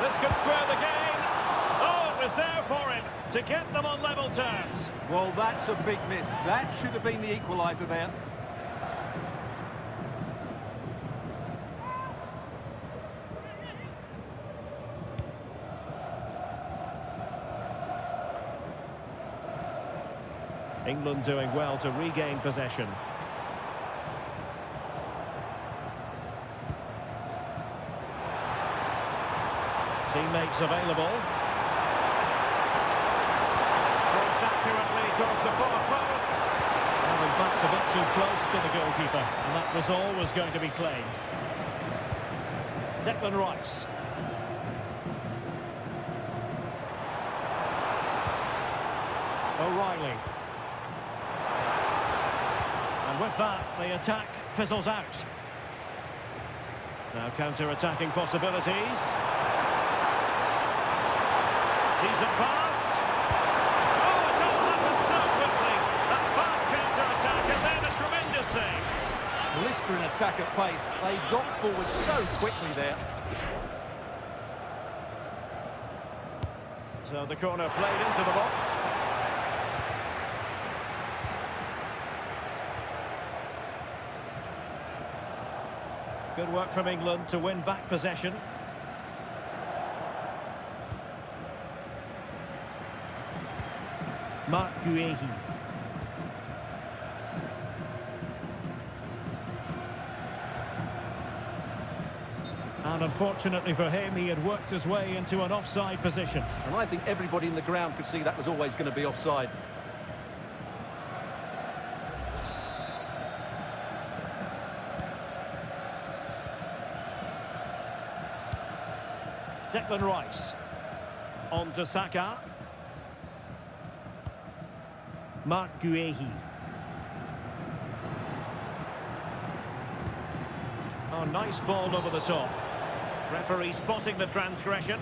This could square the game. Oh, it was there for him to get them on level terms. Well, that's a big miss. That should have been the equaliser there. England doing well to regain possession. Teammates available. Crossed accurately towards the far post. And in fact a bit too close to the goalkeeper. And that was always going to be claimed. Declan Rice. O'Reilly. And with that, the attack fizzles out. Now counter-attacking possibilities. Decent pass. Oh, it all happened so quickly. That fast counter-attack and then a tremendous save. Blistering attack at pace. They got forward so quickly there. So the corner played into the box. Good work from England to win back possession. Mark Guehi. And unfortunately for him, he had worked his way into an offside position. And I think everybody in the ground could see that was always going to be offside. Declan Rice. On to Saka. Mark Guehi. Oh, nice ball over the top. Referee spotting the transgression.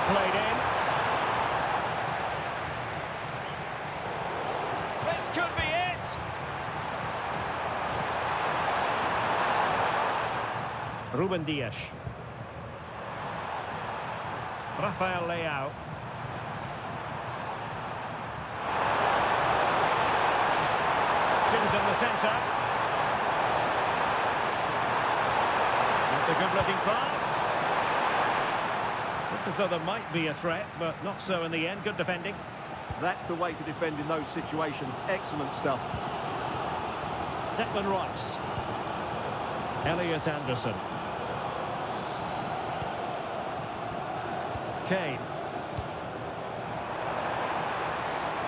Played in. This could be it. Ruben Dias. Rafael Leao. Options in the centre. That's a good-looking pass. As though there might be a threat, but not so in the end. Good defending. That's the way to defend in those situations. Excellent stuff. Declan Rice. Elliot Anderson. Kane.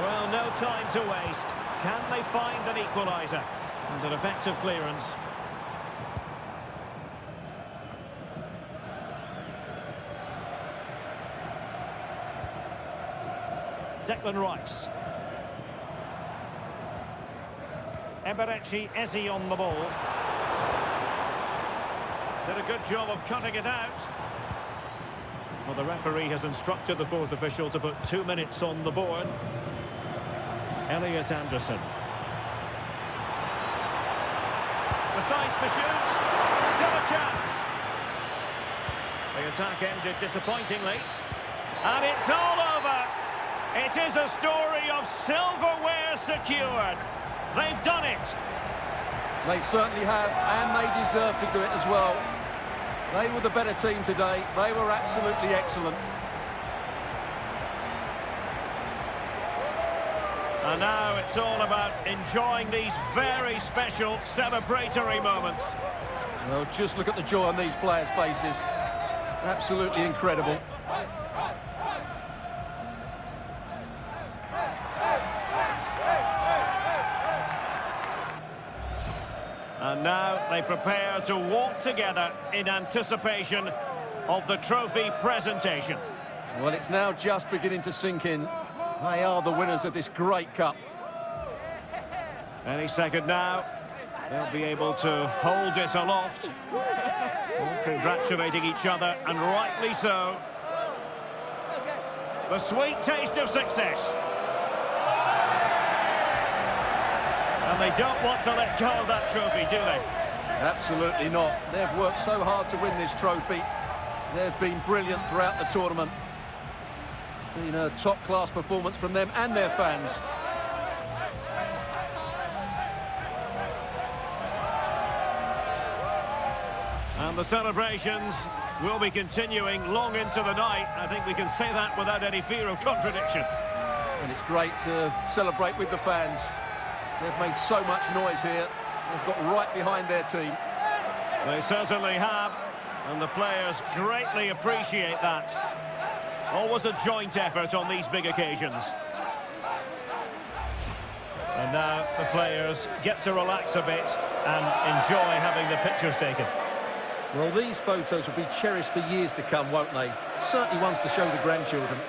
Well, no time to waste. Can they find an equaliser? And an effective clearance. Declan Rice. Eberechi Eze on the ball. Did a good job of cutting it out. Well, the referee has instructed the fourth official to put 2 minutes on the board. Elliot Anderson. Decides to shoot. Still a chance. The attack ended disappointingly. And it's all over. It is a story of silverware secured. They've done it. They certainly have, and they deserve to do it as well. They were the better team today. They were absolutely excellent. And now it's all about enjoying these very special celebratory moments. Well, just look at the joy on these players' faces. Absolutely incredible. And now they prepare to walk together in anticipation of the trophy presentation. Well, it's now just beginning to sink in. They are the winners of this great cup. Any second now, they'll be able to hold it aloft. Congratulating each other, and rightly so. The sweet taste of success. And they don't want to let go of that trophy, do they? Absolutely not. They've worked so hard to win this trophy. They've been brilliant throughout the tournament. Been a top-class performance from them and their fans. And the celebrations will be continuing long into the night. I think we can say that without any fear of contradiction. And it's great to celebrate with the fans. They've made so much noise here. They've got right behind their team. They certainly have, and the players greatly appreciate that. Always a joint effort on these big occasions. And now the players get to relax a bit and enjoy having the pictures taken. Well, these photos will be cherished for years to come, won't they? Certainly ones to show the grandchildren.